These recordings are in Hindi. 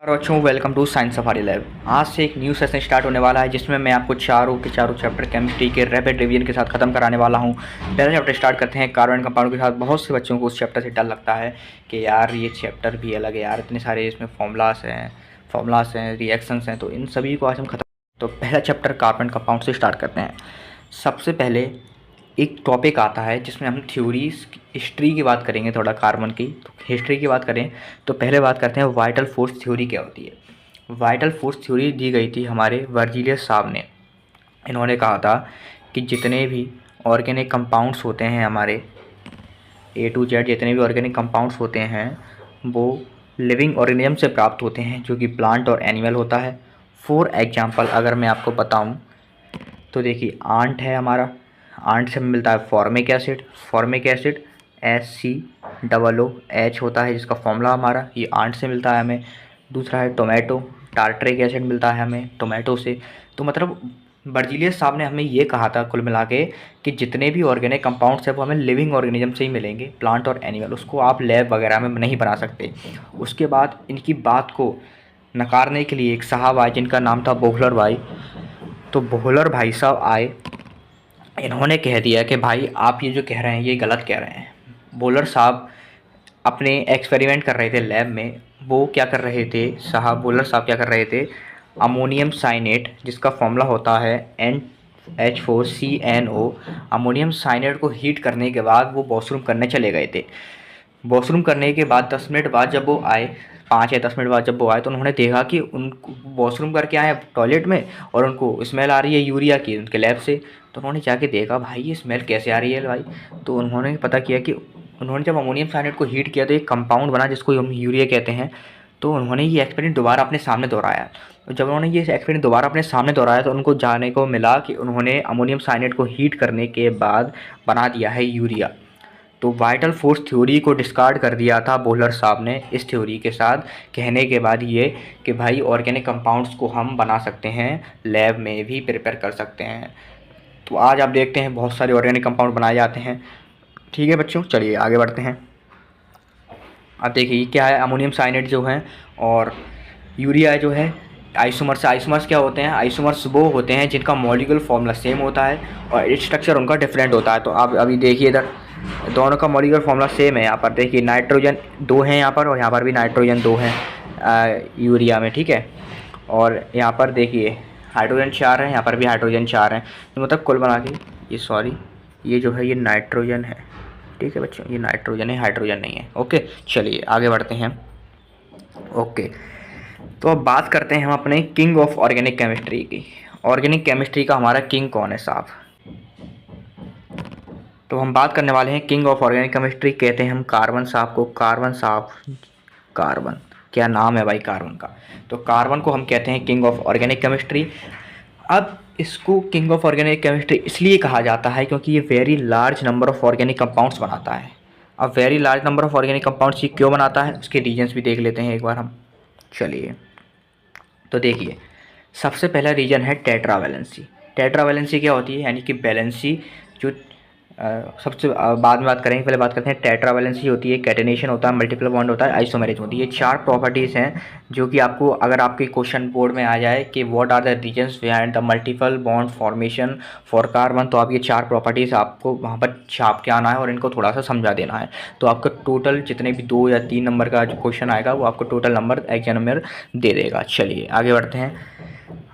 और बच्चों welcome to science safari lab. आज से एक न्यू सेशन स्टार्ट होने वाला है जिसमें मैं आपको चारों के चारों चैप्टर केमिस्ट्री के रैपिड रिवीजन के साथ ख़त्म कराने वाला हूं। पहला चैप्टर स्टार्ट करते हैं कार्बन कंपाउंड के साथ। बहुत से बच्चों को उस चैप्टर से डर लगता है कि यार ये चैप्टर भी अलग है यार, इतने सारे इसमें फॉर्मूलास हैं रिएक्शंस हैं, तो इन सभी को आज हम खत्म। तो पहला चैप्टर कार्बन कंपाउंड से स्टार्ट करते हैं। सबसे पहले एक टॉपिक आता है जिसमें हम थ्योरीज हिस्ट्री की बात करेंगे, थोड़ा कार्बन की। तो हिस्ट्री की बात करें तो पहले बात करते हैं वाइटल फोर्स थ्योरी क्या होती है। वाइटल फोर्स थ्योरी दी गई थी हमारे वर्जीलियस साहब ने। इन्होंने कहा था कि जितने भी ऑर्गेनिक कंपाउंड्स होते हैं हमारे A to Z, जितने भी ऑर्गेनिक कंपाउंड्स होते हैं वो लिविंग ऑर्गेनिज्म से प्राप्त होते हैं, जो कि प्लांट और एनिमल होता है। फॉर एग्जांपल अगर मैं आपको बताऊं तो देखिए आंट है हमारा, आंट से मिलता है फॉर्मिक एसिड HCOOH होता है जिसका फॉर्मूला हमारा ये आंट से मिलता है हमें। दूसरा है टोमेटो, टार्टरिक एसिड मिलता है हमें टोमेटो से। तो मतलब बर्जीलियस साहब ने हमें ये कहा था कुल मिला के कि जितने भी ऑर्गेनिक कंपाउंड्स हैं वो हमें लिविंग ऑर्गेनिज्म से ही मिलेंगे, प्लांट और एनिमल। उसको आप लैब वगैरह में नहीं बना सकते। उसके बाद इनकी बात को नकारने के लिए एक साहब आए जिनका नाम था बोहलर भाई। तो बोहलर भाई साहब आए, इन्होंने कह दिया कि भाई आप ये जो कह रहे हैं ये गलत कह रहे हैं। बोलर साहब अपने एक्सपेरिमेंट कर रहे थे लैब में। वो क्या कर रहे थे बोलर साहब क्या कर रहे थे, अमोनियम साइनेट जिसका फॉर्मूला होता है NH4CNO, अमोनियम साइनेट को हीट करने के बाद वो वॉशरूम करने चले गए थे। वॉशरूम करने के बाद 10 मिनट बाद जब वो आए, 5 या 10 मिनट बाद जब वो आए, तो उन्होंने देखा कि उनको वॉशरूम करके आए टॉयलेट में और उनको स्मेल आ रही है यूरिया की उनके लैब से। तो उन्होंने जाके देखा भाई ये स्मेल कैसे आ रही है भाई। तो उन्होंने पता किया कि उन्होंने जब अमोनियम साइनेट को हीट किया तो एक कंपाउंड बना जिसको हम यूरिया कहते हैं। तो उन्होंने ये एक्सपेरिमेंट दोबारा अपने सामने दोहराया। तो जब उन्होंने ये एक्सपेरिमेंट दोबारा अपने सामने दोहराया तो उनको जानने को मिला कि उन्होंने अमोनियम साइनेट को हीट करने के बाद बना दिया है यूरिया। तो वाइटल फोर्स थ्योरी को डिस्कार्ड कर दिया था बोहलर साहब ने इस थ्योरी के साथ, कहने के बाद ये कि भाई ऑर्गेनिक कंपाउंड्स को हम बना सकते हैं, लैब में भी प्रिपेयर कर सकते हैं। तो आज आप देखते हैं बहुत सारे ऑर्गेनिक कंपाउंड बनाए जाते हैं। ठीक है बच्चों, चलिए आगे बढ़ते हैं। अब देखिए क्या है, अमोनियम साइनेट जो है और यूरिया जो है आइसोमर्स क्या होते हैं, आइसोमर्स वो होते हैं जिनका मॉलिक्यूलर फॉर्मूला सेम होता है और स्ट्रक्चर उनका डिफरेंट होता है। तो आप अभी देखिए इधर दोनों का मॉलिक्यूलर फॉर्मूला सेम है। यहाँ पर देखिए नाइट्रोजन 2 हैं यहाँ पर, और यहाँ पर भी नाइट्रोजन 2 हैं यूरिया में, ठीक है। और यहाँ पर देखिए हाइड्रोजन 4 है, यहाँ पर भी हाइड्रोजन 4 हैं। तो मतलब कुल बना के ये जो है ये नाइट्रोजन है, ठीक है बच्चों, ये नाइट्रोजन है, हाइड्रोजन नहीं है। ओके चलिए आगे बढ़ते हैं। ओके तो अब बात करते हैं हम अपने किंग ऑफ ऑर्गेनिक केमिस्ट्री की। ऑर्गेनिक केमिस्ट्री का हमारा किंग कौन है साहब? तो हम बात करने वाले हैं किंग ऑफ ऑर्गेनिक केमिस्ट्री, कहते हैं हम कार्बन साहब को। कार्बन क्या नाम है भाई कार्बन का। तो कार्बन को हम कहते हैं किंग ऑफ ऑर्गेनिक केमिस्ट्री। अब इसको किंग ऑफ ऑर्गेनिक केमिस्ट्री इसलिए कहा जाता है क्योंकि ये very large number of organic compounds बनाता है। अब very large number of organic compounds ये क्यों बनाता है उसके रीजन्स भी देख लेते हैं एक बार हम। चलिए तो देखिए सबसे पहला रीजन है टेट्रावैलेंसी। टेट्रावैलेंसी क्या होती है, यानी कि बैलेंसी जो सबसे बाद में बात करेंगे, पहले बात करते हैं टेट्रावैलेंसी होती है, कैटेनेशन होता है, मल्टीपल बॉन्ड होता है, आइसोमेरिज्म होती है। ये 4 प्रॉपर्टीज़ हैं जो कि आपको अगर आपके क्वेश्चन बोर्ड में आ जाए कि what are the reasons behind the multiple bond formation for carbon, तो आप ये 4 प्रॉपर्टीज़ आपको वहाँ पर छाप के आना है और इनको थोड़ा सा समझा देना है। तो आपका टोटल जितने भी 2 या 3 नंबर का जो क्वेश्चन आएगा वो आपको टोटल नंबर एग्जाम में दे देगा। चलिए आगे बढ़ते हैं।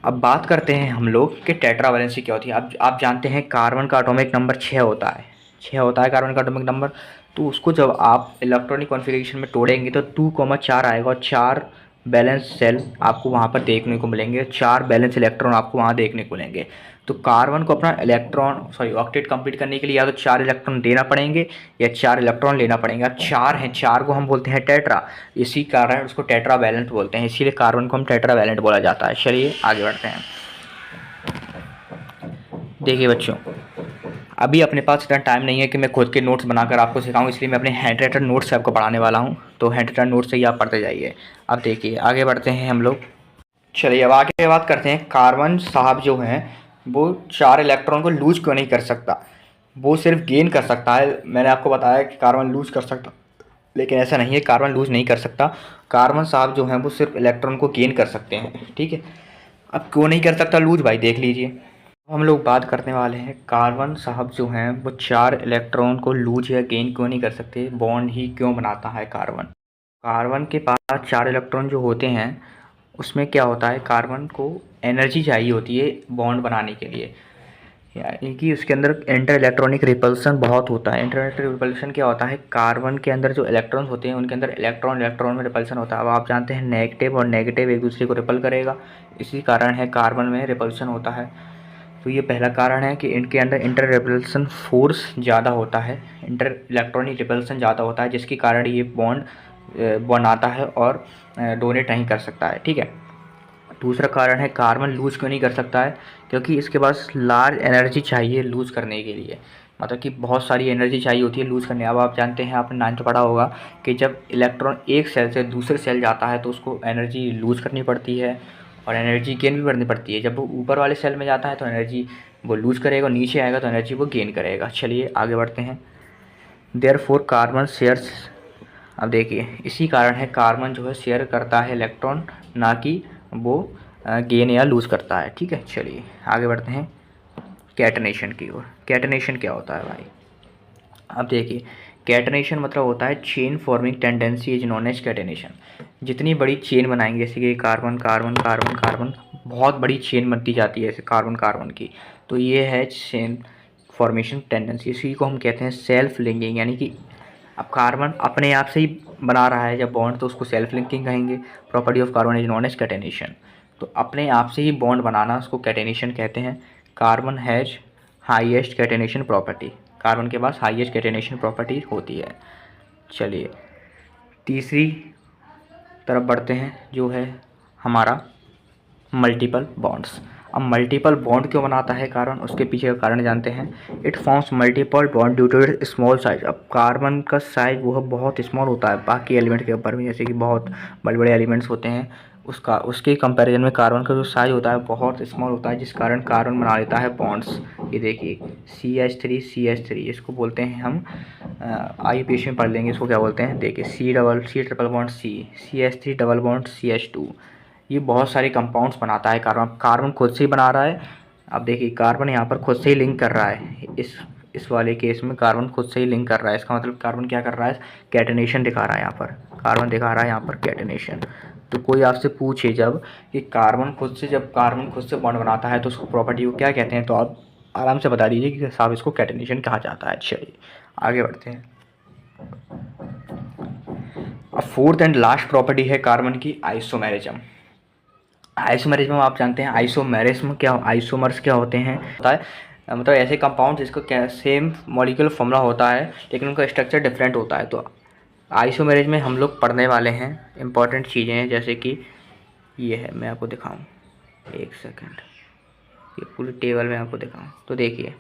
अब बात करते हैं हम लोग कि टेट्रावैलेंसी क्या होती है। अब आप जानते हैं कार्बन का एटॉमिक नंबर 6 होता है, 6 होता है कार्बन का एटॉमिक नंबर। तो उसको जब आप इलेक्ट्रॉनिक कॉन्फ़िगरेशन में तोड़ेंगे तो 2,4 आएगा और 4 बैलेंस सेल आपको वहाँ पर देखने को मिलेंगे, 4 बैलेंस इलेक्ट्रॉन आपको वहाँ देखने को मिलेंगे। तो कार्बन को अपना ऑक्टेट कंप्लीट करने के लिए या तो 4 इलेक्ट्रॉन देना पड़ेंगे या 4 इलेक्ट्रॉन लेना पड़ेगा। अब 4 हैं, 4 को हम बोलते हैं टेट्रा, इसी कारण उसको टेट्रावैलेंट बोलते हैं, इसीलिए कार्बन को हम टेट्रावैलेंट बोला जाता है। चलिए आगे बढ़ते हैं। देखिए बच्चों अभी अपने पास इतना टाइम नहीं है कि मैं खुद के नोट्स बनाकर आपको सिखाऊं, इसलिए मैं अपने हैंड राइटर नोट्स से आपको पढ़ाने वाला हूं। तो हैंड राइटर नोट्स से ही आप पढ़ते जाइए। अब देखिए आगे बढ़ते हैं हम लोग। चलिए अब आगे बात करते हैं कार्बन साहब जो हैं वो 4 इलेक्ट्रॉन को लूज क्यों नहीं कर सकता, वो सिर्फ गेन कर सकता है। मैंने आपको बताया कि कार्बन लूज कर सकता लेकिन ऐसा नहीं है, कार्बन लूज़ नहीं कर सकता। कार्बन साहब जो हैं वो सिर्फ इलेक्ट्रॉन को गेन कर सकते हैं, ठीक है। अब क्यों नहीं कर सकता लूज़, भाई देख लीजिए। हम लोग बात करने वाले हैं कार्बन साहब जो हैं वो 4 इलेक्ट्रॉन को लूज या गेन क्यों नहीं कर सकते, बॉन्ड ही क्यों बनाता है कार्बन। कार्बन के पास 4 इलेक्ट्रॉन जो होते हैं उसमें क्या होता है, कार्बन को एनर्जी चाहिए होती है बॉन्ड बनाने के लिए, यानी कि उसके अंदर इंटर इलेक्ट्रॉनिक रिपल्सन बहुत होता है। इंटर इलेक्ट्रॉनिक रिपल्सन क्या होता है, कार्बन के अंदर जो इलेक्ट्रॉन्स होते हैं उनके अंदर इलेक्ट्रॉन इलेक्ट्रॉन में रिपल्सन होता है। अब आप जानते हैं नेगेटिव और नेगेटिव एक दूसरे को रिपल करेगा, इसी कारण है कार्बन में रिपल्सन होता है। तो ये पहला कारण है कि इनके अंदर इंटर रिपल्सन फोर्स ज़्यादा होता है, इंटर इलेक्ट्रॉनिक रिपल्सन ज़्यादा होता है, जिसके कारण ये बॉन्ड बनाता है और डोनेट नहीं कर सकता है, ठीक है। दूसरा कारण है कार्बन लूज़ क्यों नहीं कर सकता है, क्योंकि इसके पास लार्ज एनर्जी चाहिए लूज़ करने के लिए, मतलब कि बहुत सारी एनर्जी चाहिए होती है लूज़ करने। अब आप जानते हैं, आपने 9th पढ़ा होगा कि जब इलेक्ट्रॉन एक सेल से दूसरे सेल जाता है तो उसको एनर्जी लूज़ करनी पड़ती है और एनर्जी गेन भी करनी पड़ती है। जब वो ऊपर वाले सेल में जाता है तो एनर्जी वो लूज़ करेगा, नीचे आएगा तो एनर्जी वो गेन करेगा। चलिए आगे बढ़ते हैं। देयरफॉर कार्बन शेयर्स, अब देखिए इसी कारण है कार्बन जो है शेयर करता है इलेक्ट्रॉन, ना कि वो गेन या लूज़ करता है, ठीक है। चलिए आगे बढ़ते हैं कैटनेशन की ओर। कैटनेशन क्या होता है भाई, अब देखिए कैटनेशन मतलब होता है chain forming tendency is known as catenation. जितनी बड़ी चेन बनाएंगे, जैसे कि कार्बन कार्बन कार्बन कार्बन, बहुत बड़ी चेन बनती जाती है ऐसे कार्बन कार्बन की, तो ये है चेन फॉर्मेशन टेंडेंसी, इसी को हम कहते हैं सेल्फ लिंकिंग। यानी कि अब कार्बन अपने आप से ही बना रहा है जब बॉन्ड, तो उसको सेल्फ लिंकिंग कहेंगे। Property of carbon is known as catenation, तो अपने आप से ही बॉन्ड बनाना उसको कैटेनेशन कहते हैं। Carbon has highest catenation property, carbon के पास हाईएस्ट कैटेनेशन प्रॉपर्टी होती है। चलिए तीसरी तरफ बढ़ते हैं, जो है हमारा मल्टीपल बॉन्ड्स। अब मल्टीपल बॉन्ड क्यों बनाता है कार्बन, उसके पीछे का कारण जानते हैं। It forms multiple bond due to its small size. अब कार्बन का साइज वो बहुत स्मॉल होता है बाकी एलिमेंट के ऊपर में, जैसे कि बहुत बड़े बड़े एलिमेंट्स होते हैं उसके कंपैरिजन में कार्बन का जो साइज होता है बहुत स्मॉल होता है, जिस कारण कार्बन बना लेता है बॉन्ड्स। ये देखिए CH3 इसको बोलते हैं हम, IUPAC में पढ़ लेंगे इसको क्या बोलते हैं। देखिए C triple bond CH3 double bond CH2, ये बहुत सारे कंपाउंड्स बनाता है कार्बन। कार्बन खुद से ही बना रहा है। अब देखिए कार्बन यहाँ पर खुद से ही लिंक कर रहा है, इस वाले केस में कार्बन खुद से ही लिंक कर रहा है। इसका मतलब कार्बन क्या कर रहा है, कैटेनेशन दिखा रहा है। यहाँ पर कार्बन दिखा रहा है यहाँ पर कैटेनेशन। तो कोई आपसे पूछे जब कि जब कार्बन खुद से बॉन्ड बनाता है तो उसको प्रॉपर्टी को क्या कहते हैं, तो आप आराम से बता दीजिए कि साहब इसको कैटेनेशन कहा जाता है। चलिए आगे बढ़ते हैं। अब फोर्थ एंड लास्ट प्रॉपर्टी है कार्बन की आइसोमेरिज्म। आइसोमेरिज्म आप जानते हैं, आइसोमर्स क्या होते हैं, होता है मतलब ऐसे कंपाउंड जिसको क्या सेम मॉलिक्यूलर फॉर्मूला होता है लेकिन उनका स्ट्रक्चर डिफरेंट होता है। तो आइसोमेरिज्म में हम लोग पढ़ने वाले हैं इंपॉर्टेंट चीज़ें हैं, जैसे कि ये है, मैं आपको दिखाऊं, एक सेकंड, ये पूरी टेबल में आपको दिखाऊं। तो देखिए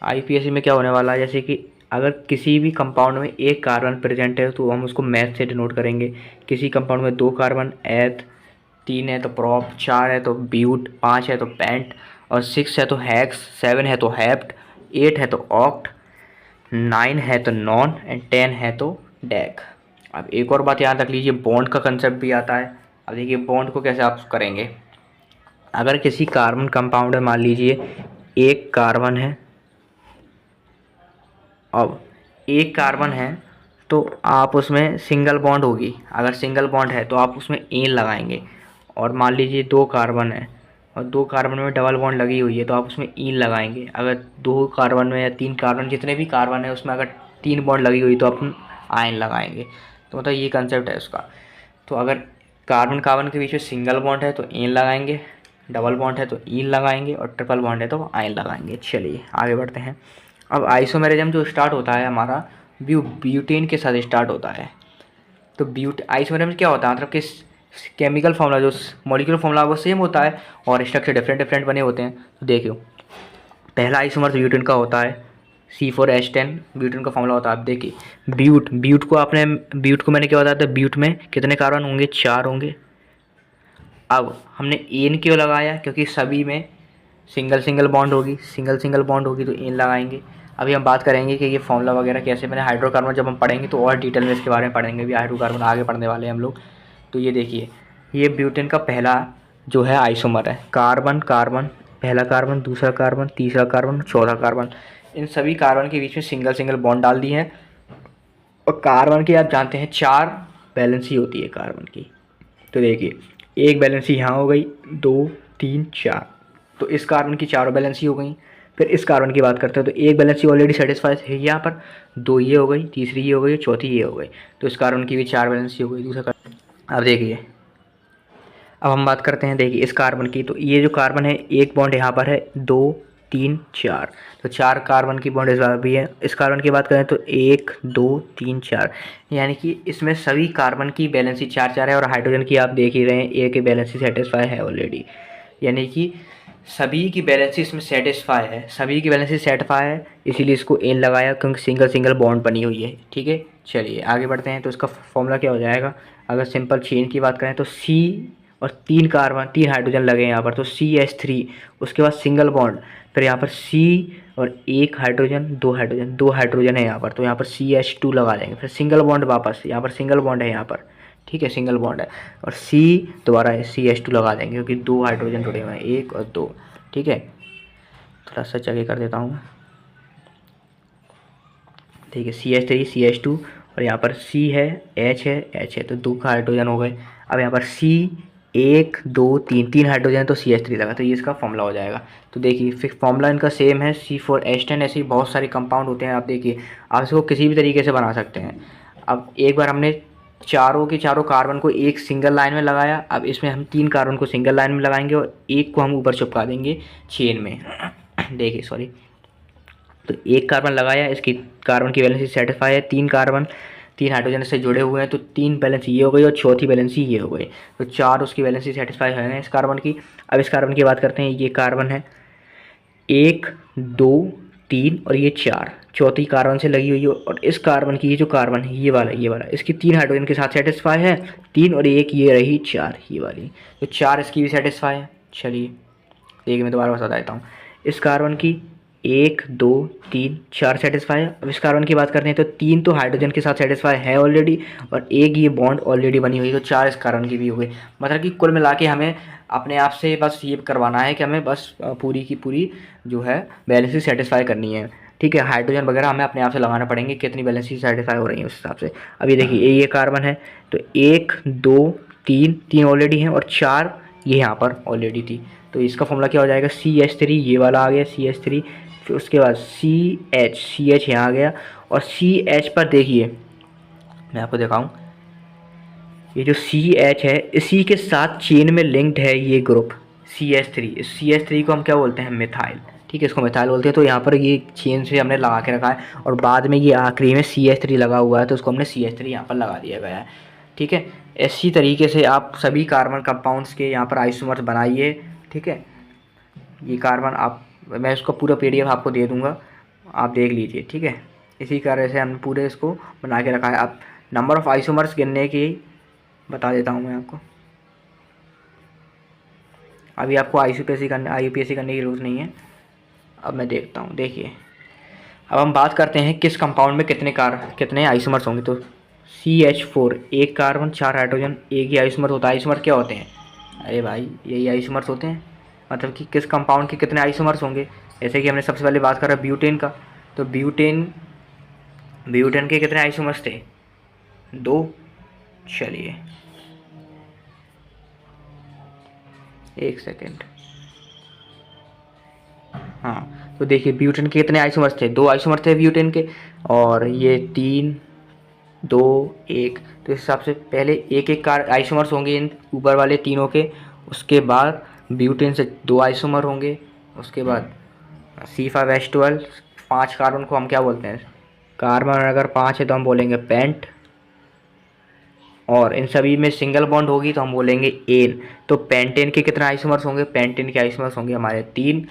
IUPAC में क्या होने वाला है, जैसे कि अगर किसी भी कंपाउंड में एक कार्बन प्रेजेंट है तो हम उसको मैथ से डिनोट करेंगे। किसी कंपाउंड में 2 कार्बन एथ, 3 है तो प्रॉप, 4 है तो ब्यूट, 5 है तो पेंट, और 6 है तो हेक्स, 7 है तो हेप्ट, 8 है तो ऑक्ट, 9 है तो नॉन एंड 10 है तो डेक। अब एक और बात याद रख लीजिए, बॉन्ड का कंसेप्ट भी आता है। अब देखिए बॉन्ड को कैसे आप करेंगे, अगर किसी कार्बन कंपाउंड में मान लीजिए एक कार्बन है, अब एक कार्बन है तो आप उसमें सिंगल बॉन्ड होगी, अगर सिंगल बॉन्ड है तो आप उसमें एन लगाएंगे। और मान लीजिए 2 कार्बन है और 2 कार्बन में डबल बॉन्ड लगी हुई है तो आप उसमें ईन लगाएंगे। अगर 2 कार्बन में या 3 कार्बन, जितने भी कार्बन है उसमें अगर 3 बॉन्ड लगी हुई तो आप आयन लगाएंगे। तो मतलब ये कंसेप्ट है उसका। तो अगर कार्बन कार्बन के बीच में सिंगल बॉन्ड है तो एन लगाएंगे, डबल बॉन्ड है तो ईन लगाएंगे, और ट्रिपल बॉन्ड है तो आयन लगाएंगे। चलिए आगे बढ़ते हैं। अब आइसोमेरिज्म जो स्टार्ट होता है हमारा ब्यूटेन के साथ स्टार्ट होता है। तो आइसोमेरिज्म क्या होता है, मतलब कि केमिकल फॉर्मूला जो मॉलिक्यूलर फॉर्मूला वो सेम होता है और स्ट्रक्चर डिफरेंट डिफरेंट बने होते हैं। तो देखियो पहला आइसोमर ब्यूटेन का होता है C4H10, ब्यूटेन का फॉर्मूला होता है। आप देखिए ब्यूट को मैंने क्या बताया था, ब्यूट में कितने कार्बन होंगे, 4 होंगे। अब हमने एन क्यों लगाया, क्योंकि सभी में सिंगल सिंगल बॉन्ड होगी तो एन लगाएंगे। अभी हम बात करेंगे कि ये फॉर्मूला वगैरह कैसे बने। हाइड्रोकार्बन जब हम पढ़ेंगे तो और डिटेल में इसके बारे में पढ़ेंगे भी, हाइड्रोकार्बन आगे पढ़ने वाले हैं हम लोग। तो ये देखिए, ये ब्यूटेन का पहला जो है आइसोमर है, कार्बन कार्बन, पहला कार्बन, दूसरा कार्बन, तीसरा कार्बन, चौथा कार्बन। इन सभी कार्बन के बीच में सिंगल सिंगल बॉन्ड डाल दिए हैं। और कार्बन की आप जानते हैं 4 वैलेंसी होती है कार्बन की। तो देखिए, एक वैलेंसी यहाँ हो गई, 2 3 4, तो इस कार्बन की 4 वैलेंसी हो गई। फिर इस कार्बन की बात करते हैं तो एक बैलेंसी ऑलरेडी सेटिस्फाइड है यहाँ पर, 2 ये हो गई, तीसरी ये हो गई, चौथी ये हो गई। तो इस कार्बन की भी 4 बैलेंसी हो गई। दूसरा कार्बन, अब देखिए, अब हम बात करते हैं, देखिए इस कार्बन की। तो ये जो कार्बन है, एक बॉन्ड यहाँ पर है, 2 3 4, तो 4 कार्बन की बॉन्ड इस बार भी है। इस कार्बन की बात करें तो 1 2 3 4, यानी कि इसमें सभी कार्बन की बैलेंसी 4 4 है। और हाइड्रोजन की आप देख ही रहे हैं, ए की बैलेंसी सेटिस्फाई है ऑलरेडी, यानी कि सभी की बैलेंसी इसमें सेटिस्फाई है, सभी की बैलेंसी सेटिस्फाई है, इसीलिए इसको एन लगाया, क्योंकि सिंगल सिंगल बॉन्ड बनी हुई है। ठीक है, चलिए आगे बढ़ते हैं। तो इसका फॉर्मूला क्या हो जाएगा, अगर सिंपल चेन की बात करें तो सी और 3 कार्बन, 3 हाइड्रोजन लगे हैं यहाँ पर, तो CH3, उसके बाद सिंगल बॉन्ड, फिर यहाँ पर C और 1 हाइड्रोजन, 2 हाइड्रोजन, 2 हाइड्रोजन है यहाँ पर, तो यहाँ पर CH2 लगा देंगे। फिर सिंगल बॉन्ड वापस, यहाँ पर सिंगल बॉन्ड है यहाँ पर, ठीक है, सिंगल बॉन्ड है, और C दोबारा CH2 लगा देंगे, क्योंकि 2 हाइड्रोजन जुड़े हुए हैं, 1 और 2। ठीक है, थोड़ा सा जगह कर देता हूँ। ठीक है, CH3 CH2, और यहाँ पर C है, H है, H है, तो 2 हाइड्रोजन हो गए। अब यहाँ पर C 1 2 3, 3 हाइड्रोजन, तो CH3 लगा, तो ये इसका फॉर्मूला हो जाएगा। तो देखिए फिर फॉर्मूला इनका सेम है, C4H10। ऐसे ही बहुत सारे कंपाउंड होते हैं, आप देखिए, आप इसको किसी भी तरीके से बना सकते हैं। अब एक बार हमने चारों के चारों कार्बन को एक सिंगल लाइन में लगाया, अब इसमें हम 3 कार्बन को सिंगल लाइन में लगाएंगे और एक को हम ऊपर चिपका देंगे चेन में। देखिए सॉरी, तो एक कार्बन लगाया, इसकी कार्बन की वैलेंसी सेटिस्फाई है, 3 कार्बन, 3 हाइड्रोजन से जुड़े हुए हैं, तो 3 बैलेंसी ये हो गई और चौथी बैलेंसी ये हो गई, तो 4 उसकी वैलेंसी सेटिस्फाई है इस कार्बन की। अब इस कार्बन की बात करते हैं, ये कार्बन है 1 2 3 और ये 4, चौथी कार्बन से लगी हुई है। और इस कार्बन की, ये जो कार्बन है ये वाला इसकी 3 हाइड्रोजन के साथ सेटिस्फाई है, 3 और 1 ये रही 4, ये वाली, तो 4 इसकी भी सेटिस्फाई है। चलिए देखिए, मैं दोबारा बता देता हूँ, इस कार्बन की 1 2 3 4 सेटिस्फाई है। अब इस कार्बन की बात करते हैं तो 3 तो हाइड्रोजन के साथ सेटिस्फाई है ऑलरेडी, और एक ये बॉन्ड ऑलरेडी बनी हुई है, तो 4 इस कार्बन की भी हो गई। मतलब कि कुल मिला के हमें अपने आप से बस ये करवाना है कि हमें बस पूरी की पूरी जो है बैलेंसी सेटिस्फाई करनी है। ठीक है, हाइड्रोजन वगैरह हमें अपने आप से लगाना पड़ेंगे, कितनी बैलेंसी सेटिस्फाई हो रही है उस हिसाब से। अब ये देखिए, ये कार्बन है, तो 1 2 3, 3 ऑलरेडी हैं और 4 ये यहाँ पर ऑलरेडी थी, तो इसका फॉर्मूला क्या हो जाएगा, CH3, ये वाला आ गया CH3, फिर उसके बाद CH यहाँ आ गया। और CH पर देखिए, मैं आपको दिखाऊं, ये जो CH है इसी के साथ चेन में लिंक्ड है ये ग्रुप CH3। इस CH3 को हम क्या बोलते हैं, मिथाइल। ठीक है, इसको मिथाइल बोलते हैं। तो यहाँ पर ये चेन से हमने लगा के रखा है, और बाद में ये आखिरी में CH3 लगा हुआ है, तो उसको हमने CH3 यहाँ पर लगा दिया गया है। ठीक है, इसी तरीके से आप सभी कार्बन कंपाउंड्स के यहाँ पर आइसोमर्स बनाइए। ठीक है, ये कार्बन आप, मैं इसका पूरा PDF आपको दे दूँगा, आप देख लीजिए। ठीक है, इसी तरह से हमने पूरे इसको बना के रखा है। अब नंबर ऑफ़ आइसोमर्स गिनने की बता देता हूँ मैं आपको। अभी आपको IUPAC करने की ज़रूरत नहीं है, अब मैं देखता हूँ। देखिए, अब हम बात करते हैं किस कंपाउंड में कितने आइसोमर्स होंगे। तो CH4, एक कार्बन, 4 हाइड्रोजन, एक ही आइसोमर होता है। आइसोमर क्या होते हैं, अरे भाई यही आइसोमर्स होते हैं, मतलब कि किस कंपाउंड के कितने आइसोमर्स होंगे। जैसे कि हमने सबसे पहले बात करा ब्यूटेन का, तो ब्यूटेन के कितने आइसोमर्स थे, 2। चलिए एक सेकेंड, हाँ, तो देखिए ब्यूटेन के कितने आइसोमर्स थे, 2 आइसोमर थे ब्यूटेन के, और ये 3 2 1, तो इस हिसाब से पहले एक एक आइसोमर्स होंगे इन ऊपर वाले तीनों के। उसके बाद ब्यूटेन से 2 आइसोमर होंगे। उसके बाद C5H12, 5 कार्बन को हम क्या बोलते हैं, कार्बन अगर 5 है तो हम बोलेंगे पेंट, और इन सभी में सिंगल बॉन्ड होगी तो हम बोलेंगे एन। तो पेंटेन के कितने आइसोमर्स होंगे, पेंटेन के आइसोमर्स होंगे हमारे 3।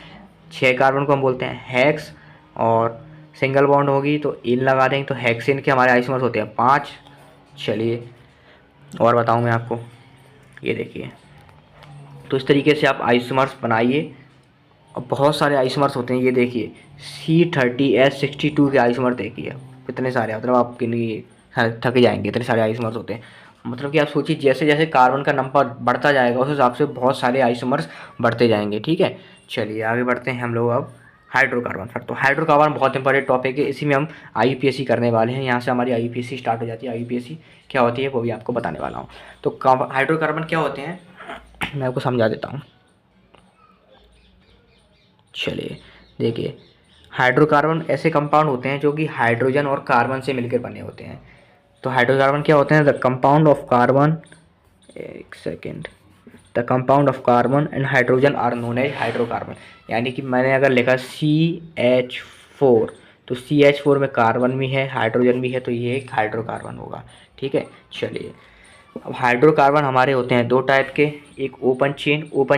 6 कार्बन को हम बोलते हैं हेक्स, और सिंगल बॉन्ड होगी तो इन लगा देंगे, तो हेक्सेन के हमारे आइसोमर्स होते हैं 5। चलिए और बताऊं मैं आपको, ये देखिए, तो इस तरीके से आप आइसोमर्स बनाइए। और बहुत सारे आइसोमर्स होते हैं, ये देखिए C30H62 के आइसोमर देखिए कितने सारे, मतलब आपके लिए थक जाएंगे, इतने सारे आइसोमर्स होते हैं। मतलब कि आप सोचिए जैसे जैसे कार्बन का नंबर बढ़ता जाएगा उस हिसाब से बहुत सारे आइसोमर्स बढ़ते जाएंगे। ठीक है, चलिए आगे बढ़ते हैं हम लोग अब हाइड्रोकार्बन पर। तो हाइड्रोकार्बन बहुत इंपॉर्टेंट टॉपिक है, इसी में हम IUPAC करने वाले हैं। यहाँ से हमारी IUPAC स्टार्ट हो जाती है। IUPAC क्या होती है वो भी आपको बताने वाला हूँ। तो हाइड्रोकार्बन क्या होते हैं मैं आपको समझा देता हूँ। चलिए देखिए, हाइड्रोकार्बन ऐसे कंपाउंड होते हैं जो कि हाइड्रोजन और कार्बन से मिलकर बने होते हैं। तो हाइड्रोकार्बन क्या होते हैं? द कंपाउंड ऑफ कार्बन, एक second, the compound of carbon and hydrogen are known as hydrocarbon. यानी कि मैंने अगर लिखा CH4, तो CH4 में कार्बन भी है हाइड्रोजन भी है, तो ये एक हाइड्रोकार्बन होगा। ठीक है, चलिए अब हाइड्रोकार्बन हमारे होते हैं दो टाइप के, एक ओपन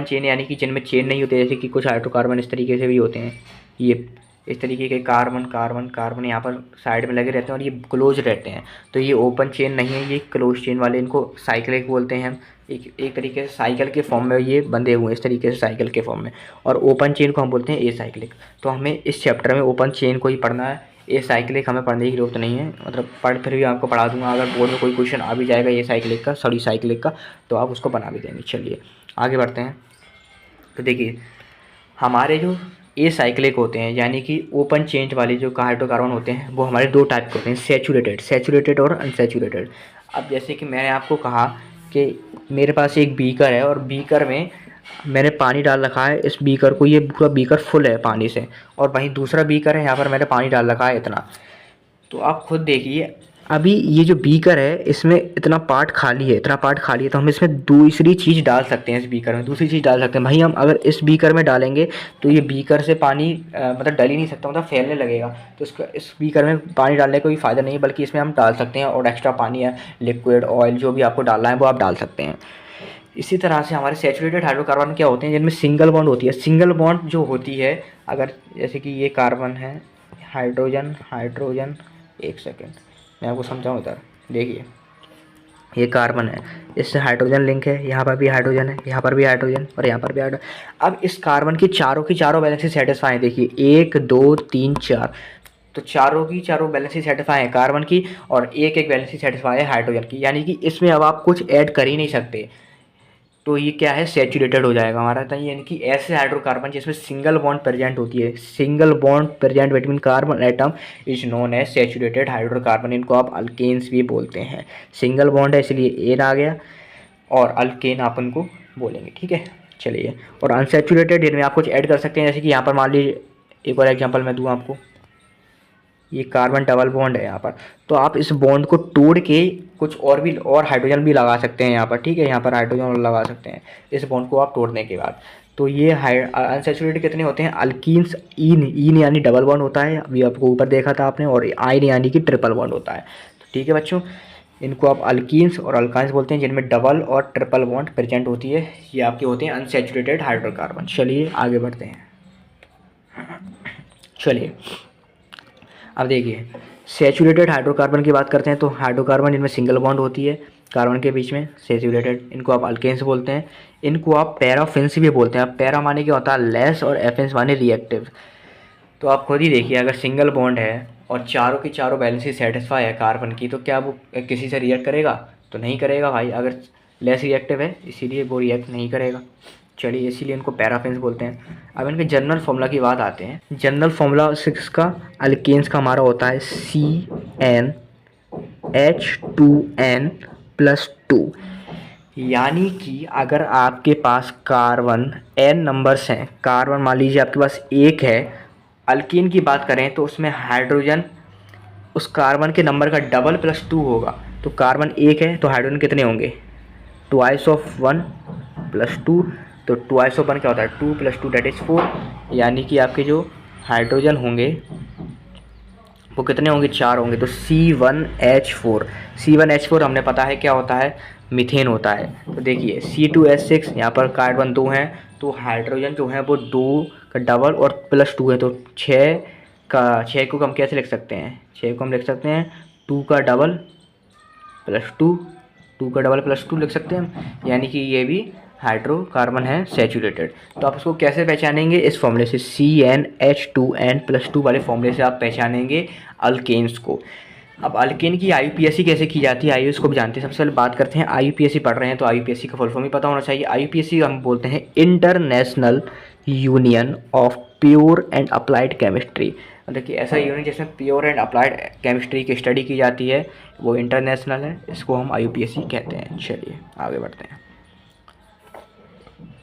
चेन यानी कि जिनमें चेन नहीं होते, जैसे कि कुछ हाइड्रोकार्बन इस तरीके से भी होते हैं, ये इस तरीके के कार्बन कार्बन कार्बन यहाँ पर साइड में लगे रहते हैं और ये क्लोज रहते हैं। तो ये ओपन चेन नहीं है, ये क्लोज चेन वाले, इनको साइक्लिक बोलते हैं हम। एक तरीके से साइकिल के फॉर्म में ये बंधे हुए हैं, इस तरीके से साइकिल के फॉर्म में। और ओपन चेन को हम बोलते हैं एसाइक्लिक। तो हमें इस चैप्टर में ओपन चेन को ही पढ़ना है, ये साइक्लिक हमें पढ़ने की जरूरत नहीं है, मतलब फिर भी आपको पढ़ा दूंगा। अगर बोर्ड में कोई क्वेश्चन आ भी जाएगा ये साइक्लिक का, सॉरी साइक्लिक का, तो आप उसको बना भी देंगे। चलिए आगे बढ़ते हैं। तो देखिए हमारे जो ए साइक्लिक होते हैं यानी कि ओपन चेन वाले जो हाइड्रोकार्बन होते हैं वो हमारे दो टाइप के होते हैं, सैचुरेटेड और अनसैचुरेटेड। अब जैसे कि मैंने आपको कहा कि मेरे पास एक बीकर है और बीकर में मैंने पानी डाल रखा है, इस बीकर को, ये पूरा बीकर फुल है पानी से, और वहीं दूसरा बीकर है यहाँ पर मैंने पानी डाल रखा है इतना। तो आप खुद देखिए अभी ये जो बीकर है इसमें इतना पार्ट खाली है, इतना पार्ट खाली है, तो हम इसमें दूसरी चीज़ डाल सकते हैं, इस बीकर में दूसरी चीज़ डाल सकते हैं। भाई हम अगर इस बीकर में डालेंगे तो ये बीकर से पानी मतलब डल ही नहीं सकता, मतलब फैलने लगेगा। तो इसका इस बीकर में पानी डालने का कोई फ़ायदा नहीं है, बल्कि इसमें हम डाल सकते हैं और एक्स्ट्रा पानी है, लिक्विड ऑयल जो भी आपको डालना है वो आप डाल सकते हैं। इसी तरह से हमारे सैचुरेटेड हाइड्रोकार्बन क्या होते हैं जिनमें सिंगल बॉन्ड होती है। सिंगल बॉन्ड जो होती है, अगर जैसे कि ये कार्बन है, हाइड्रोजन हाइड्रोजन, एक सेकेंड मैं आपको समझाऊँ इधर देखिए, ये कार्बन है, इससे हाइड्रोजन लिंक है, यहाँ पर भी हाइड्रोजन है, यहाँ पर भी हाइड्रोजन और यहाँ पर भी हाइड्रोजन। अब इस कार्बन की चारों वैलेंसी सेटिस्फाई है, देखिए 1 2 3 4, तो चारों की चारों वैलेंसी सेटिस्फाई है कार्बन की, और एक एक वैलेंसी सेटिस्फाई है हाइड्रोजन की। यानी कि इसमें अब आप कुछ ऐड कर ही नहीं सकते, तो ये क्या है, सैचुरेटेड हो जाएगा हमारा। तो यानी कि ऐसे हाइड्रोकार्बन जिसमें सिंगल बॉन्ड प्रेजेंट होती है, single bond present between carbon atom is known as saturated hydrocarbon. इनको आप अल्केन्स भी बोलते हैं। सिंगल बॉन्ड है इसलिए एन आ गया, और अल्केन आप उनको बोलेंगे। ठीक है, चलिए और अनसैचुरेटेड इनमें आप कुछ ऐड कर सकते हैं, जैसे कि यहाँ पर मान लीजिए एक और एग्जाम्पल मैं दूँ आपको, ये कार्बन डबल बॉन्ड है यहाँ पर, तो आप इस बॉन्ड को तोड़ के कुछ और भी और हाइड्रोजन भी लगा सकते हैं यहाँ पर। ठीक है, यहाँ पर हाइड्रोजन और लगा सकते हैं इस बॉन्ड को आप तोड़ने के बाद। तो ये अनसैचुरेटेड कितने होते हैं, अल्कीन्स, ईन यानी डबल बॉन्ड होता है, अभी आपको ऊपर देखा था आपने, और आइन यानी कि ट्रिपल बॉन्ड होता है। तो ठीक है बच्चों, इनको आप अल्कीन्स और अल्काइंस बोलते हैं जिनमें डबल और ट्रिपल बॉन्ड प्रेजेंट होती है, ये आपके होते हैं अनसैचुरेटेड हाइड्रोकार्बन। चलिए आगे बढ़ते हैं। चलिए अब देखिए सैचुरेटेड हाइड्रोकार्बन की बात करते हैं। तो हाइड्रोकार्बन जिनमें सिंगल बॉन्ड होती है कार्बन के बीच में, सैचुरेटेड, इनको आप अल्केन्स बोलते हैं। इनको आप पैराफिन्स भी बोलते हैं। अब पैरा माने क्या होता है, लेस, और एफिन्स माने रिएक्टिव। तो आप खुद ही देखिए अगर सिंगल बॉन्ड है और चारों की चारों वैलेंसी सेटिस्फाई है कार्बन की, तो क्या वो किसी से रिएक्ट करेगा? तो नहीं करेगा भाई। अगर लेस रिएक्टिव है इसीलिए वो रिएक्ट नहीं करेगा। चलिए इसीलिए इनको पैराफिन्स बोलते हैं। अब इनके जनरल फॉर्मूला की बात आते हैं। जनरल फॉर्मूला 6 का अल्केन्स का हमारा होता है CnH2n+2। यानी कि अगर आपके पास कार्बन n नंबर्स हैं, कार्बन मान लीजिए आपके पास एक है, अल्कीन की बात करें तो उसमें हाइड्रोजन उस कार्बन के नंबर का डबल +2 होगा। तो कार्बन एक है तो हाइड्रोजन कितने होंगे, ट्वाइस ऑफ 1 + 2। तो ट्वाइस ऑफ 1 क्या होता है, 2 + 2 दैट इज़ 4। यानी कि आपके जो हाइड्रोजन होंगे वो कितने होंगे, 4 होंगे। तो C1H4 हमने पता है क्या होता है, मीथेन होता है। तो देखिए C2H6 यहाँ पर कार्बन 2 हैं, तो हाइड्रोजन जो है वो 2 का डबल और +2 है, तो 6 को हम कैसे लिख सकते हैं, 6 को हम लिख सकते हैं 2 का डबल +2, 2 का डबल +2 लिख सकते हैं हम। यानी कि ये भी हाइड्रोकार्बन है सैचुरेटेड। तो आप इसको कैसे पहचानेंगे, इस फॉर्मूले से CnH2n+2 वाले फॉर्मूले से आप पहचानेंगे अल्केन्स को। अब अल्केन की IUPAC कैसे की जाती है, आइए उसको भी जानते हैं। सबसे पहले बात करते हैं, IUPAC पढ़ रहे हैं तो IUPAC का फुल फॉर्म ही पता होना चाहिए। IUPAC हम बोलते हैं international union of pure and applied chemistry. देखिए ऐसा यूनियन जिसमें प्योर एंड अप्लाइड केमिस्ट्री की स्टडी की जाती है वो इंटरनेशनल है, इसको हम IUPAC कहते हैं। चलिए आगे बढ़ते हैं।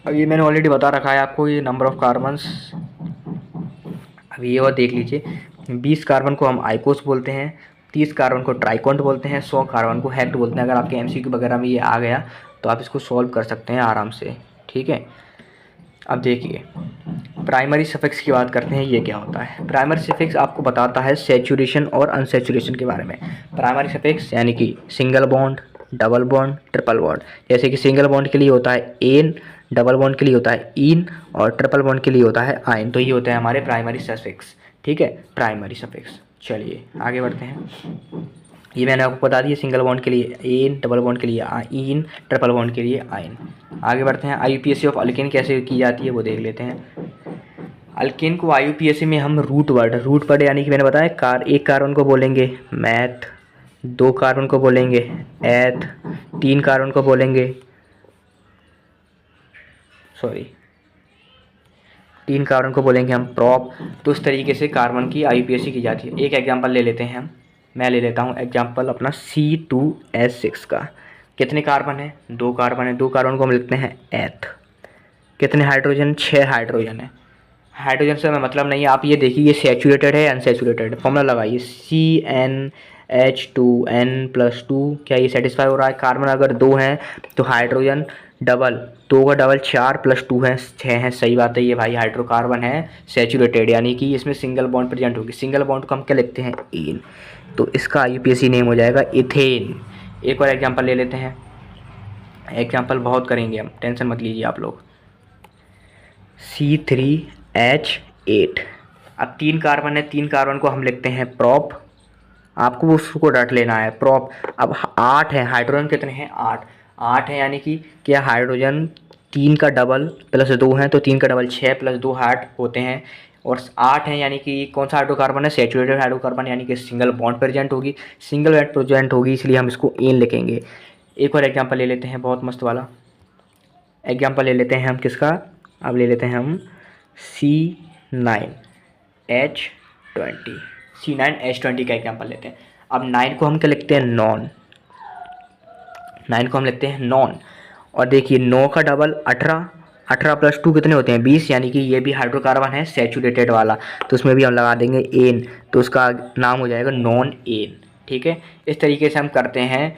अब ये मैंने ऑलरेडी बता रखा है आपको, ये नंबर ऑफ कार्बन्स अब ये और देख लीजिए। 20 कार्बन को हम आइकोस बोलते हैं, 30 कार्बन को ट्राइकोंट बोलते हैं, 100 कार्बन को हेक्ट बोलते हैं। अगर आपके MCQ वगैरह में ये आ गया तो आप इसको सॉल्व कर सकते हैं आराम से, ठीक है। अब देखिए प्राइमरी सफिक्स की बात करते हैं, ये क्या होता है। प्राइमरी सफिक्स आपको बताता है सैचुरेशन और अनसैचुरेशन के बारे में। प्राइमरी सफिक्स यानी कि single bond, double bond, triple bond. जैसे कि सिंगल बॉन्ड के लिए होता है एन, डबल बॉन्ड के लिए होता है इन और ट्रिपल बॉन्ड के लिए होता है आइन। तो ये होते हैं हमारे प्राइमरी सफिक्स, ठीक है, प्राइमरी सफिक्स। चलिए आगे बढ़ते हैं। ये मैंने आपको बता दिया, सिंगल बॉन्ड के लिए एन, डबल बॉन्ड के लिए इन, ट्रिपल बॉन्ड के लिए आइन। आगे बढ़ते हैं। IUPAC ऑफ अल्केन कैसे की जाती है वो देख लेते हैं। अल्केन को IUPAC में हम रूट वर्ड यानी कि मैंने बताया एक कार्बन को बोलेंगे मैथ, 2 कार्बन को बोलेंगे एथ, 3 कार्बन को बोलेंगे 3 कार्बन को बोलेंगे हम प्रॉप। तो इस तरीके से कार्बन की IUPAC की जाती है। एक एग्जांपल ले लेते हैं हम, मैं ले लेता हूँ एग्जांपल अपना C2H6 का। कितने कार्बन है, 2 कार्बन है, 2 कार्बन को हम लिखते हैं एथ। कितने हाइड्रोजन, 6 हाइड्रोजन है। हाइड्रोजन से हमें मतलब नहीं है, आप ये देखिए ये सैचुरेटेड है अनसैचुरेटेड, फॉर्मूला लगाइए CnH2n+2। क्या ये सेटिस्फाई हो रहा है। कार्बन अगर 2 हैं तो हाइड्रोजन डबल, 2 का डबल 4 + 2 है 6 है। सही बात है, ये भाई हाइड्रोकार्बन है सैचुरेटेड यानी कि इसमें सिंगल बॉन्ड प्रेजेंट होगी। सिंगल बॉन्ड को हम क्या लिखते हैं एन, तो इसका IUPAC नेम हो जाएगा इथेन। एक और एग्जांपल ले लेते हैं, एग्जांपल बहुत करेंगे हम, टेंशन मत लीजिए आप लोग। C3H8। अब 3 कार्बन है, 3 कार्बन को हम लिखते हैं प्रॉप, आपको उसको रट लेना है प्रॉप। अब 8 है, हाइड्रोजन कितने हैं 8 है यानी कि क्या हाइड्रोजन 3 का डबल +2 है तो 3 का डबल 6 + 2 8 होते हैं। और 8 है यानी कि कौन सा हाइड्रोकार्बन है, सैचुरेटेड हाइड्रोकार्बन यानी कि सिंगल बॉन्ड प्रेजेंट होगी, सिंगल बॉन्ड प्रेजेंट होगी इसलिए हम इसको एन लिखेंगे। एक और एग्जांपल ले लेते हैं, बहुत मस्त वाला एग्जांपल ले लेते हैं हम किसका, अब ले लेते हैं हम C9H20 का एग्जांपल लेते हैं। अब 9 को हम क्या लिखते हैं नॉन, 9 को हम लिखते हैं नॉन। और देखिए 9 का डबल 18, 18 + 2 कितने होते हैं 20 यानी कि ये भी हाइड्रोकार्बन है सैचुरेटेड वाला, तो उसमें भी हम लगा देंगे एन, तो उसका नाम हो जाएगा नॉन एन, ठीक है। इस तरीके से हम करते हैं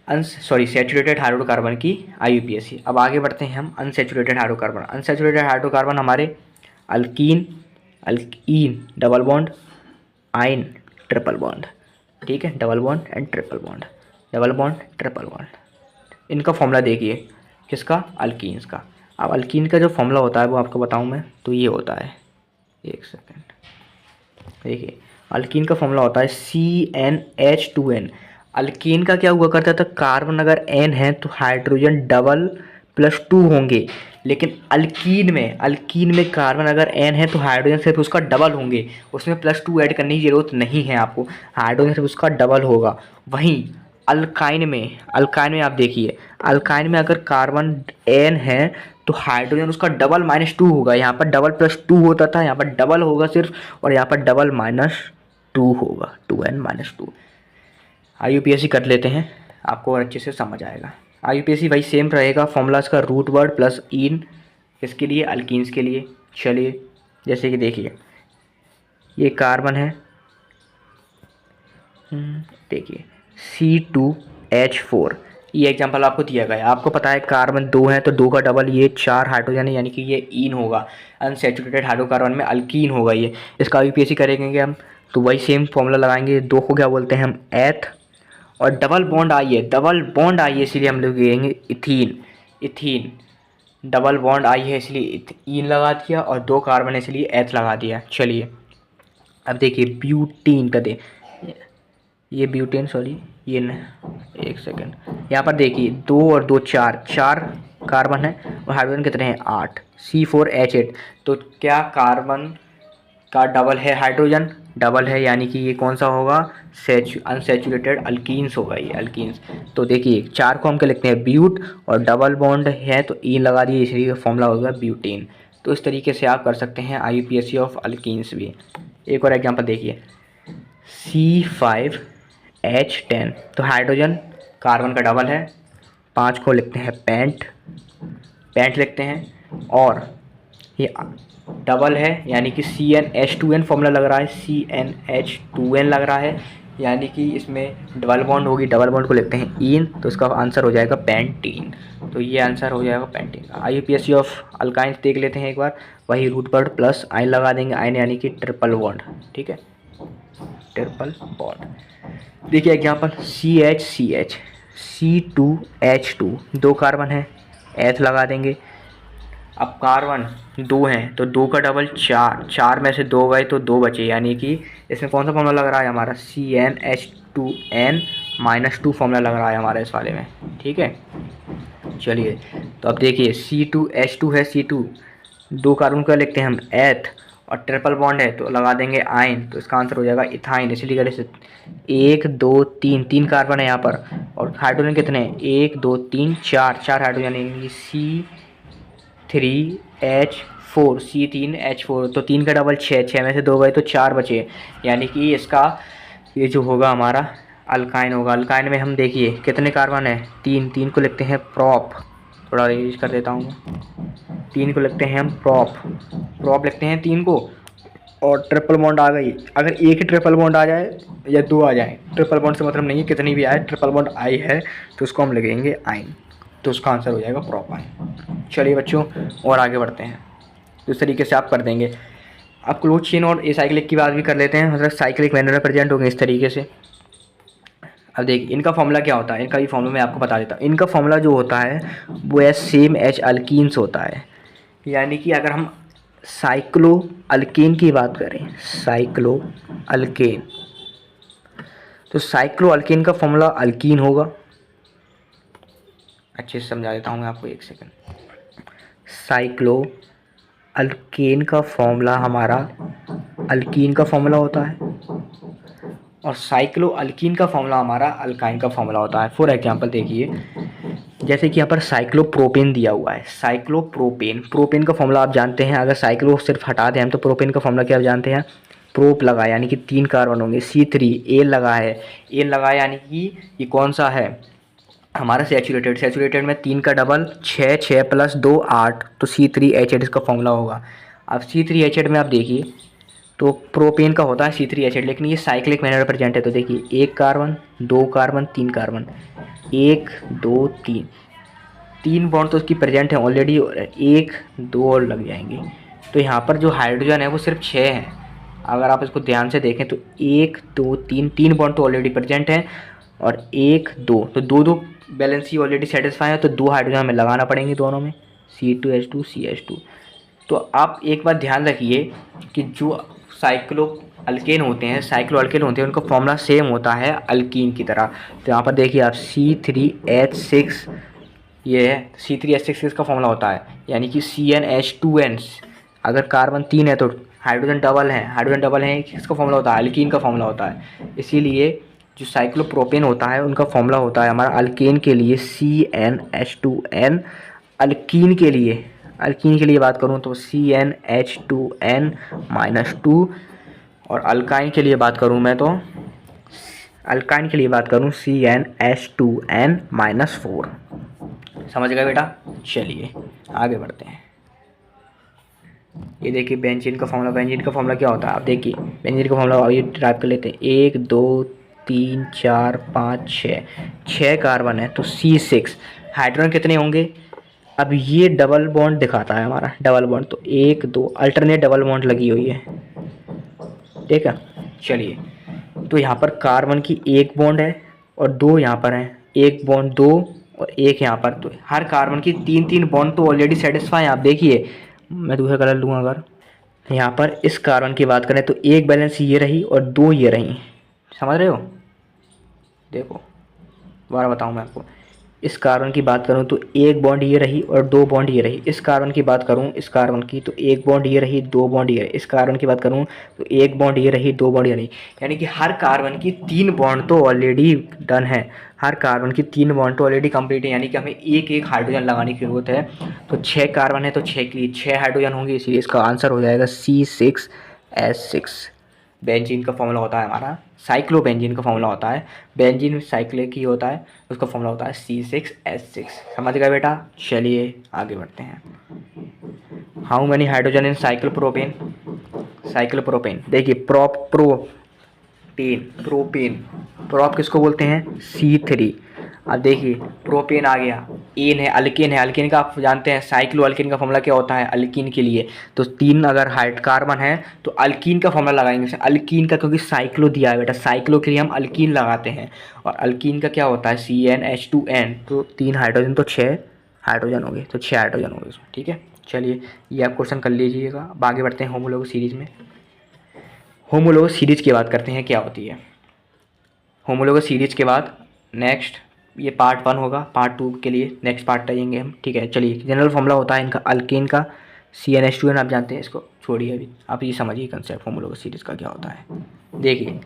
सैचुरेटेड हाइड्रोकार्बन की IUPAC। अब आगे बढ़ते हैं हम अनसैचुरेटेड हाइड्रोकार्बन। अनसैचुरेटेड हाइड्रोकार्बन हमारे अल्कीन, डबल बॉन्ड, आइन, ट्रिपल बॉन्ड, ठीक है, double bond and triple bond, double bond triple bond. इनका फॉर्मूला देखिए किसका, अल्कीन्स का। अब अल्कीन का जो फॉर्मूला होता है वो आपको बताऊं मैं, तो ये होता है, एक सेकेंड देखिए, अल्कीन का फॉर्मूला होता है CnH2n। अल्कीन का क्या हुआ करता था, कार्बन अगर n है तो हाइड्रोजन डबल +2 होंगे, लेकिन अल्कीन में कार्बन अगर n है तो हाइड्रोजन सिर्फ उसका डबल होंगे, उसमें +2 ऐड करने की ज़रूरत नहीं है आपको, हाइड्रोजन सिर्फ उसका डबल होगा। वहीं अल्काइन में आप देखिए, अल्काइन में अगर कार्बन n है तो हाइड्रोजन उसका डबल -2 होगा। यहाँ पर डबल +2 होता था, यहाँ पर डबल होगा सिर्फ, और यहाँ पर डबल -2 होगा, 2n-2। IUPAC कर लेते हैं, आपको और अच्छे से समझ आएगा। IUPAC भाई सेम रहेगा, फॉर्मूला इसका रूट वर्ड प्लस इन, इसके लिए अल्कीन्स के लिए। चलिए जैसे कि देखिए ये कार्बन है, देखिए C2H4, ये एग्जांपल आपको दिया गया है। आपको पता है कार्बन 2 है तो 2 का डबल ये 4 हाइड्रोजन है यानी कि ये इन होगा, अनसैचुरेटेड हाइड्रोकार्बन में अल्कीन होगा ये। इसका IUPAC करेंगे हम तो वही सेम फॉर्मूला लगाएंगे। 2 को क्या बोलते हैं हम एथ, और डबल बॉन्ड आई है इसलिए हम लोग लिखेंगे इथीन, डबल बॉन्ड आई है इसलिए इन लगा दिया, और 2 कार्बन है इसलिए एथ लगा दिया। चलिए अब देखिए ब्यूटीन का ये ब्यूटेन, सॉरी ये न, एक सेकेंड, यहाँ पर देखिए 2 और 2 4, 4 कार्बन है और हाइड्रोजन कितने हैं 8, C4H8। तो क्या कार्बन का डबल है हाइड्रोजन, डबल है, यानी कि ये कौन सा होगा, अनसेचुरेटेड अल्कीन्स होगा, ये अल्कीन्स। तो देखिए 4 को हम क्या लिखते हैं ब्यूट, और डबल बॉन्ड है तो ई लगा दिए, इसलिए फॉर्मूला होगा ब्यूटेन। तो इस तरीके से आप कर सकते हैं IUPAC ऑफ अल्कीन्स भी। एक और एग्जांपल देखिए, C5H10, तो हाइड्रोजन कार्बन का डबल है, 5 को लिखते हैं पेंट, पेंट लिखते हैं, और ये डबल है यानी कि CnH2n फॉर्मूला लग रहा है, CnH2n लग रहा है, यानी कि इसमें डबल बॉन्ड होगी, डबल बॉन्ड को लिखते हैं इन, तो इसका आंसर हो जाएगा पेंटीन। तो ये आंसर हो जाएगा पेंटीन। IUPAC ऑफ अल्काइंस देख लेते हैं एक बार, वही रूट वर्ड प्लस आइन लगा देंगे, आइन यानी कि ट्रिपल बॉन्ड, ठीक है, ट्रिपल बॉन्ड। देखिए एग्जांपल CH C2H2, 2 कार्बन है, एथ लगा देंगे। अब कार्बन 2 हैं तो 2 का डबल 4, 4 में से 2 गए तो 2 बचे, यानी कि इसमें कौन सा फॉर्मूला लग रहा है हमारा, CnH2n-2 फॉर्मूला लग रहा है हमारे इस वाले में, ठीक है। चलिए तो अब देखिए C2H2 है, C2 2 कार्बन का लिखते हैं हम एथ, और ट्रिपल बॉन्ड है तो लगा देंगे आइन, तो इसका आंसर हो जाएगा इथाइन। इसीलिए करें 1 2 3, 3 कार्बन है यहाँ पर, और हाइड्रोजन कितने हैं 1 2 3 4, 4 हाइड्रोजन, यानी C3H4, C3H4, तो 3 का डबल 6, 6 में से 2 गए तो 4 बचे, यानी कि इसका ये जो होगा हमारा अल्काइन होगा। अल्काइन में हम देखिए कितने कार्बन है 3, 3 को लिखते हैं प्रॉप, थोड़ा रेज कर देता हूँ, 3 को लिखते हैं हम प्रॉप, प्रॉप लिखते हैं 3 को, और ट्रिपल बॉन्ड आ गई। अगर एक ही ट्रिपल बॉन्ड आ जाए या 2 आ जाए, ट्रिपल बॉन्ड से मतलब नहीं है कितनी भी आए, ट्रिपल बॉन्ड आई है तो उसको हम लिखेंगे आइन, तो उसका आंसर हो जाएगा प्रॉप आइन। चलिए बच्चों और आगे बढ़ते हैं, तो इस तरीके से आप कर देंगे। अब क्लोज चेन और एसाइक्लिक की बात भी कर लेते हैं, मतलब साइक्लिक मैनर में प्रेजेंट होंगे इस तरीके से। अब देखिए इनका फॉर्मूला क्या होता है, इनका भी फॉर्मूला मैं आपको बता देता हूँ। इनका फॉर्मूला जो होता है वो है सेम एच अल्कीन्स होता है, यानी कि अगर हम साइक्लो अल्केन की बात करें, साइक्लो अल्केन, तो साइक्लो अल्केन का फॉर्मूला अल्कीन होगा। अच्छे से समझा देता हूँ मैं आपको, एक सेकंड। साइक्लो अल्केन का फॉर्मूला हमारा अल्कीन का फॉर्मूला होता है, और साइक्लो अल्कीन का फॉर्मूला हमारा अल्काइन का फॉर्मूला होता है। फॉर एग्जांपल देखिए, जैसे कि यहाँ पर साइक्लोप्रोपेन दिया हुआ है, साइक्लोप्रोपेन, प्रोपेन का फॉर्मूला आप जानते हैं, अगर साइक्लो सिर्फ हटा दें हम तो प्रोपेन का फॉर्मूला क्या आप जानते हैं, प्रोप लगा यानी कि 3 कार्बन होंगे, C3 एल लगा है, एल लगा यानी कि ये कौन सा है हमारा सैचुरेटेड, सैचुरेटेड में 3 का डबल 6, 6 + 2 8, तो C3H8 इसका फॉर्मूला होगा। अब C3H8 में आप देखिए तो प्रोपेन का होता है C3H8, लेकिन ये साइक्लिक मैनर में प्रेजेंट है, तो देखिए 1 कार्बन 2 कार्बन 3 कार्बन, 1 2 3, 3 बॉन्ड तो उसकी प्रेजेंट है ऑलरेडी, 1 2 और लग जाएंगे। तो यहाँ पर जो हाइड्रोजन है वो सिर्फ 6 है, अगर आप इसको ध्यान से देखें तो 1 2 3, 3 बॉन्ड तो ऑलरेडी प्रेजेंट है, और 1 2, तो 2 2 बैलेंस ही ऑलरेडी सेटिस्फाई है, तो 2 हाइड्रोजन हमें लगाना पड़ेंगे दोनों में, C2H2 CH2। तो आप एक बात ध्यान रखिए कि जो साइक्लो अल्केन होते हैं, साइक्लो अल्केन होते हैं, उनका फॉर्मूला सेम होता है अल्कीन की तरह। तो यहाँ पर देखिए आप C3H6, ये है C3H6 इसका फॉर्मूला होता है, यानी कि CnH2n, अगर कार्बन 3 है तो हाइड्रोजन डबल है, हाइड्रोजन डबल है इसका फॉर्मूला होता है, अल्कीन का फॉर्मूला होता है। इसीलिए जो साइक्लोप्रोपेन होता है उनका फॉर्मूला होता है हमारा अल्केन के लिए CnH2n, अल्कीन के लिए, अल्कीन के लिए बात करूँ तो CnH2n-2, और अल्काइन के लिए बात करूँ मैं तो अल्काइन के लिए बात करूँ CnH2n-4। समझ गए बेटा। चलिए आगे बढ़ते हैं। ये देखिए बेंजीन का फॉर्मूला, बेंजीन का फॉर्मूला क्या होता है आप देखिए, बेंजीन का फॉर्मूला ये टाइप कर लेते हैं, 1 2 3 4 5 6, 6 कार्बन है तो C6, हाइड्रोजन कितने होंगे, अब ये डबल बॉन्ड दिखाता है हमारा, डबल बॉन्ड, तो 1 2 अल्टरनेट डबल बॉन्ड लगी हुई है, ठीक है। चलिए तो यहाँ पर कार्बन की 1 बॉन्ड है और 2 यहाँ पर है, 1 बॉन्ड 2 और 1 यहाँ पर, तो हर कार्बन की 3 बॉन्ड तो ऑलरेडी सेटिस्फाई है। आप देखिए मैं दूसरा कलर लूँगा, अगर यहाँ पर इस कार्बन की बात करें तो 1 बैलेंस ये रही और 2 ये रही, समझ रहे हो, देखो दोबारा बताऊँ मैं आपको, इस कार्बन की बात करूँ तो एक बॉन्ड ये रही और दो बॉन्ड ये रही। इस कार्बन की बात करूँ, इस कार्बन की, तो एक बॉन्ड ये रही, दो बॉन्ड ये रही। इस कार्बन की बात करूँ तो एक बॉन्ड ये रही, दो बॉन्ड ये रही। यानी कि हर कार्बन की 3 बॉन्ड तो ऑलरेडी डन है, हर कार्बन की 3 बॉन्ड तो ऑलरेडी कंप्लीट है। यानी कि हमें एक एक हाइड्रोजन लगाने की जरूरत है। तो 6 कार्बन है तो 6 के लिए 6 हाइड्रोजन होंगे, इसलिए इसका आंसर हो जाएगा C6H6। बेंजीन का फॉर्मूला होता है हमारा, साइक्लोबेंजीन का फॉर्मूला होता है, बेंजीन साइक्लिक ही होता है, उसका फॉर्मूला होता है C6H6। समझ गए बेटा? चलिए आगे बढ़ते हैं। How many hydrogen in cyclopropane? Cyclopropane देखिए, प्रोपेन प्रोप किसको बोलते हैं? C3। अब देखिए प्रोपेन आ गया, एन है, अल्केन है। अल्केन का आप जानते हैं, साइक्लो अल्केन का फॉर्मूला क्या होता है अल्कीन के लिए? तो 3 अगर हाइड कार्बन है तो अल्कीन का फॉर्मूला लगाएंगे, अल्कीन का, क्योंकि साइक्लो दिया है बेटा, साइक्लो के लिए हम अल्कीन लगाते हैं। और अल्कीन का क्या होता है? CnH2n। तो 3 हाइड्रोजन तो 6 हाइड्रोजन हो गए, तो 6 हाइड्रोजन हो गए इसमें। ठीक है, चलिए ये आप क्वेश्चन कर लीजिएगा। अब आगे बढ़ते हैं होमोलोगस सीरीज में। होमोलोगस सीरीज की बात करते हैं क्या होती है। होमोलोगस सीरीज के बाद नेक्स्ट ये पार्ट 1 होगा, पार्ट 2 के लिए नेक्स्ट पार्ट रहेंगे हम। ठीक है, चलिए जनरल फॉर्मूला होता है इनका अल्केन का CnH2n, आप जानते हैं, इसको छोड़िए अभी, आप ये समझिए कंसेप्ट होमोलोगस सीरीज का क्या होता है। देखिए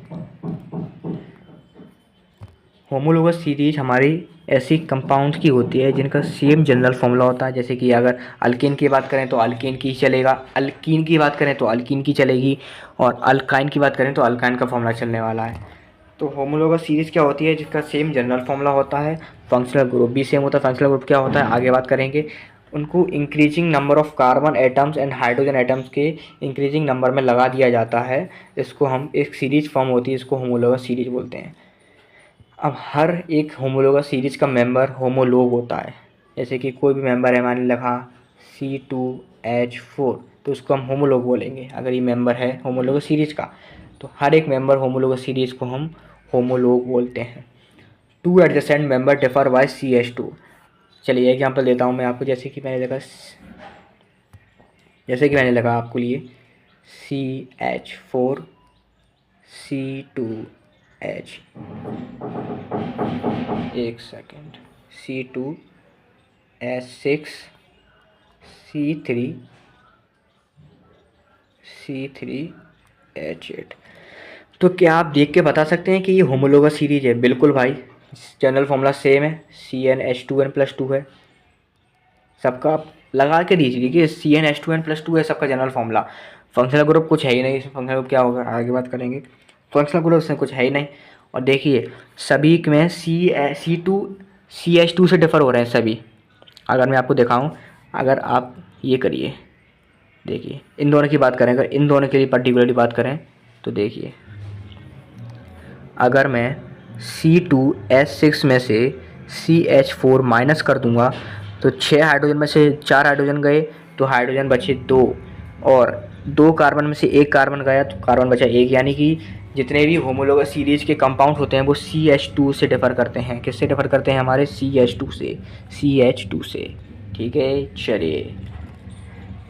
होमोलोगस सीरीज हमारी ऐसी कंपाउंड्स की होती है जिनका सेम जनरल फॉर्मूला होता है। जैसे कि अगर अल्केन की बात करें तो अल्केन की चलेगा, अल्कीन की बात करें तो अल्कीन की चलेगी, और अल्काइन की बात करें तो अल्काइन का फॉर्मूला चलने वाला है। तो होमोलोगस सीरीज क्या होती है? जिसका सेम जनरल फॉर्मूला होता है, फंक्शनल ग्रुप भी सेम होता है। फंक्शनल ग्रुप क्या होता है आगे बात करेंगे। उनको increasing number of carbon atoms and hydrogen atoms के इंक्रीजिंग नंबर में लगा दिया जाता है। इसको हम एक सीरीज फॉर्म होती है, इसको होमोलोगस सीरीज बोलते हैं। अब हर एक होमोलोगस सीरीज का मेंबर होमोलोग होता है। जैसे कि कोई भी मेंबर है, मान लिखा C2H4, तो उसको हम होमोलोग बोलेंगे अगर ये मेंबर है होमोलोगस सीरीज का। तो हर एक मेंबर होमोलोगस सीरीज को हम होमोलोग बोलते हैं। 2 adjacent member differ by CH2। चलिए एग्जांपल देता हूँ मैं आपको। जैसे कि मैंने लगा आपको लिए CH4 C2H, एक सेकेंड, C2H6 C3H8। तो क्या आप देख के बता सकते हैं कि ये होमोलोगस सीरीज है? बिल्कुल भाई, जनरल फॉर्मूला सेम है, CnH2n+2 है। सबका आप लगा के दीजिए कि CnH2n+2 है सबका जनरल फॉर्मूला। फंक्शनल ग्रुप कुछ है ही नहीं, फंक्शनल ग्रुप क्या होगा आगे बात करेंगे। फंक्शनल ग्रुप इसमें कुछ है ही नहीं। और देखिए सभी में CH2 से डिफर हो रहे हैं सभी। अगर मैं आपको दिखाऊं, अगर आप ये करिए, देखिए इन दोनों की बात करें, अगर इन दोनों के लिए पर्टिकुलरली बात करें तो देखिए, अगर मैं C2H6 में से CH4 माइनस कर दूंगा तो 6 हाइड्रोजन में से 4 हाइड्रोजन गए तो हाइड्रोजन बचे 2, और 2 कार्बन में से 1 कार्बन गया तो कार्बन बचा 1। यानी कि जितने भी होमोलोगस सीरीज के कंपाउंड होते हैं वो CH2 से डिफर करते हैं। किससे डिफर करते हैं? हमारे CH2 से। ठीक है, चलिए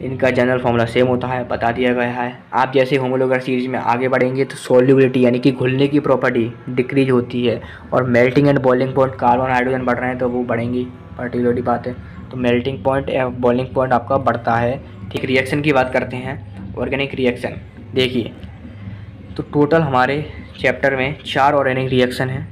इनका जनरल फॉर्मूला सेम होता है, बता दिया गया है। आप जैसे होमोलोगस सीरीज में आगे बढ़ेंगे तो सॉल्युबिलिटी यानी कि घुलने की प्रॉपर्टी डिक्रीज होती है, और melting and boiling point, carbon hydrogen बढ़ रहे हैं तो वो बढ़ेंगी, पर्टिकुलरली बात है। तो मेल्टिंग पॉइंट या बॉइलिंग पॉइंट आपका बढ़ता है। ठीक, रिएक्शन की बात करते हैं, ऑर्गेनिक रिएक्शन। देखिए तो टोटल हमारे चैप्टर में 4 ऑर्गेनिक रिएक्शन हैं।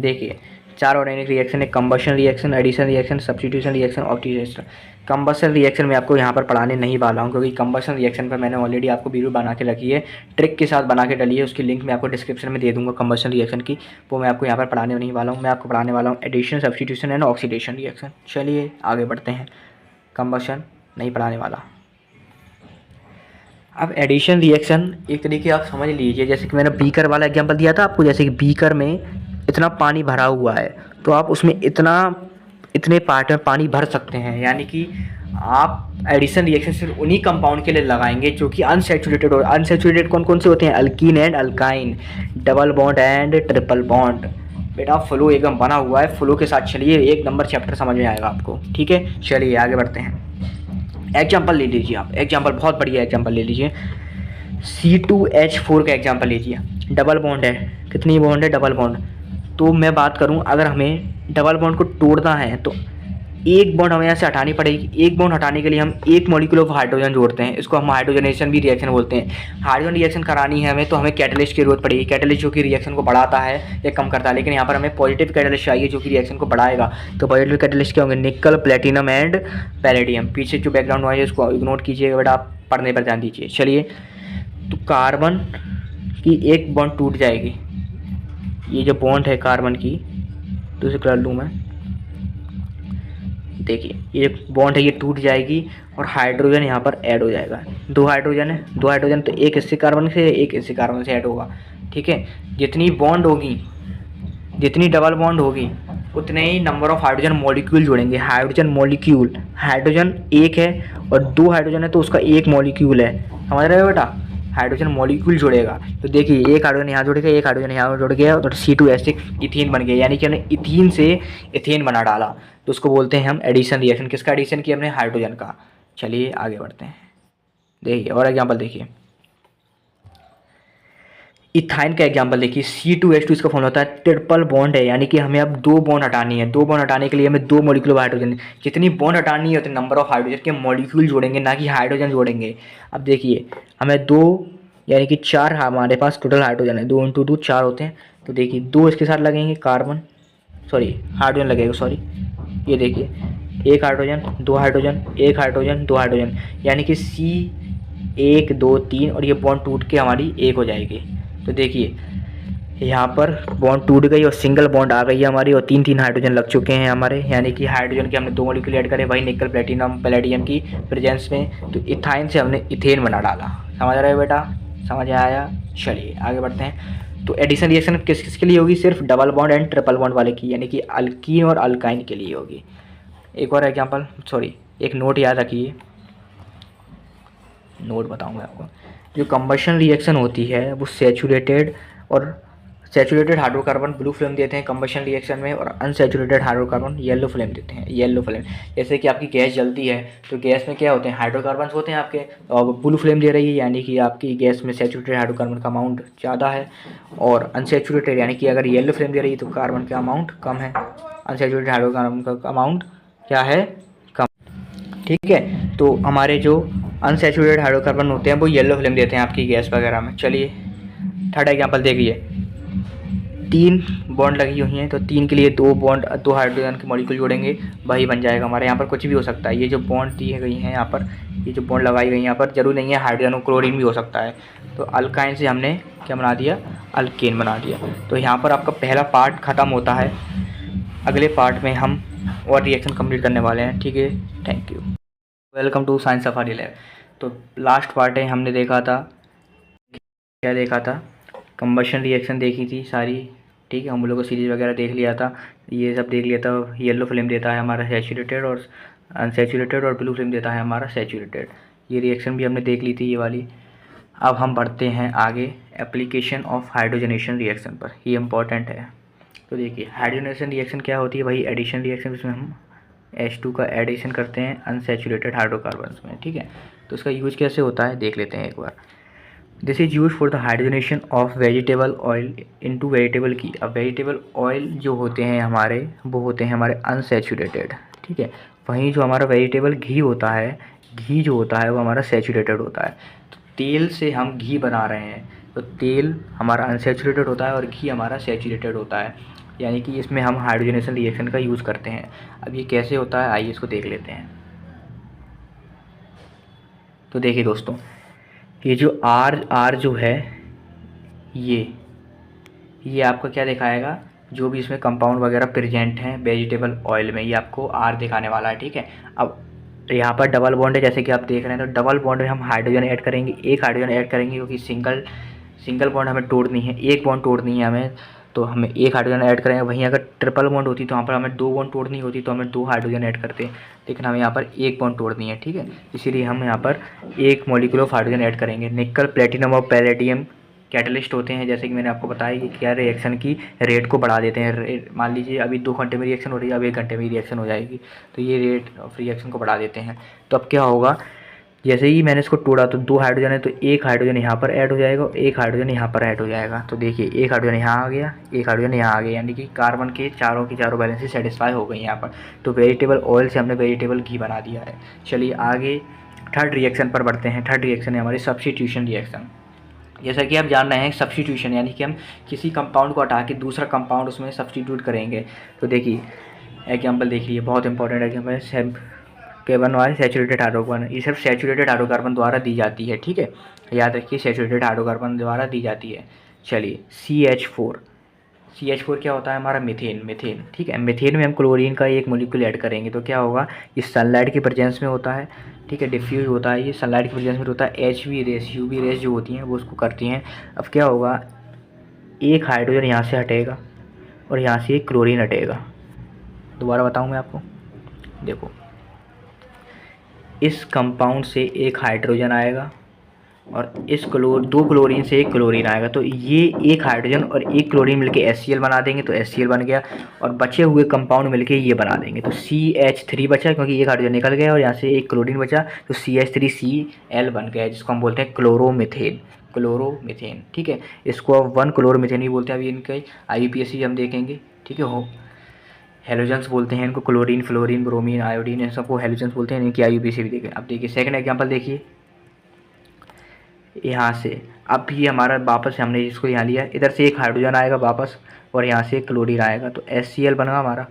देखिए 4 ऑर्गेनिक रिएक्शन है, combustion reaction, addition reaction, substitution reaction, oxidation. Combustion reaction में आपको यहाँ पर पढ़ाने नहीं वाला हूँ, क्योंकि कंबशन रिएक्शन पर मैंने ऑलरेडी आपको वीडियो बना के रखी है, ट्रिक के साथ बना के डली है, उसकी लिंक मैं आपको डिस्क्रिप्शन में दे दूँगा कंबशन रिएक्शन की। वो मैं आपको यहाँ पर पढ़ाने नहीं वाला हूँ। मैं आपको पढ़ाने वाला हूँ addition, substitution and oxidation reaction. चलिए आगे बढ़ते हैं, कंबशन नहीं पढ़ाने वाला। अब एडिशन रिएक्शन एक तरीके आप समझ लीजिए, जैसे कि मैंने बीकर वाला एग्जांपल दिया था आपको। जैसे कि बीकर में इतना पानी भरा हुआ है तो आप उसमें इतने पार्ट में पानी भर सकते हैं। यानी कि आप एडिशन रिएक्शन सिर्फ उन्हीं कंपाउंड के लिए लगाएंगे जो कि अनसैचुरेटेड। और अनसैचुरेटेड कौन कौन से होते हैं? Alkyne and alkyne, double bond and triple bond. बेटा फ्लो एकदम बना हुआ है, फ्लो के साथ चलिए, एक नंबर चैप्टर समझ में आएगा आपको। ठीक है, चलिए आगे बढ़ते हैं। एग्जाम्पल ले लीजिए आप, एग्जाम्पल बहुत बढ़िया एग्जाम्पल ले लीजिए। C2H4 का एग्जांपल लीजिए, डबल बॉन्ड है, कितनी बॉन्ड है, डबल बॉन्ड। तो मैं बात करूं, अगर हमें डबल बॉन्ड को तोड़ना है तो एक बॉन्ड हमें यहाँ से हटानी पड़ेगी। एक बॉन्ड हटाने के लिए हम एक मॉलिक्यूल ऑफ हाइड्रोजन जोड़ते हैं, इसको हम हाइड्रोजनेशन भी रिएक्शन बोलते हैं। हाइड्रोजन रिएक्शन करानी है हमें तो हमें कैटलिस्ट की जरूरत पड़ेगी, कैटलिस्ट जो कि रिएक्शन को बढ़ाता है या कम करता है, लेकिन यहाँ पर हमें पॉजिटिव कैटलिस्ट चाहिए जो कि रिएक्शन को बढ़ाएगा। तो पॉजिटिव कैटलिस्ट क्या होंगे, निकल, प्लेटिनम एंड पैलेडियम। पीछे जो बैकग्राउंड नॉइज है उसको इग्नोर कीजिएगा बेटा, आप पढ़ने पर ध्यान दीजिए। चलिए, तो कार्बन की एक बॉन्ड टूट जाएगी, ये जो बॉन्ड है कार्बन की, तो इसे कर लूँ मैं, देखिए ये बॉन्ड है ये टूट जाएगी और हाइड्रोजन यहाँ पर ऐड हो जाएगा। दो हाइड्रोजन है, दो हाइड्रोजन, तो एक इससे कार्बन से एक इससे कार्बन से ऐड होगा। ठीक है, जितनी बॉन्ड होगी, जितनी डबल बॉन्ड होगी, उतने ही नंबर ऑफ हाइड्रोजन मॉलिक्यूल जोड़ेंगे। हाइड्रोजन मॉलिक्यूल, हाइड्रोजन एक है और दो हाइड्रोजन है तो उसका एक मॉलिक्यूल है, समझ रहे हो बेटा, हाइड्रोजन मॉलिक्यूल जुड़ेगा। तो देखिए एक हाइड्रोजन यहाँ जुड़ गया, एक हाइड्रोजन यहाँ जुड़ गया, तो C2H6 इथीन बन गया, यानी कि हमने इथीन से इथेन बना डाला। तो उसको बोलते हैं हम एडिशन रिएक्शन। किसका एडिशन किया हमने, हाइड्रोजन का। चलिए आगे बढ़ते हैं, देखिए और एग्जाम्पल देखिए, इथाइन का एग्जाम्पल देखिए। C2H2 इसका फॉर्म होता है ट्रिपल बॉन्ड है, यानी कि हमें अब दो बॉन्ड हटानी है। दो बॉन्ड हटाने के लिए हमें दो मॉलिक्यूल ऑफ हाइड्रोजन, जितनी बॉन्ड हटानी है उतने नंबर ऑफ हाइड्रोजन के मॉलिक्यूल जोड़ेंगे, ना कि हाइड्रोजन जोड़ेंगे। अब देखिए हमें दो, यानी कि चार हमारे पास टोटल हाइड्रोजन है, 2 × 2 4 होते हैं। तो देखिए दो इसके साथ लगेंगे कार्बन, सॉरी हाइड्रोजन लगेगा, सॉरी, ये देखिए एक हाइड्रोजन, दो हाइड्रोजन, एक हाइड्रोजन, दो हाइड्रोजन, यानी कि C1 2 3 और ये बॉन्ड टूट के हमारी एक हो जाएगी। तो देखिए यहाँ पर बॉन्ड टूट गई और सिंगल बॉन्ड आ गई है हमारी, और तीन तीन हाइड्रोजन लग चुके हैं हमारे, यानी कि हाइड्रोजन के हमने दो मॉलिक्यूल ऐड करे, वही निकल, प्लेटिनम, पैलेडियम की प्रेजेंस में। तो इथाइन से हमने इथेन बना डाला। समझ रहे हो बेटा, समझ आया। चलिए आगे बढ़ते हैं। तो एडिशन रिएक्शन किस किस के लिए होगी, सिर्फ double bond and triple bond वाले की, यानी कि अल्कीन और अल्काइन के लिए होगी। एक और एग्जाम्पल, सॉरी एक नोट याद रखिए, नोट बताऊंगा आपको। जो कंबशन रिएक्शन होती है वो सैचुरेटेड और सैचुरेटेड हाइड्रोकार्बन ब्लू फ्लेम देते हैं कंबशन रिएक्शन में, और अनसैचुरेटेड हाइड्रोकार्बन येलो फ्लेम देते हैं, येलो फ्लेम। जैसे कि आपकी गैस जलती है तो गैस में क्या होते हैं, हाइड्रोकार्बन होते हैं आपके, और ब्लू फ्लेम दे रही है, यानी कि आपकी गैस में सैचुरेटेड हाइड्रोकार्बन का अमाउंट ज़्यादा है, और अनसैचुरेटेड यानी कि अगर येलो फ्लेम दे रही है तो कार्बन का अमाउंट कम है, अनसैचुरेटेड हाइड्रोकार्बन का अमाउंट क्या है, कम। ठीक है, तो हमारे जो अनसैचुरेटेड हाइड्रोकार्बन होते हैं वो येलो फ्लेम देते हैं आपकी गैस वगैरह में। चलिए थर्ड एग्जांपल देखिए, तीन बॉन्ड लगी हुई हैं, तो तीन के लिए दो बॉन्ड, दो हाइड्रोजन के मॉलिक्यूल जोड़ेंगे, वही बन जाएगा हमारे। यहाँ पर कुछ भी हो सकता है, ये जो बॉन्ड दी गई हैं यहाँ पर, ये जो बॉन्ड लगाई गई हैं यहाँ पर, जरूर नहीं है हाइड्रोजन और क्लोरीन भी हो सकता है। तो अल्काइन से हमने क्या बना दिया, अल्केन बना दिया। तो यहाँ पर आपका पहला पार्ट ख़त्म होता है, अगले पार्ट में हम और रिएक्शन कंप्लीट करने वाले हैं। ठीक है, thank you, welcome to science safari lab. तो लास्ट पार्ट है, हमने देखा था, क्या देखा था, कंबशन रिएक्शन देखी थी सारी। ठीक है, हम लोगों को सीरीज वगैरह देख लिया था, ये सब देख लिया था। येलो फ्लेम देता है हमारा सैचुरेटेड, और अनसैचुरेटेड, और ब्लू फ्लेम देता है हमारा सैचुरेटेड। ये रिएक्शन भी हमने देख ली थी, ये वाली। अब हम बढ़ते हैं आगे एप्लीकेशन ऑफ हाइड्रोजनेशन रिएक्शन पर, ये इंपॉर्टेंट है। तो देखिए हाइड्रोजनेशन रिएक्शन क्या होती है, वही एडिशन रिएक्शन, जिसमें हम H2 का एडिशन करते हैं अनसैचुरेटेड हाइड्रोकार्बन्स में। ठीक है, तो इसका यूज कैसे होता है देख लेते हैं एक बार। This is use for the hydrogenation of vegetable oil into vegetable की। अब वेजिटेबल ऑयल जो होते हैं हमारे, वो होते हैं हमारे अनसैचुरेटेड। ठीक है, वहीं जो हमारा वेजिटेबल घी होता है, घी जो होता है वो हमारा सैचुरेटेड होता है। तो तेल से हम घी बना रहे हैं, तो तेल हमारा अनसैचुरेटेड होता है और घी हमारा सैचुरेटेड होता है, यानी कि इसमें हम हाइड्रोजनेशन रिएक्शन का यूज़ करते हैं। अब ये कैसे होता है आइए इसको देख लेते हैं। तो देखिए दोस्तों, ये जो आर जो है, ये आपका क्या दिखाएगा, जो भी इसमें कंपाउंड वगैरह प्रेजेंट हैं वेजिटेबल ऑयल में, ये आपको आर दिखाने वाला है। ठीक है, अब यहाँ पर डबल बॉन्ड है जैसे कि आप देख रहे हैं, तो डबल बॉन्ड में हम हाइड्रोजन ऐड करेंगे, एक हाइड्रोजन ऐड करेंगे, क्योंकि सिंगल बॉन्ड हमें तोड़नी है, एक बॉन्ड तोड़नी है हमें, तो हमें एक हाइड्रोजन ऐड करेंगे। वहीं अगर ट्रिपल बॉन्ड होती तो वहाँ पर हमें दो बॉन्ड तोड़नी होती, तो हमें दो हाइड्रोजन ऐड करते, लेकिन हमें यहाँ पर एक बॉन्ड तोड़नी है। ठीक है, इसीलिए हम यहाँ पर एक मॉलिक्यूल ऑफ हाइड्रोजन ऐड करेंगे। निकल, प्लेटिनम और पैलेडियम कैटलिस्ट होते हैं, जैसे कि मैंने आपको बताया कि क्या रिएक्शन की रेट को बढ़ा देते हैं। मान लीजिए अभी 2 घंटे में रिएक्शन हो रही है, अब 1 घंटे में रिएक्शन हो जाएगी, तो ये रेट ऑफ रिएक्शन को बढ़ा देते हैं। तो अब क्या होगा, जैसे ही मैंने इसको तोड़ा तो 2 हाइड्रोजन है, तो एक हाइड्रोजन यहाँ पर ऐड हो जाएगा और एक हाइड्रोजन यहाँ पर ऐड हो जाएगा। तो देखिए एक हाइड्रोजन यहाँ आ गया, एक हाइड्रोजन यहाँ आ गया, यानी कि कार्बन के चारों की चारों बैलेंसेस सेटिस्फाई हो गई यहाँ पर। तो वेजिटेबल ऑयल से हमने वेजिटेबल घी बना दिया है। चलिए आगे थर्ड रिएक्शन पर बढ़ते हैं। थर्ड रिएक्शन है हमारी सब्स्टिट्यूशन रिएक्शन। जैसा कि आप जान रहे हैं सब्स्टिट्यूशन यानी कि हम किसी कंपाउंड को हटा के दूसरा कंपाउंड उसमें सब्स्टिट्यूट करेंगे। तो देखिए एग्जाम्पल देखिए, बहुत इंपॉर्टेंट एग्जाम्पल है K1Y सैचुरेटेड हाइड्रोकार्बन। ये सिर्फ सैचुरेटेड हाइड्रोकार्बन द्वारा दी जाती है, ठीक है, याद रखिए सैचुरेटेड हाइड्रोकार्बन द्वारा दी जाती है। चलिए CH4 क्या होता है हमारा मीथेन, ठीक है। मीथेन में हम क्लोरीन का एक मोलिक्यूल ऐड करेंगे तो क्या होगा, ये सनलाइट की प्रेजेंस में होता है, ठीक है, डिफ्यूज होता है, ये सनलाइट की प्रेजेंस में होता है। HV रेस UV रेस जो होती हैं वो उसको करती हैं। अब क्या होगा, एक हाइड्रोजन यहाँ से हटेगा और यहाँ से एक क्लोरीन हटेगा। दोबारा बताऊँ मैं आपको, देखो इस कंपाउंड से एक हाइड्रोजन आएगा और इस दो क्लोरीन से एक क्लोरीन आएगा, तो ये एक हाइड्रोजन और एक क्लोरीन मिलके HCl बना देंगे, तो HCl बन गया। और बचे हुए कंपाउंड मिलके ये बना देंगे, तो CH3 बचा क्योंकि एक हाइड्रोजन निकल गया और यहाँ से एक क्लोरीन बचा, तो CH3Cl बन गया, जिसको हम बोलते हैं क्लोरोमीथेन, ठीक है। इसको अब 1 क्लोरोमीथेन भी बोलते हैं। अभी इनके IUPAC हम देखेंगे, ठीक है। हो हेलोजेंस बोलते हैं इनको, क्लोरीन, फ्लोरीन, ब्रोमीन, आयोडीन, इन सबको हेलोजेंस बोलते हैं। इनकी IUPAC भी देखें। अब देखिए सेकंड एग्जांपल देखिए, यहाँ से अब ये हमारा वापस हमने इसको यहाँ लिया, इधर से एक हाइड्रोजन आएगा वापस और यहाँ से एक क्लोरीन आएगा, तो HCl बना हमारा।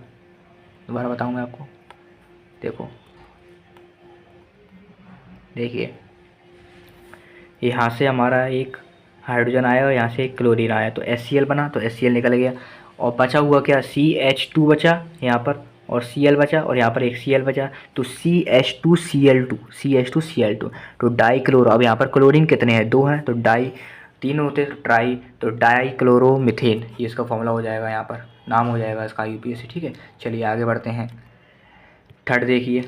दोबारा बताऊँ मैं आपको, देखो देखिए यहाँ से हमारा एक हाइड्रोजन आया और यहाँ से एक क्लोरीन आया, तो HCl बना, तो HCl निकल गया। और बचा हुआ क्या, CH2 बचा यहाँ पर और Cl बचा और यहाँ पर एक Cl बचा, तो CH2Cl2, तो डाई क्लोरो। अब यहाँ पर क्लोरीन कितने हैं, 2 हैं, तो डाई 3 होते तो ट्राई, तो डाई क्लोरोमीथेन, ये इसका फॉर्मूला हो जाएगा, यहाँ पर नाम हो जाएगा इसका IUPAC, ठीक है। चलिए आगे बढ़ते हैं। थर्ड देखिए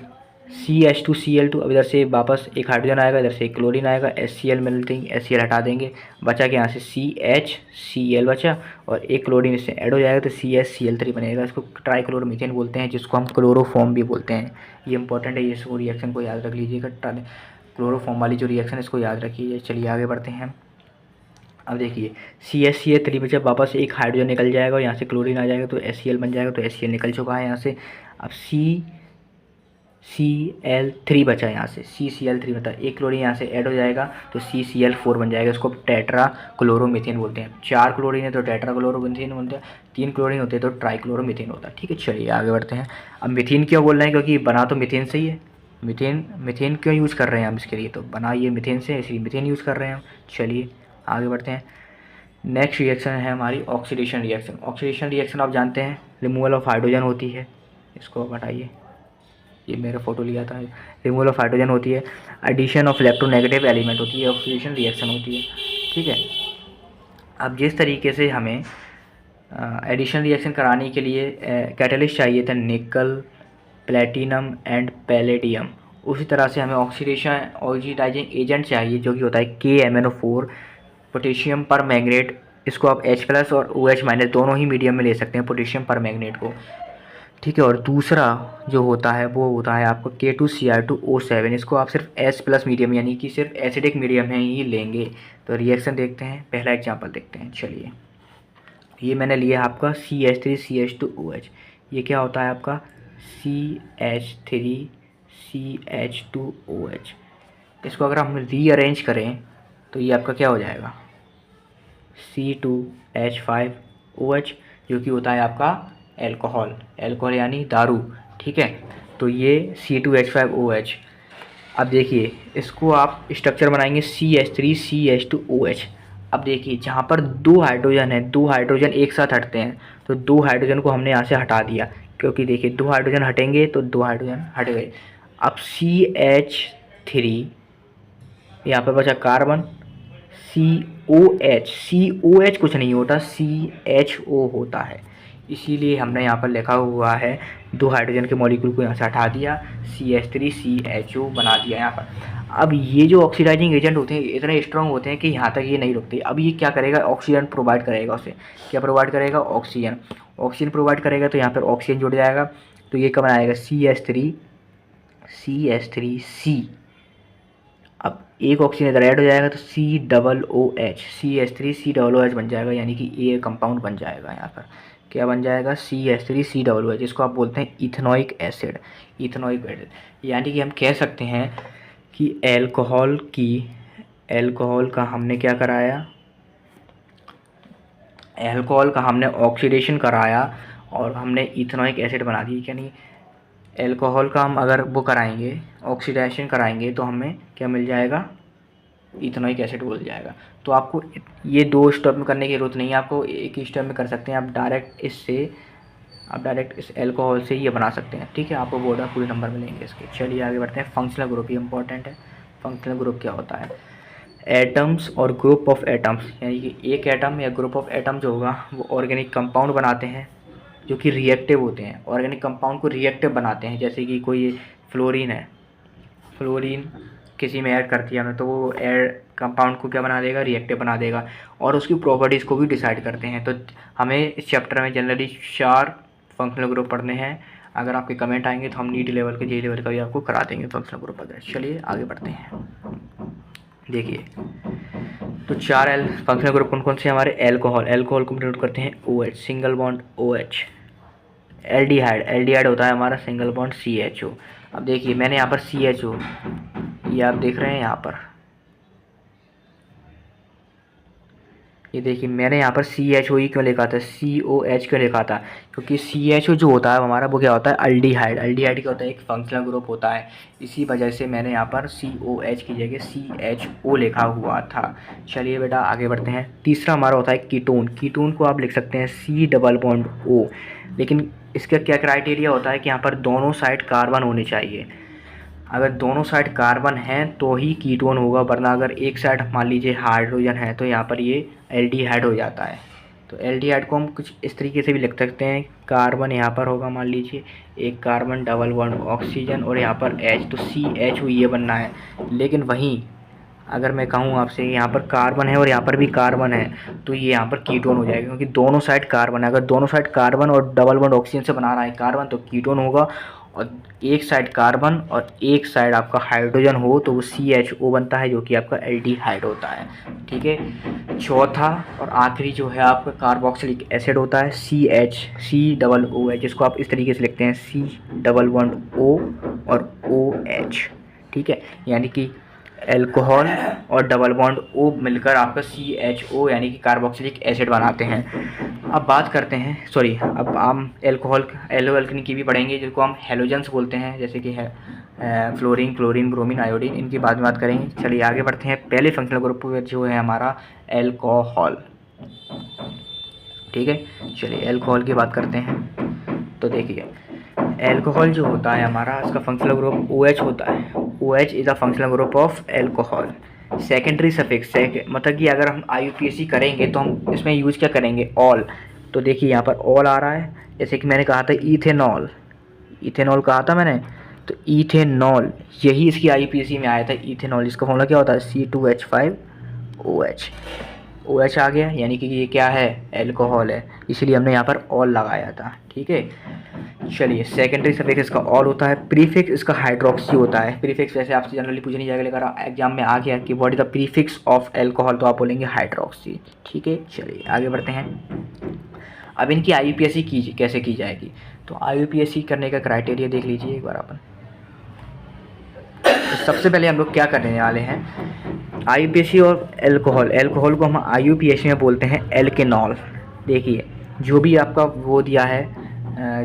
CH2Cl2, अब इधर से वापस एक हाइड्रोजन आएगा, इधर से एक क्लोरीन आएगा, HCl मिल देंगे, HCl हटा देंगे, बचा कि यहाँ से CHCl बचा और एक क्लोरीन इससे ऐड हो जाएगा, तो CHCl3 बनेगा। इसको ट्राइक्लोरोमीथेन बोलते हैं, जिसको हम क्लोरोफॉर्म भी बोलते हैं। ये इंपॉर्टेंट है, ये इसको रिएक्शन को याद रख लीजिएगा, क्लोरोफॉर्म वाली जो रिएक्शन इसको याद रखिए। चलिए आगे बढ़ते हैं। अब देखिए CHCl3 बचा, वापस एक हाइड्रोजन निकल जाएगा और यहाँ से क्लोरीन आ जाएगा, तो HCl बन जाएगा, तो HCl निकल चुका है यहाँ से। अब CCl3 बचा, यहाँ से CCl3 बता, एक क्लोरीन यहाँ से ऐड हो जाएगा, तो CCl4 बन जाएगा। इसको टेट्रा क्लोरोमीथेन बोलते हैं। 4 क्लोरीन है तो टेट्रा क्लोरोमीथेन बोलते हैं, 3 क्लोरीन होते हैं तो ट्राइक्लोरोमीथेन होता है, ठीक है। चलिए आगे बढ़ते हैं। अब मीथेन क्यों बोल रहे हैं, क्योंकि बना तो मीथेन से ही है। मीथेन क्यों यूज़ कर रहे हैं हम इसके लिए, तो बना ये मीथेन से, इसलिए मीथेन यूज़ कर रहे हैं हम। चलिए आगे बढ़ते हैं। नेक्स्ट रिएक्शन है हमारी ऑक्सीडेशन रिएक्शन। ऑक्सीडेशन रिएक्शन आप जानते हैं, रिमूवल ऑफ हाइड्रोजन होती है। इसको हटाइए, ये मेरा फोटो लिया था। रिमूवल ऑफ हाइड्रोजन होती है, एडिशन ऑफ इलेक्ट्रोनेगेटिव एलिमेंट होती है, ऑक्सीडेशन रिएक्शन होती है, ठीक है। अब जिस तरीके से हमें एडिशन रिएक्शन कराने के लिए कैटलिस्ट चाहिए था, निकल, प्लेटिनम एंड पैलेडियम, उसी तरह से हमें ऑक्सीडाइजिंग एजेंट चाहिए, जो कि होता है KMnO4 पोटेशियम पर मैग्नेट। इसको आप H+ और OH- दोनों ही मीडियम में ले सकते हैं, पोटेशियम पर मैग्नेट को, ठीक है। और दूसरा जो होता है वो होता है आपको K2Cr2O7, इसको आप सिर्फ H+ मीडियम यानी कि सिर्फ एसिडिक मीडियम में ही लेंगे। तो रिएक्शन देखते हैं, पहला एग्जांपल देखते हैं। चलिए ये मैंने लिया आपका CH3CH2OH, ये क्या होता है आपका CH3CH2OH। इसको अगर हम रीअरेंज करें तो ये आपका क्या हो जाएगा, C2H5OH, जो कि होता है आपका एल्कोहल यानी दारू, ठीक है। तो ये C2H5OH। अब देखिए इसको आप स्ट्रक्चर बनाएंगे CH3CH2OH। अब देखिए जहाँ पर 2 हाइड्रोजन है, 2 हाइड्रोजन एक साथ हटते हैं, तो 2 हाइड्रोजन को हमने यहाँ से हटा दिया, क्योंकि देखिए 2 हाइड्रोजन हटेंगे तो 2 हाइड्रोजन हट गए। अब CH3, यहाँ पर बचा कार्बन, COH कुछ नहीं होता, CHO होता है, इसीलिए हमने यहाँ पर लिखा हुआ है 2 हाइड्रोजन के मॉलिक्यूल को यहाँ से हटा दिया, CH3CHO बना दिया यहाँ पर। अब ये जो ऑक्सीडाइजिंग एजेंट होते हैं इतने स्ट्रॉन्ग होते हैं कि यहाँ तक ये नहीं रुकते। अब ये क्या करेगा, ऑक्सीजन प्रोवाइड करेगा उसे। क्या प्रोवाइड करेगा, ऑक्सीजन प्रोवाइड करेगा, तो यहाँ पर ऑक्सीजन जुड़ जाएगा, तो ये कब आएगा CH3C, अब एक ऑक्सीजन इधर ऐड हो जाएगा तो COOH, CH3COOH बन जाएगा, यानी कि ये कंपाउंड बन जाएगा। यहाँ पर क्या बन जाएगा? CH3COOH, जिसको आप बोलते हैं इथेनोइक एसिड। इथेनोइक एसिड, यानी कि हम कह सकते हैं कि एल्कोहल का हमने क्या कराया, एल्कोहल का हमने ऑक्सीडेशन कराया और हमने इथेनोइक एसिड बना दी। यानी एल्कोहल का हम अगर वो कराएंगे, ऑक्सीडेशन कराएंगे, तो हमें क्या मिल जाएगा? इथेनोइक एसिड मिल जाएगा। तो आपको ये 2 स्टेप में करने की ज़रूरत नहीं है, आपको एक ही स्टेप में कर सकते हैं। आप डायरेक्ट इस एल्कोहल से ये बना सकते हैं, ठीक है। आपको बोर्ड में पूरे नंबर मिलेंगे इसके। चलिए आगे बढ़ते हैं। फंक्शनल ग्रुप ही इंपॉर्टेंट है। फंक्शनल ग्रुप क्या होता है? एटम्स और ग्रुप ऑफ एटम्स, यानी कि एक एटम या ग्रुप ऑफ एटम जो होगा वो ऑर्गेनिक कंपाउंड बनाते हैं जो कि रिएक्टिव होते हैं। ऑर्गेनिक कंपाउंड को रिएक्टिव बनाते हैं, जैसे कि कोई फ्लोरीन है, फ्लोरीन किसी में ऐड कर दिया हमने तो वो ऐड कंपाउंड को क्या बना देगा? रिएक्टिव बना देगा, और उसकी प्रॉपर्टीज़ को भी डिसाइड करते हैं। तो हमें इस चैप्टर में जनरली 4 फंक्शनल ग्रुप पढ़ने हैं। अगर आपके कमेंट आएंगे तो हम नीट लेवल के, जे लेवल का भी आपको करा देंगे फंक्शनल ग्रुप वगैरह। चलिए आगे बढ़ते हैं। देखिए, तो 4 फंक्शनल ग्रुप कौन कौन से हमारे? एल्कोहल को डिनोट करते हैं OH, single bond OH। Aldehyde होता है हमारा सिंगल बॉन्ड CHO। अब देखिए मैंने यहाँ पर CHO, ये आप देख रहे हैं यहाँ पर, ये देखिए मैंने यहाँ पर CHO क्यों लिखा था, COH क्यों लिखा था? क्योंकि CHO जो होता है हमारा वो क्या होता है? अल्डिहाइड क्या होता है? एक फंक्शनल ग्रुप होता है। इसी वजह से मैंने यहाँ पर COH की जगह CHO लिखा हुआ था। चलिए बेटा आगे बढ़ते हैं। तीसरा हमारा होता है कीटोन को आप लिख सकते हैं C+O, लेकिन इसका क्या क्राइटेरिया होता है कि यहाँ पर दोनों साइड कार्बन होने चाहिए। अगर दोनों साइड कार्बन हैं तो ही कीटोन होगा, वरना अगर एक साइड मान लीजिए हाइड्रोजन है तो यहाँ पर ये एल्डिहाइड हो जाता है। तो एल्डिहाइड को हम कुछ इस तरीके से भी लिख सकते हैं, कार्बन यहाँ पर होगा मान लीजिए, एक कार्बन, डबल बॉन्ड ऑक्सीजन और यहाँ पर H, तो CHO ये बनना है। लेकिन वहीं अगर मैं कहूँ आपसे यहाँ पर कार्बन है और यहाँ पर भी कार्बन है तो ये यहाँ पर कीटोन हो जाएगा, क्योंकि दोनों साइड कार्बन है। अगर दोनों साइड कार्बन और डबल बॉन्ड ऑक्सीजन से बना रहा है कार्बन तो कीटोन होगा, और एक साइड कार्बन और एक साइड आपका हाइड्रोजन हो तो वो CHO बनता है, जो कि आपका एल्डिहाइड होता है, ठीक है। चौथा और आखिरी जो है आपका कार्बोक्सिलिक एसिड होता है COOH, जिसको आप इस तरीके से लिखते हैं C+O और OH, ठीक है। यानी कि एल्कोहल और डबल बॉन्ड O मिलकर आपका CHO यानी कि कार्बोक्सिलिक एसिड बनाते हैं। अब बात करते हैं, अब हम एल्कोहल की भी पढ़ेंगे, जिसको हम हेलोजेंस बोलते हैं, जैसे कि है फ्लोरीन, क्लोरीन, ब्रोमीन, आयोडीन, इनकी बाद में बात करेंगे। चलिए आगे बढ़ते हैं। पहले फंक्शनल ग्रुप जो है हमारा एल्कोहल, ठीक है। चलिए एल्कोहल की बात करते हैं। तो देखिए एल्कोहल जो होता है हमारा, इसका फंक्शनल ग्रुप OH होता है। OH is a functional group of alcohol. Secondary suffix, मतलब कि अगर हम IUPAC करेंगे तो हम इसमें यूज़ क्या करेंगे? ऑल। तो देखिए यहाँ पर ऑल आ रहा है, जैसे कि मैंने कहा था इथेनॉल कहा था मैंने, तो इथेनॉल यही इसकी IUPAC में आया था, इथेनॉल। इसका फॉर्मूला क्या होता है? C2H5OH। OH आ गया, यानी कि ये क्या है? एल्कोहल है, इसलिए हमने यहाँ पर ऑल लगाया था, ठीक है। चलिए सेकेंडरी सफिक्स इसका ऑल होता है। प्रीफिक्स इसका हाइड्रोक्सी होता है। प्रीफिक्स वैसे आपसे जनरली पूछ नहीं जाएगा, लेकर एग्जाम में आ गया कि what is the prefix of alcohol, तो आप बोलेंगे हाइड्रोक्सी, ठीक है। चलिए आगे बढ़ते हैं। अब इनकी IUPAC कैसे की जाएगी? तो IUPAC करने का क्राइटेरिया देख लीजिए एक बार अपन। तो सबसे पहले हम लोग क्या करने वाले हैं, IUPAC और एल्कोहल को हम IUPAC में बोलते हैं एल्केनॉल। देखिए जो भी आपका वो दिया है,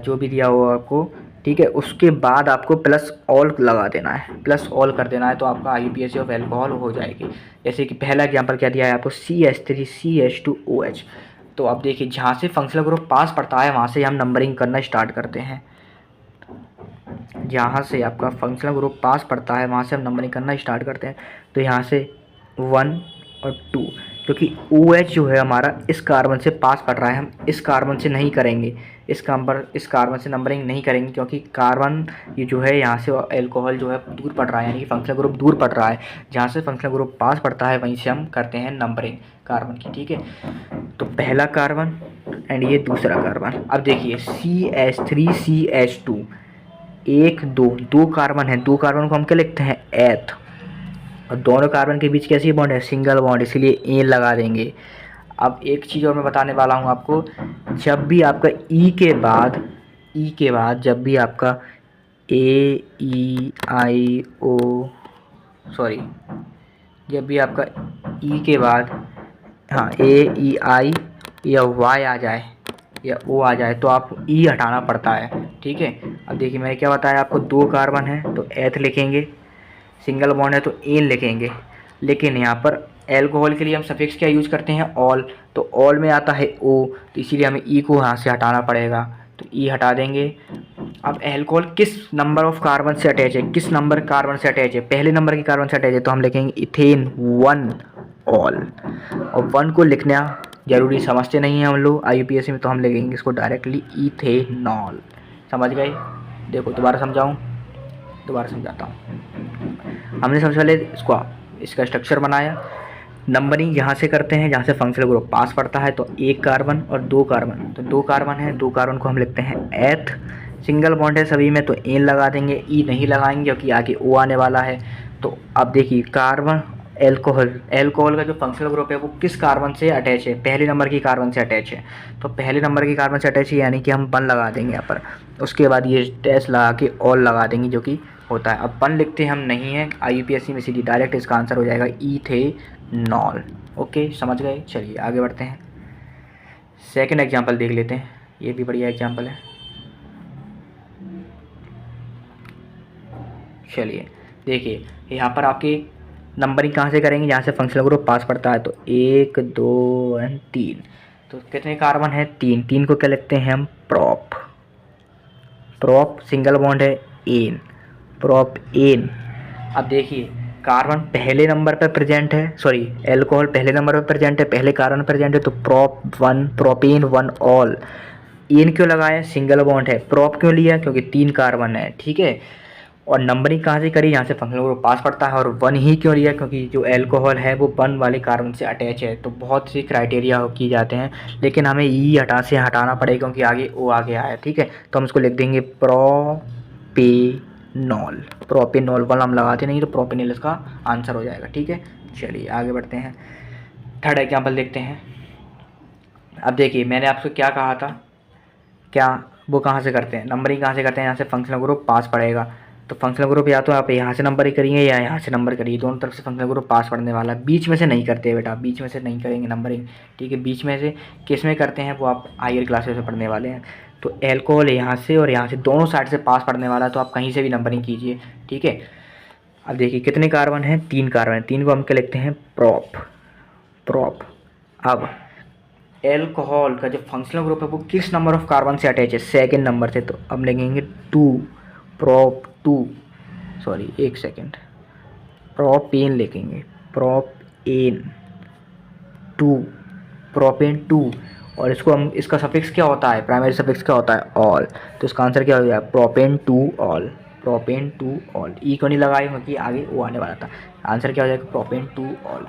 जो भी दिया हो आपको, ठीक है, उसके बाद आपको प्लस ऑल लगा देना है, प्लस ऑल कर देना है, तो आपका IUPAC ऑफ एल्कोहल हो जाएगी। जैसे कि पहला एग्जांपल क्या दिया है आपको, CH3CH2OH। तो अब देखिए जहाँ से फंक्शनल ग्रुप पास पड़ता है वहाँ से हम नंबरिंग करना स्टार्ट करते हैं। जहाँ से आपका फंक्शनल ग्रुप पास पड़ता है वहाँ से हम नंबरिंग करना स्टार्ट करते हैं। तो यहाँ से 1 और 2, क्योंकि OH जो है हमारा इस कार्बन से पास पड़ रहा है, हम इस कार्बन से नहीं करेंगे, इस कार्बन से नंबरिंग नहीं करेंगे, क्योंकि कार्बन ये जो है यहाँ से एल्कोहल जो है दूर पड़ रहा है, यानी कि फंक्शनल ग्रुप दूर पड़ रहा है। जहाँ से फंक्शनल ग्रुप पास पड़ता है वहीं से हम करते हैं नंबरिंग कार्बन की, ठीक है। तो पहला कार्बन एंड ये दूसरा कार्बन। अब देखिए CH3CH2, 1 2 कार्बन है, 2 कार्बन को हम क्या लिखते हैं? एथ। और दोनों कार्बन के बीच कैसी बॉन्ड है, सिंगल बॉन्ड, इसीलिए ए लगा देंगे। अब एक चीज़ और मैं बताने वाला हूँ आपको, जब भी आपका ई के बाद जब भी आपका ए ई आई ओ सॉरी जब भी आपका ई के बाद हाँ ए ई आई या वाई आ जाए या ओ आ जाए तो आप ई हटाना पड़ता है, ठीक है। अब देखिए मैंने क्या बताया आपको, 2 कार्बन है तो एथ लिखेंगे, सिंगल बॉन्ड है तो एन लिखेंगे। लेकिन यहाँ पर एल्कोहल के लिए हम सफिक्स क्या यूज़ करते हैं, ऑल, तो ऑल में आता है ओ, तो इसीलिए हमें ई को यहाँ से हटाना पड़ेगा, तो ई हटा देंगे। अब एल्कोहल किस नंबर ऑफ कार्बन से अटैच है, किस नंबर कार्बन से अटैच है, पहले नंबर की कार्बन से अटैच है, तो हम लिखेंगे इथेन 1 ऑल। और 1 को लिखना ज़रूरी समझते नहीं हैं हम लोग IUPAC में, तो हम लिखेंगे इसको डायरेक्टली इथेनॉल। समझ गए? देखो दोबारा समझाऊँ, दोबारा समझाता हूँ। हमने सबसे पहले इसका स्ट्रक्चर बनाया, नंबरिंग यहाँ से करते हैं जहाँ से फंक्शनल ग्रुप पास पड़ता है, तो 1 कार्बन और 2 कार्बन, तो 2 कार्बन है, 2 कार्बन को हम लिखते हैं एथ, सिंगल बॉन्ड है सभी में तो एन लगा देंगे, ई नहीं लगाएंगे क्योंकि आगे ओ आने वाला है। तो अब देखिए कार्बन एल्कोहल का जो फंक्शनल ग्रुप है वो किस कार्बन से अटैच है, पहले नंबर की कार्बन से अटैच है, तो पहले नंबर की कार्बन से अटैच है यानी कि हम 1 लगा देंगे यहाँ पर। उसके बाद ये डैश लगा के ऑल लगा देंगे जो कि होता है। अब 1 लिखते हम नहीं हैं IUPAC में, सीधी डायरेक्ट इसका आंसर हो जाएगा इथेनॉल। ओके, समझ गए? चलिए आगे बढ़ते हैं, सेकंड एग्जांपल देख लेते हैं, ये भी बढ़िया एग्जांपल है। चलिए देखिए यहाँ पर आपके नंबरिंग कहाँ से करेंगे, जहाँ से फंक्शनल ग्रुप पास पड़ता है, तो 1 2 एंड 3, तो कितने कार्बन है, 3 को क्या लिखते हैं हम, प्रोप, सिंगल बॉन्ड है एन, प्रोप एन। अब देखिए कार्बन पहले नंबर पर प्रेजेंट है, सॉरी एल्कोहल पहले नंबर पर प्रेजेंट है, पहले कार्बन प्रेजेंट है, तो प्रोपेन 1 ऑल। एन क्यों लगाया, सिंगल बॉन्ड है, प्रोप क्यों लिया, क्योंकि 3 कार्बन है, ठीक है। और नंबरिंग कहाँ से करी, यहाँ से फंक्शनल ग्रुप पास पड़ता है। और 1 ही क्यों लिया, क्योंकि जो एल्कोहल है वो 1 वाले कार्बन से अटैच है। तो बहुत सी क्राइटेरिया की जाते हैं, लेकिन हमें ई हटाना पड़ेगा क्योंकि आगे ओ आ गया है, ठीक है। तो हम इसको लिख देंगे प्रोपेनॉल 1 हम लगाते नहीं तो प्रोपेनॉल इसका आंसर हो जाएगा, ठीक है। चलिए आगे बढ़ते हैं, थर्ड एग्जाम्पल देखते हैं। अब देखिए मैंने आपसे क्या कहा था, क्या वो कहाँ से करते हैं, नंबरिंग कहाँ से करते हैं, यहाँ से फंक्शनल ग्रुप पास पड़ेगा। तो फंक्शनल ग्रुप या तो आप यहाँ से नंबर ही करिए या यहाँ से नंबर करिए, दोनों तरफ से फंक्शनल ग्रुप पास पड़ने वाला है। बीच में से नहीं करते बेटा, बीच में से नहीं करेंगे नंबरिंग, ठीक है। बीच में से किस में करते हैं वो आप हायर क्लासेस में पढ़ने वाले हैं। तो एल्कोहल यहाँ से और यहाँ से दोनों साइड से पास पड़ने वाला है, तो आप कहीं से भी नंबरिंग कीजिए, ठीक है। अब देखिए कितने कार्बन हैं, 3 कार्बन है, 3 को हम क्या लिखते हैं, प्रोप। अब एल्कोहल का जो फंक्शनल ग्रुप है वो किस नंबर ऑफ कार्बन से अटैच है, सेकंड नंबर से, तो अब लिखेंगे 2, प्रोप 2, सॉरी एक सेकेंड, प्रोपेन लिखेंगे, प्रोपेन 2, प्रोपेन 2। और इसको हम, इसका सफिक्स क्या होता है, प्राइमरी सफिक्स क्या होता है, ऑल, तो इसका आंसर क्या हो जाएगा, प्रोपेन 2 ऑल, प्रोपेन 2 ऑल। ई क्यों नहीं लगाई, क्योंकि आगे ओ आने वाला था। आंसर क्या हो जाएगा, प्रोपेन 2 ऑल।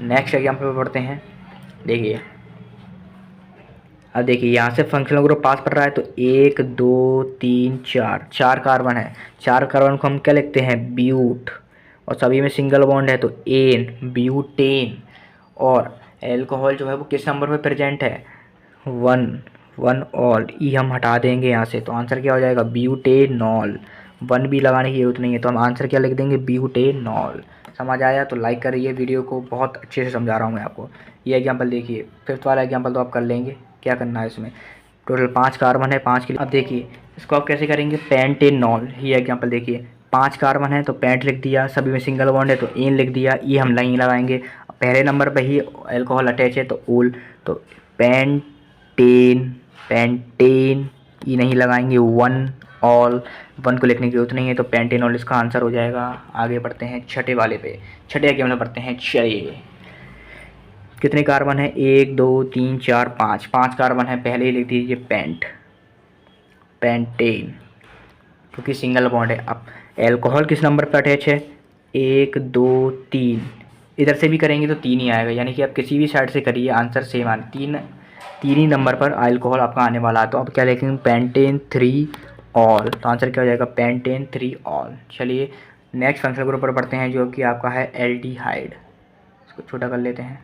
नेक्स्ट एग्जाम्पल पे पढ़ते हैं, देखिए। अब देखिए यहाँ से फंक्शनल ग्रुप पास पड़ रहा है, तो 1 2 3 4 कार्बन है, 4 कार्बन को हम क्या लिखते हैं, ब्यूट, और सभी में सिंगल बॉन्ड है तो एन, ब्यूटेन। और एल्कोहल जो है वो किस नंबर पे प्रेजेंट है, 1 ऑल। ई हम हटा देंगे यहाँ से, तो आंसर क्या हो जाएगा, ब्यूटेनॉल। 1 भी लगाने की जरूरत नहीं है, तो हम आंसर क्या लिख देंगे, ब्यूटेनॉल। समझ आया तो लाइक करिए वीडियो को, बहुत अच्छे से समझा रहा हूँ मैं आपको। ये एग्जांपल देखिए, फिफ्थ वाला एग्जांपल तो आप कर लेंगे, क्या करना है इसमें, टोटल 5 कार्बन है, 5 के लिए। अब देखिए इसको आप कैसे करेंगे, पेंटेनॉल। ये एग्जांपल देखिए, 5 कार्बन है तो पेंट लिख दिया, सभी में सिंगल बॉन्ड है तो एन लिख दिया, ये हम नहीं लगाएंगे। पहले नंबर पे ही एल्कोहल अटैच है तो ओल, तो पेंटेन ये नहीं लगाएंगे, 1 ऑल, 1 को लिखने की जरूरत नहीं है, तो पेंटेनॉल इसका आंसर हो जाएगा। आगे बढ़ते हैं छठे वाले पे, छठे एग्जाम्पल पढ़ते हैं। चलिए कितने कार्बन है, 1 2 3 4 5 कार्बन है, पहले ही लिख दीजिए पेंटेन, क्योंकि सिंगल बॉन्ड है। अब एल्कोहल किस नंबर पर अटैच है, 1 2 3, इधर से भी करेंगे तो 3 ही आएगा, यानी कि आप किसी भी साइड से करिए आंसर सेम आने, 3 ही नंबर पर एल्कोहल आपका आने वाला है। तो अब क्या लिखेंगे, पेंटेन 3 ऑल, तो आंसर क्या हो जाएगा, पेंटेन 3 ऑल। चलिए नेक्स्ट फंक्शनल ग्रुप पर पढ़ते हैं जो कि आपका है एल्डिहाइड। इसको छोटा कर लेते हैं।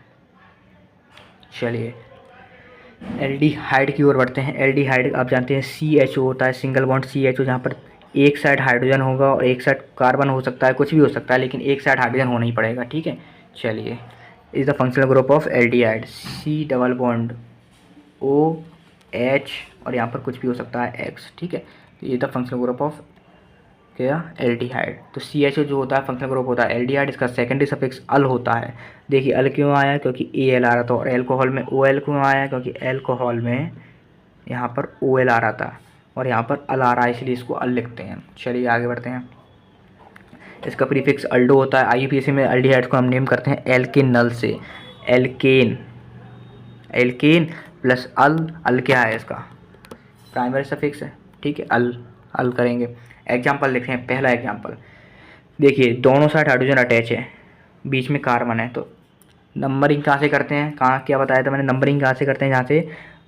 चलिए एल्डिहाइड की ओर बढ़ते हैं। एल्डिहाइड आप जानते हैं CHO होता है, सिंगल बॉन्ड CHO, जहाँ पर एक साइड हाइड्रोजन होगा और एक साइड कार्बन हो सकता है, कुछ भी हो सकता है, लेकिन एक साइड हाइड्रोजन होना ही पड़ेगा। ठीक है, चलिए is the functional group of aldehyde C double bond OH और यहाँ पर कुछ भी हो सकता है X। ठीक है, तो ये द फंक्शनल ग्रुप ऑफ क्या एल्डिहाइड। तो CHO जो होता है फंक्शनल ग्रुप होता है एल्डिहाइड, इसका सेकेंडरी सफिक्स अल होता है। देखिए अल क्यों आया, क्योंकि AL आ रहा था, और एल्कोहल में OL क्यों आया, क्योंकि एल्कोहल में यहाँ पर OL आ रहा था और यहाँ पर अल आ रहा है, इसलिए इसको अल लिखते हैं। चलिए आगे बढ़ते हैं। इसका प्रीफिक्स अल्डो होता है। IUPAC में एल्डिहाइड को हम नेम करते हैं एल्केनल से। एल्केन, एल्केन प्लस अल क्या है, इसका प्राइमरी सफिक्स है। ठीक है, अल करेंगे। एग्जाम्पल लिखते हैं। पहला एग्जाम्पल देखिए, दोनों साइड हाइड्रोजन अटैच है, बीच में कार्बन है, तो नंबरिंग कहाँ से करते हैं, कहाँ क्या बताया था मैंने, नंबरिंग कहाँ से करते हैं, जहाँ से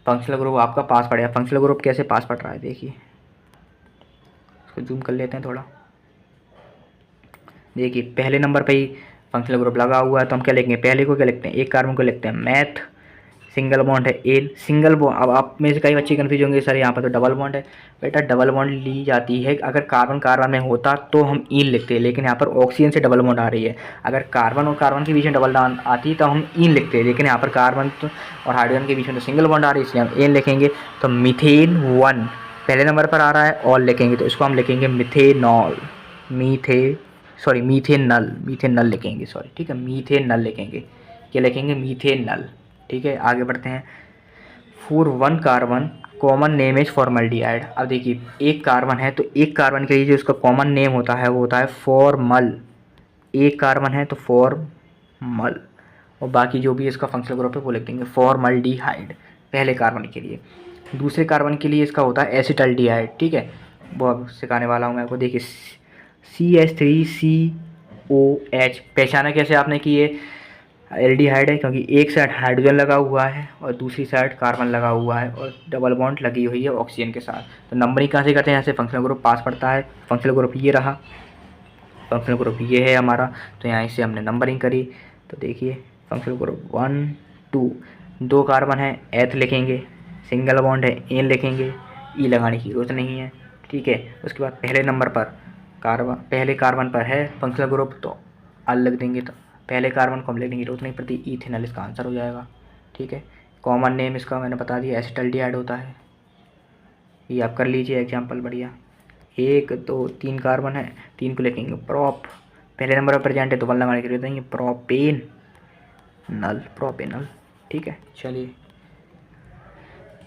फंक्शनल ग्रुप आपका पास पड़ेगा। फंक्शनल ग्रुप कैसे पास पड़ रहा है, देखिए इसको जूम कर लेते हैं थोड़ा। देखिए पहले नंबर पे ही फंक्शनल ग्रुप लगा हुआ है, तो हम क्या लिखेंगे, पहले को क्या लिखते हैं, एक कार्बन को लिखते हैं मैथ, सिंगल बॉन्ड है एल, सिंगल बॉन्ड। अब आप में से कई बच्चे कन्फ्यूज होंगे, सर यहाँ पर तो डबल बॉन्ड है। बेटा डबल बॉन्ड ली जाती है, अगर कार्बन कार्बन में होता तो हम ईन लिखते हैं, लेकिन यहाँ पर ऑक्सीजन से डबल बॉन्ड आ रही है। अगर कार्बन और कार्बन के बीच में डबल बॉन्ड आती तो हम ईन लिखते हैं, लेकिन यहाँ पर कार्बन और हाइड्रोजन के बीच में तो सिंगल बॉन्ड आ रही है, इसलिए हम एन लिखेंगे। तो मीथेन 1 पहले नंबर पर आ रहा है, और लिखेंगे तो इसको हम लिखेंगे मिथेनॉल, मीथेनल लिखेंगे, सॉरी। ठीक है, मीथेनल लिखेंगे, क्या लिखेंगे, मीथेनल। ठीक है, आगे बढ़ते हैं। For 1 carbon common name is formaldehyde. अब देखिए एक कार्बन है, तो एक कार्बन के लिए जो उसका कॉमन नेम होता है वो होता है फॉर्मल। एक कार्बन है तो फॉर्मल, और बाकी जो भी इसका फंक्शनल ग्रुप है वो लिख देंगे फॉर्मल्डिहाइड पहले कार्बन के लिए। दूसरे कार्बन के लिए इसका होता है एसिटल्डिहाइड। ठीक है, वो अब सिखाने वाला हूँ मैं आपको। देखिए CH3COH पहचाना कैसे आपने कि ये एल्डिहाइड है, क्योंकि एक साइड हाइड्रोजन लगा हुआ है और दूसरी साइड कार्बन लगा हुआ है और डबल बॉन्ड लगी हुई है ऑक्सीजन के साथ। तो नंबरिंग कहाँ से करते हैं, यहाँ से फंक्शनल ग्रुप पास पड़ता है। फंक्शनल ग्रुप ये रहा, फंक्शनल ग्रुप ये है हमारा, तो यहाँ से हमने नंबरिंग करी। तो देखिए फंक्शनल ग्रुप 1 2, 2 कार्बन है, एथ लिखेंगे, सिंगल बॉन्ड है, एन लिखेंगे, ई लगाने की जरूरत नहीं है। ठीक है, उसके बाद पहले नंबर पर पहले कार्बन पर है फंक्शनल ग्रुप, तो अल लिख देंगे। तो पहले कार्बन को हम लिखने की जरूरत नहीं पड़ती, इथेनॉल इसका आंसर हो जाएगा। ठीक है, कॉमन नेम इसका मैंने बता दिया एसिटल्डिहाइड होता है, ये आप कर लीजिए एग्जाम्पल। बढ़िया, 1 2 3 कार्बन है, 3 को लिखेंगे प्रोप, पहले नंबर पर प्रेजेंट है तो 1 लगाने के लिए देंगे प्रोपेनल। ठीक है, चलिए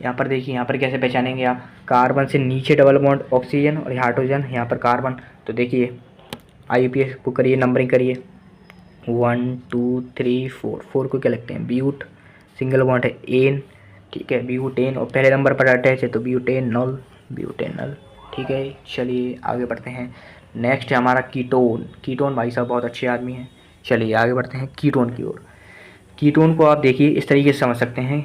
यहाँ पर देखिए, यहाँ पर कैसे पहचानेंगे आप, कार्बन से नीचे डबल बॉन्ड ऑक्सीजन और हाइड्रोजन, यहाँ पर कार्बन। तो देखिए IUPAC को करिए, नंबरिंग करिए 1 2 3 4, 4 को क्या लिखते हैं ब्यूट, सिंगल बॉन्ड है एन। ठीक है, ब्यूटेन, और पहले नंबर पर अटैच है तो ब्यूटेनॉल। ठीक है, चलिए आगे बढ़ते हैं। नेक्स्ट है हमारा कीटोन भाई साहब बहुत अच्छे आदमी हैं। चलिए आगे बढ़ते हैं कीटोन की ओर। कीटोन को आप देखिए इस तरीके से समझ सकते हैं।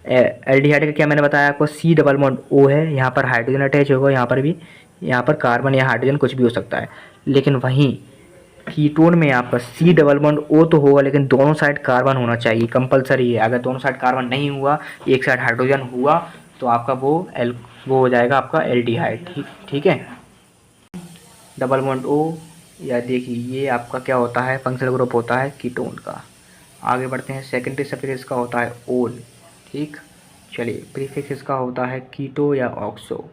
एल्डिहाइड का क्या मैंने बताया आपको, C डबल बॉन्ड O है, यहाँ पर हाइड्रोजन अटैच होगा, यहाँ पर भी, यहाँ पर कार्बन या हाइड्रोजन कुछ भी हो सकता है। लेकिन वहीं कीटोन में आपका C डबल बॉन्ड O तो होगा, लेकिन दोनों साइड कार्बन होना चाहिए, कंपलसरी है। अगर दोनों साइड कार्बन नहीं हुआ, एक साइड हाइड्रोजन हुआ, तो आपका वो हो जाएगा आपका एल्डिहाइड। ठीक है, डबल बॉन्ड O, या देखिए ये आपका क्या होता है, फंक्शनल ग्रुप होता है कीटोन का। आगे बढ़ते हैं। सेकेंडरी सफिक्स का होता है ओल। ठीक, चलिए प्रीफिक्स इसका होता है कीटो या ऑक्सो।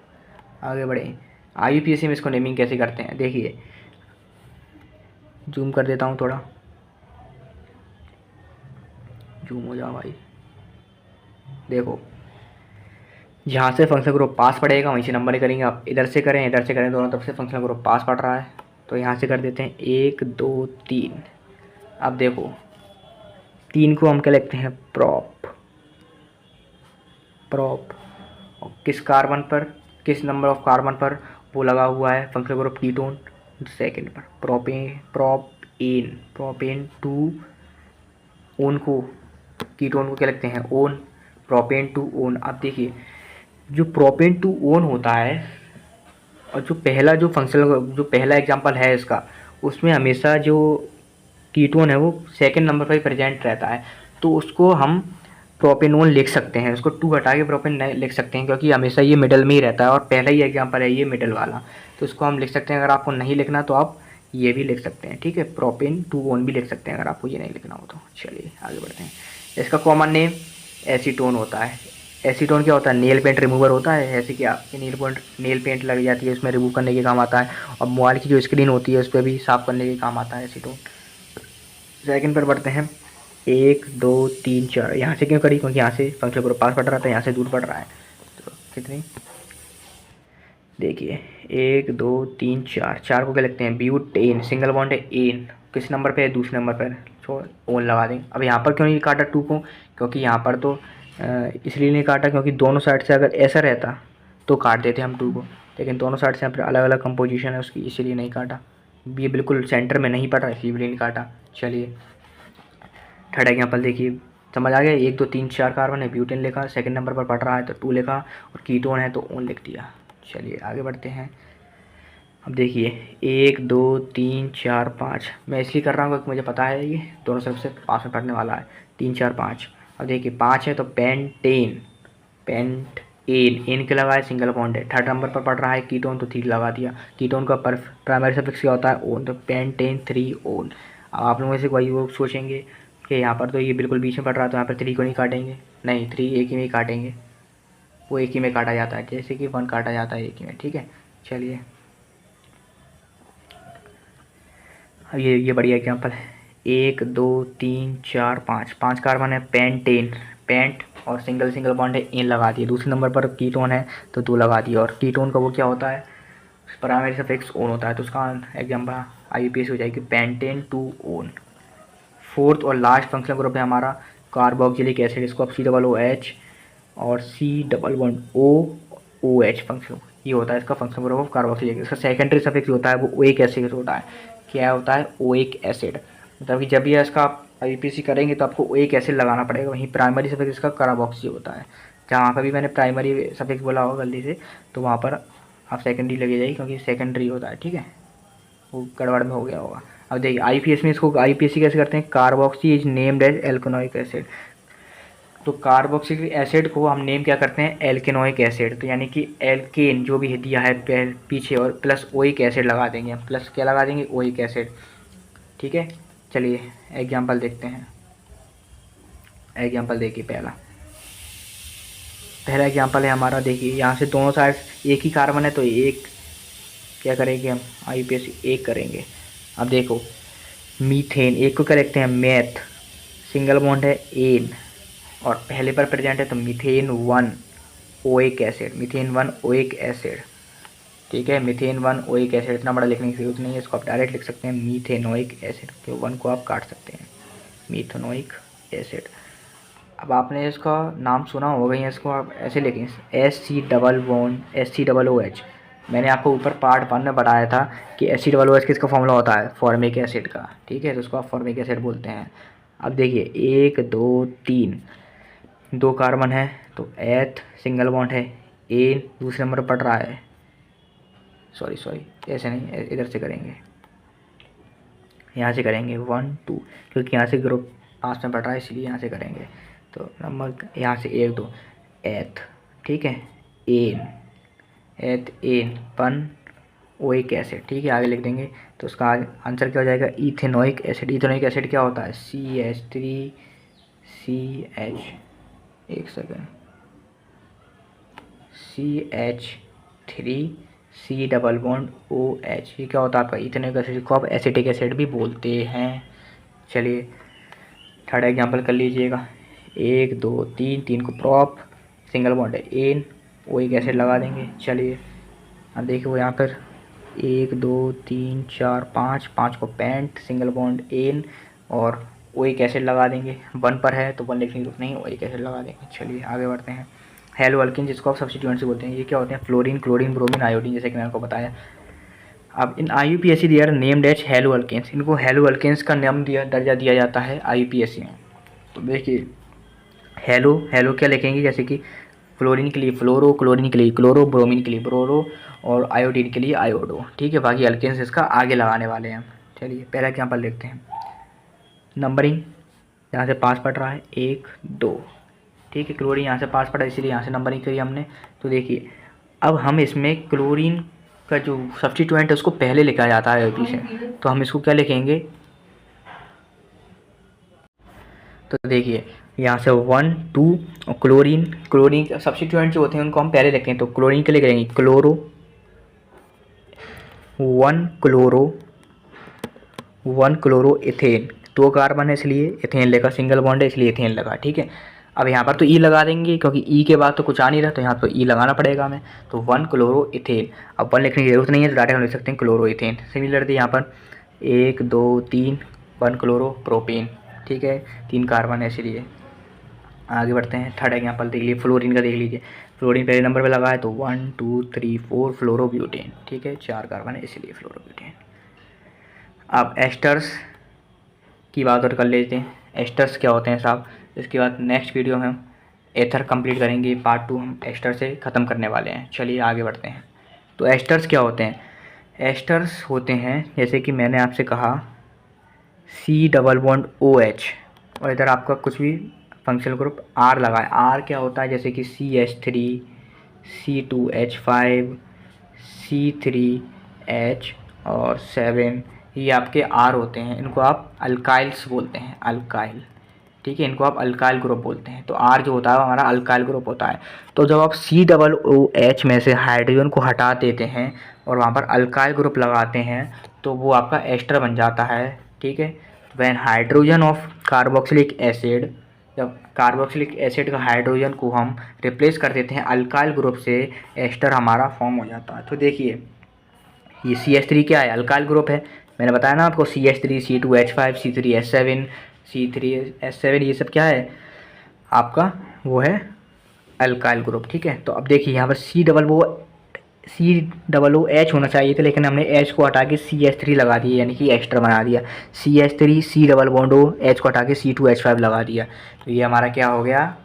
आगे बढ़े। IUPAC में इसको नेमिंग कैसे करते हैं, देखिए जूम कर देता हूँ थोड़ा, जूम हो जाओ भाई। देखो जहाँ से फंक्शनल ग्रुप पास पड़ेगा वहीं से नंबर करेंगे। आप इधर से करें दोनों तरफ से फंक्शनल ग्रुप पास पड़ रहा है, तो यहाँ से कर देते हैं 1 2 3। अब देखो 3 को हम क्या लिखते हैं प्रोप, और किस कार्बन पर, किस नंबर ऑफ कार्बन पर वो लगा हुआ है फंक्शनल ग्रुप कीटोन, सेकेंड पर प्रोपेन 2 ओन को, कीटोन को क्या लिखते हैं ओन, प्रोपेन 2 ओन। अब देखिए जो प्रोपेन 2 ओन होता है, और जो पहला एग्जांपल है इसका, उसमें हमेशा जो कीटोन है वो सेकंड नंबर पर ही प्रेजेंट रहता है, तो उसको हम प्रोपेनोन लिख सकते हैं, उसको 2 हटा के प्रोपेन नहीं लिख सकते हैं, क्योंकि हमेशा ये मिडल में ही रहता है और पहला ही एग्जांपल है ये मिडल वाला, तो इसको हम लिख सकते हैं। अगर आपको नहीं लिखना तो आप ये भी लिख सकते हैं, ठीक है, प्रोपेन 2 ओन भी लिख सकते हैं अगर आपको ये नहीं लिखना हो तो। चलिए आगे बढ़ते हैं। इसका कॉमन नेम एसीटोन होता है। एसीटोन क्या होता है? नेल पेंट रिमूवर होता है। ऐसे कि आपकी नेल पेंट लग जाती है उसमें रिमूव करने के काम आता है, और मोबाइल की जो स्क्रीन होती है उस पर भी साफ़ करने के काम आता है एसीटोन। सेकंड पर बढ़ते हैं। 1 2 3 4, यहाँ से क्यों करी? क्योंकि यहाँ से फंक्शन ग्रुप पास पढ़ रहा था, यहाँ से दूर पढ़ रहा है, तो कितनी देखिए 1 2 3 4, 4 को क्या लिखते हैं? ब्यूटेन, सिंगल बॉन्ड है एन, किस नंबर पे है? दूसरे नंबर पर, तो ओन लगा देंगे। अब यहाँ पर क्यों नहीं काटा 2 को? क्योंकि यहाँ पर तो इसलिए नहीं काटा क्योंकि दोनों साइड से अगर ऐसा रहता तो काट देते हम 2 को, लेकिन दोनों साइड से यहाँ पर अलग अलग कंपोजिशन है उसकी, इसीलिए नहीं काटा। ये बिल्कुल सेंटर में नहीं पड़ रहा इसलिए भी नहीं काटा। चलिए थर्ड एग्जाम्पल देखिए, समझ आ गया? 1 2 3 4 कार्बन है, ब्यूटेन लिखा, सेकंड नंबर पर पढ़ रहा है तो 2 लिखा, और कीटोन है तो ओन लिख दिया। चलिए आगे बढ़ते हैं। अब देखिए 1 2 3 4 5, मैं इसलिए कर रहा हूँ क्योंकि मुझे पता है ये दोनों तरफ से पास में पढ़ने वाला है। 3 4 5, अब देखिए 5 है तो पेंटेन, पेंट एन, एन के लगाए, सिंगल बॉन्ड है। थर्ड नंबर पर पढ़ रहा है कीटोन तो 3 लगा दिया। कीटोन का प्राइमरी सफिक्स क्या होता है? ओन, तो पेंटेन 3 ओन। अब आप लोगों से वही वो सोचेंगे कि यहाँ पर तो ये बिल्कुल बीच में पड़ रहा है तो यहाँ पर 3 को नहीं काटेंगे, नहीं 3 एक ही में ही काटेंगे, वो एक ही में काटा जाता है, जैसे कि 1 काटा जाता है एक ही में, ठीक है। चलिए अब ये बढ़िया एग्जाम्पल है। 1 2 3 4 5, 5 कार्बन है, पेंटेन, पेंट और सिंगल सिंगल बॉन्ड है, एन लगा दिए। दूसरे नंबर पर कीटोन है तो 2 लगा दिए, और कीटोन का वो क्या होता है? प्राइमरी सफिक्स ओन होता है, तो उसका एग्जाम्पल IUPAC हो जाएगी पेंटेन 2 ओन। फोर्थ और लास्ट फंक्शनल ग्रुप है हमारा कार्बोक्सिलिक एसिड, इसको आप COOH और COOH फंक्शन, ये होता है इसका फंक्शनल ग्रुप ऑफ कार्बोक्सिलिक। इसका सेकेंडरी सफिक्स होता है वो ओइक एसिड होता है। क्या होता है? ओइक एसिड, मतलब कि जब भी इसका आप IUPAC करेंगे तो आपको ओइक एसिड लगाना पड़ेगा। वहीं प्राइमरी सफिक्स इसका कार्बोक्सी होता है। जहाँ पर भी मैंने प्राइमरी सफिक्स बोला होगा गलती से तो वहाँ पर आप सेकेंडरी लगे जाइए, क्योंकि सेकेंडरी होता है, ठीक है, वो गड़बड़ में हो गया होगा। अब देखिए IUPAC में इसको IUPAC कैसे करते हैं? Carboxy is named as alkanoic acid, तो कार्बोक्सिलिक एसिड को हम नेम क्या करते हैं? एल्केनोइक एसिड, तो यानी कि एल्केन जो भी दिया है पीछे और प्लस ओइक एसिड लगा देंगे, प्लस क्या लगा देंगे? ओइक एसिड, ठीक है। चलिए एग्जांपल देखते हैं। एग्जांपल देखिए, पहला एग्जांपल है हमारा, देखिए यहाँ से दोनों साइड एक ही कार्बन है तो एक क्या करेंगे हम? IUPAC एक करेंगे। अब देखो मीथेन, एक को क्या लिखते हैं? मैथ, सिंगल बॉन्ड है एन, और पहले पर प्रेजेंट है तो methane 1 oic acid, methane 1 oic acid, ठीक है, मीथेन 1 ओइक एसिड। इतना बड़ा लिखने की जरूरत नहीं है, इसको आप डायरेक्ट लिख सकते हैं मीथेनोइक एसिड, के 1 को आप काट सकते हैं, मीथेनोइक एसिड। अब आपने इसका नाम सुना होगा, इसको आप ऐसे लिखें SC_OH। मैंने आपको ऊपर पार्ट 1 में बताया था कि SC_OH किसका फॉर्मूला होता है? फॉर्मिक एसिड का, ठीक है, तो उसको आप फॉर्मिक एसिड बोलते हैं। अब देखिए 1 2 3, 2 कार्बन है तो एथ, सिंगल बॉन्ड है ए, दूसरे नंबर पड़ रहा है, सॉरी ऐसे नहीं, इधर से करेंगे, यहाँ से करेंगे 1 2, क्योंकि यहाँ से ग्रुप पास में पड़ रहा है इसलिए यहाँ से करेंगे। तो नंबर यहाँ से 1 2 एथ, ठीक है, एन, एथ एन 1 ओइक एसिड, ठीक है, आगे लिख देंगे। तो उसका आंसर क्या हो जाएगा? Ethanoic acid. इथेनोइक एसिड क्या होता है? CH3CH, एक सेकेंड, CH3C_OH, ये क्या होता है आपका? इथेनोइक एसिड को आप एसिटिक एसिड भी बोलते हैं। चलिए थर्ड एग्जांपल कर लीजिएगा। 1 2 3, 3 को प्रॉप, सिंगल बॉन्ड है एन, ओइक एसिड लगा देंगे। चलिए अब देखिए वो यहाँ पर 1 2 3 4 5, 5 को पेंट, सिंगल बॉन्ड एन और ओइक एसिड लगा देंगे। 1 पर है तो 1 लिखने की जरूरत नहीं, ओइक एसिड लगा देंगे। चलिए आगे बढ़ते हैं। हेलो अल्किन, जिसको आप सब्स्टिट्यूएंट्स बोलते हैं, ये क्या होते हैं? फ्लोरीन, क्लोरीन, ब्रोमीन, आयोडीन, जैसे कि मैंने आपको बताया। अब in IUPAC they are named as halo alkanes, इनको हेलो अल्केन्स का नाम दर्जा दिया जाता है IUPAC में। तो देखिए हेलो, हेलो क्या लिखेंगे? जैसे कि फ्लोरीन के लिए फ्लोरो, क्लोरीन के लिए क्लोरो, ब्रोमीन के लिए ब्रोरो और आयोडीन के लिए आयोडो, ठीक है। बाकी अल्केन्स इसका आगे लगाने वाले हैं, चलिए पहला एग्जाम्पल देखते हैं। नंबरिंग यहाँ से पास पड़ रहा है 1 2, ठीक है। क्लोरीन यहाँ से पास पड़ा इसीलिए यहाँ से नंबरिंग करी हमने। तो देखिए अब हम इसमें क्लोरीन का जो सब्स्टिट्यूएंट है उसको पहले लिखा जाता है आईयूपी से, तो हम इसको क्या लिखेंगे, तो देखिए यहाँ से 1 2 और क्लोरीन का सब्स्टिट्यूएंट जो होते हैं उनको हम पहले लिखें। तो क्लोरीन के लिए करेंगे क्लोरो 1 क्लोरो इथेन, 2 कार्बन है इसलिए इथेन लगा, सिंगल बॉन्ड है इसलिए इथेन लगा, ठीक है। अब यहाँ पर तो ई लगा देंगे क्योंकि ई के बाद तो कुछ आ नहीं रहा, तो यहाँ पर ई लगाना पड़ेगा हमें। तो 1 क्लोरो इथेन, अब 1 लिखने की जरूरत नहीं है तो डायरेक्ट हम लिख सकते हैं क्लोरो इथेन। सिमिलरली यहाँ पर 1 2 3 1 क्लोरो प्रोपेन, ठीक है, 3 कार्बन है इसलिए। आगे बढ़ते हैं, थर्ड एग्जाम्पल देख लीजिए, फ्लोरीन का देख लीजिए। फ्लोरीन पहले नंबर पे लगा है तो 1 2 3 4 फ्लोरोब्यूटेन, ठीक है, 4 कार्बन है इसलिए फ्लोरोब्यूटेन। अब एस्टर्स की बात और कर लेते हैं, एस्टर्स क्या होते हैं साहब। इसके बाद नेक्स्ट वीडियो में हम एथर कंप्लीट करेंगे, पार्ट 2 हम एस्टर से ख़त्म करने वाले हैं। चलिए आगे बढ़ते हैं। तो एस्टर्स क्या होते हैं, एस्टर्स होते हैं जैसे कि मैंने आपसे कहा C+OH और इधर आपका कुछ भी फंक्शनल ग्रुप R लगा है। R क्या होता है, जैसे कि CH3 C2H5 C3H और 7, ये आपके R होते हैं। इनको आप अल्काइल्स बोलते हैं, अल्काइल, ठीक है, इनको आप अल्काइल ग्रुप बोलते हैं। तो R जो होता है वो हमारा अल्काइल ग्रुप होता है। तो जब आप COOH में से हाइड्रोजन को हटा देते हैं और वहाँ पर अल्काइल ग्रुप लगाते हैं तो वो आपका एस्टर बन जाता है, ठीक है। When hydrogen of carboxylic acid, जब कार्बोक्सिलिक एसिड का हाइड्रोजन को हम रिप्लेस कर देते हैं अल्काइल ग्रुप से, एस्टर हमारा फॉर्म हो जाता है। तो देखिए ये CH3 क्या है, अल्काइल ग्रुप है। मैंने बताया ना आपको CH3 C2H5 C3H7 C3H7 ये सब क्या है आपका, वो है अल्काइल ग्रुप, ठीक है। तो अब देखिए यहाँ पर COOH होना चाहिए था, लेकिन हमने H को हटा के CH3 लगा दिया, यानी कि एस्टर बना दिया। CH3 C+OH को हटा के C2H5 लगा दिया, तो ये हमारा क्या हो गया,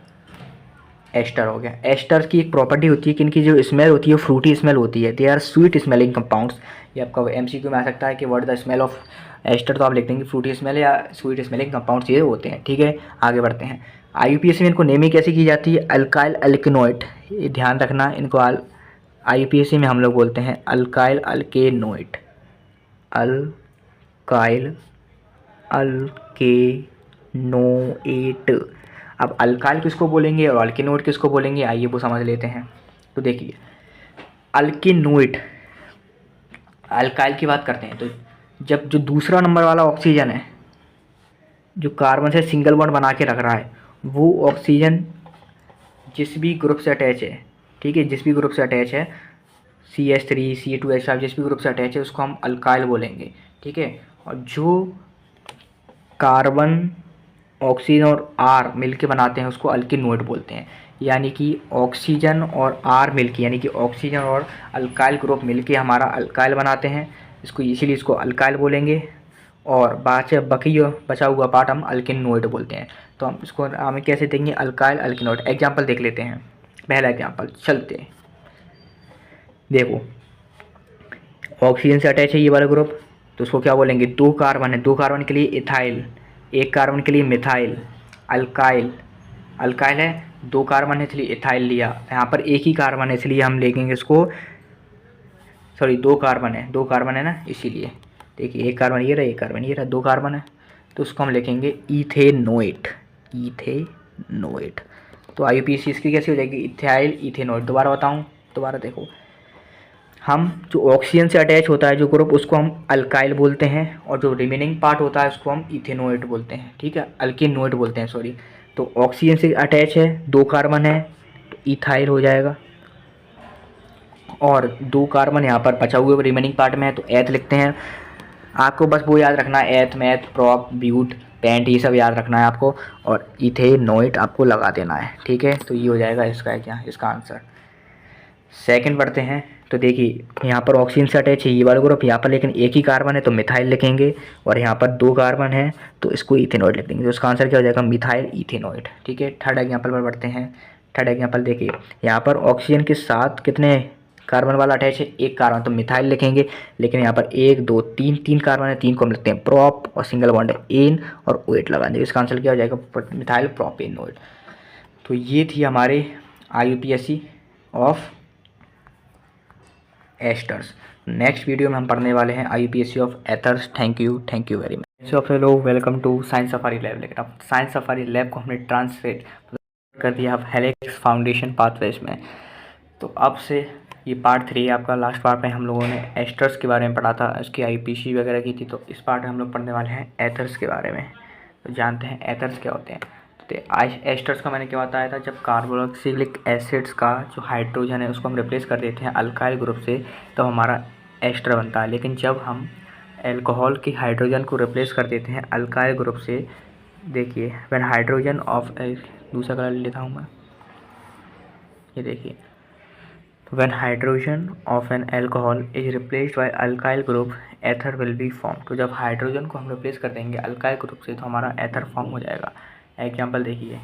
एस्टर हो गया। एस्टर की एक प्रॉपर्टी होती है कि इनकी जो स्मेल होती है फ्रूटी स्मेल होती है, they are sweet smelling compounds. ये आपका MCQ में आ सकता है कि what the smell of ester, तो आप लिख देंगे फ्रूटी स्मेल या स्वीट स्मेलिंग कंपाउंड्स ये होते हैं, ठीक है। आगे बढ़ते हैं, IUPAC में इनको नेमिंग कैसे की जाती है, अल्काइल अल्केनोइड, ये ध्यान रखना, इनको IUPAC में हम लोग बोलते हैं अल्काइल अल्केनोइड, अल्काइल अल्केनोइड। अब अल्काइल किसको बोलेंगे और अल्केनोइड किसको बोलेंगे, आइए वो समझ लेते हैं। तो देखिए अल्केनोइड, अल्काइल की बात करते हैं तो जब जो दूसरा नंबर वाला ऑक्सीजन है जो कार्बन से सिंगल बॉन्ड बना के रख रहा है, वो ऑक्सीजन जिस भी ग्रुप से अटैच है, ठीक है, जिस भी ग्रुप से अटैच है, CH3 C2H5 जिस भी ग्रुप से अटैच है उसको हम अल्काइल बोलेंगे, ठीक है। और जो कार्बन ऑक्सीजन और R मिलके बनाते हैं उसको अल्केनोइड बोलते हैं। यानी कि ऑक्सीजन और R मिलके, यानी कि ऑक्सीजन और अल्काइल ग्रुप मिलके हमारा अल्काइल बनाते हैं, इसको इसीलिए इसको अल्काइल बोलेंगे। और बचा हुआ पार्ट हम अल्केनोइड बोलते हैं। तो हम इसको हमें कैसे देंगे, अल्काइल अल्केनोइड। एग्जाम्पल देख लेते हैं, पहला एग्जाम्पल चलते हैं। देखो ऑक्सीजन से अटैच है ये वाला ग्रुप, तो उसको क्या बोलेंगे, 2 कार्बन है, 2 कार्बन के लिए इथाइल, 1 कार्बन के लिए मिथाइल, अल्काइल, अल्काइल है, 2 कार्बन है इसलिए इथाइल लिया। यहाँ पर 1 ही कार्बन है इसलिए हम लिखेंगे इसको, सॉरी 2 कार्बन है ना, इसीलिए देखिए 1 कार्बन ये रहा, 1 कार्बन ये रहा, 2 कार्बन है, तो उसको हम लिखेंगे इथेनोइट, इथेनोइट। तो IUPAC इसकी कैसी हो जाएगी, इथाइल इथेनोइट। दोबारा बताऊँ, दोबारा देखो, हम जो ऑक्सीजन से अटैच होता है जो ग्रुप उसको हम अल्काइल बोलते हैं और जो रिमेनिंग पार्ट होता है उसको हम इथेनोइट बोलते हैं, ठीक है, अल्केनोइट बोलते हैं, सॉरी। तो ऑक्सीजन से अटैच है, 2 कार्बन है तो इथाइल हो जाएगा, और 2 कार्बन यहाँ पर बचा हुए रिमेनिंग पार्ट में है तो एथ लिखते हैं। आपको बस वो याद रखना है, एथ मैथ प्रॉप ब्यूट पेंट ये सब याद रखना है आपको, और इथेनोइट आपको लगा देना है, ठीक है। तो ये हो जाएगा इसका क्या, इसका आंसर। सेकंड बढ़ते हैं, तो देखिए यहाँ पर ऑक्सीजन से अटैच है ये वाला ग्रुप, यहाँ पर लेकिन 1 ही कार्बन है तो मिथाइल लिखेंगे, और यहाँ पर 2 कार्बन है तो इसको इथेनोइड लिख देंगे। तो इसका आंसर क्या हो जाएगा, मिथाइल इथेनोइड, ठीक है। थर्ड एग्जाम्पल पर बढ़ते हैं। थर्ड एग्जाम्पल देखिए, यहाँ पर ऑक्सीजन के साथ कितने कार्बन वाला अटैच है, एक कार्बन तो मिथाइल लिखेंगे, लेकिन यहाँ पर 1 2 3 3 कार्बन है, 3 को हम लिखते हैं प्रोप और सिंगल बॉन्ड है एन और OH लगा देंगे। इसका आंसर क्या हो जाएगा? Methyl propanol. तो ये थी हमारे IUPAC of esters. Next video में हम पढ़ने वाले हैं IUPAC of ethers. Thank you very much. So hello, welcome to science safari lab. लेकिन अब साइंस सफारी लैब को हमने ट्रांसलेट कर दिया अब हेलिक्स फाउंडेशन पाथवेज में। तो अब से ये पार्ट 3 है आपका। लास्ट पार्ट में हम लोगों ने एस्टर्स के बारे में पढ़ा था, उसकी IUPAC वगैरह की थी। तो इस पार्ट में हम लोग पढ़ने वाले हैं एथर्स के बारे में। तो जानते हैं एथर्स क्या होते हैं। तो एस्टर्स का मैंने क्या बताया था, जब कार्बोक्सिलिक एसिड्स का जो हाइड्रोजन है उसको हम रिप्लेस कर देते हैं अल्काइल ग्रुप से, तो हमारा एस्टर बनता है। लेकिन जब हम एल्कोहल की हाइड्रोजन को रिप्लेस कर देते हैं अल्काइल ग्रुप से, देखिए व्हेन हाइड्रोजन ऑफ दूसरा कलर लेता हूँ मैं, ये देखिए, when hydrogen of an alcohol is replaced by alkyl group ether will be form. तो जब हाइड्रोजन को हम रिप्लेस कर देंगे अल्काइल ग्रुप से तो हमारा एथर फॉर्म हो जाएगा। एग्जाम्पल देखिए,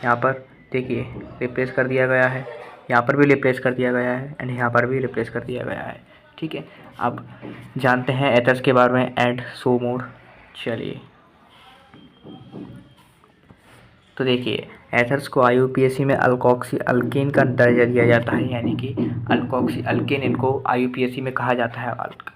यहाँ पर देखिए रिप्लेस कर दिया गया है, यहाँ पर भी रिप्लेस कर दिया गया है एंड यहाँ पर भी रिप्लेस कर दिया गया है। ठीक है, अब जानते हैं एथर्स के बारे में एंड सो मोर। चलिए, तो देखिए एथर्स को IUPAC में अल्कोक्सी अल्केन का दर्जा दिया जाता है, यानी कि अल्कोक्सी अल्केन इनको IUPAC में कहा जाता है।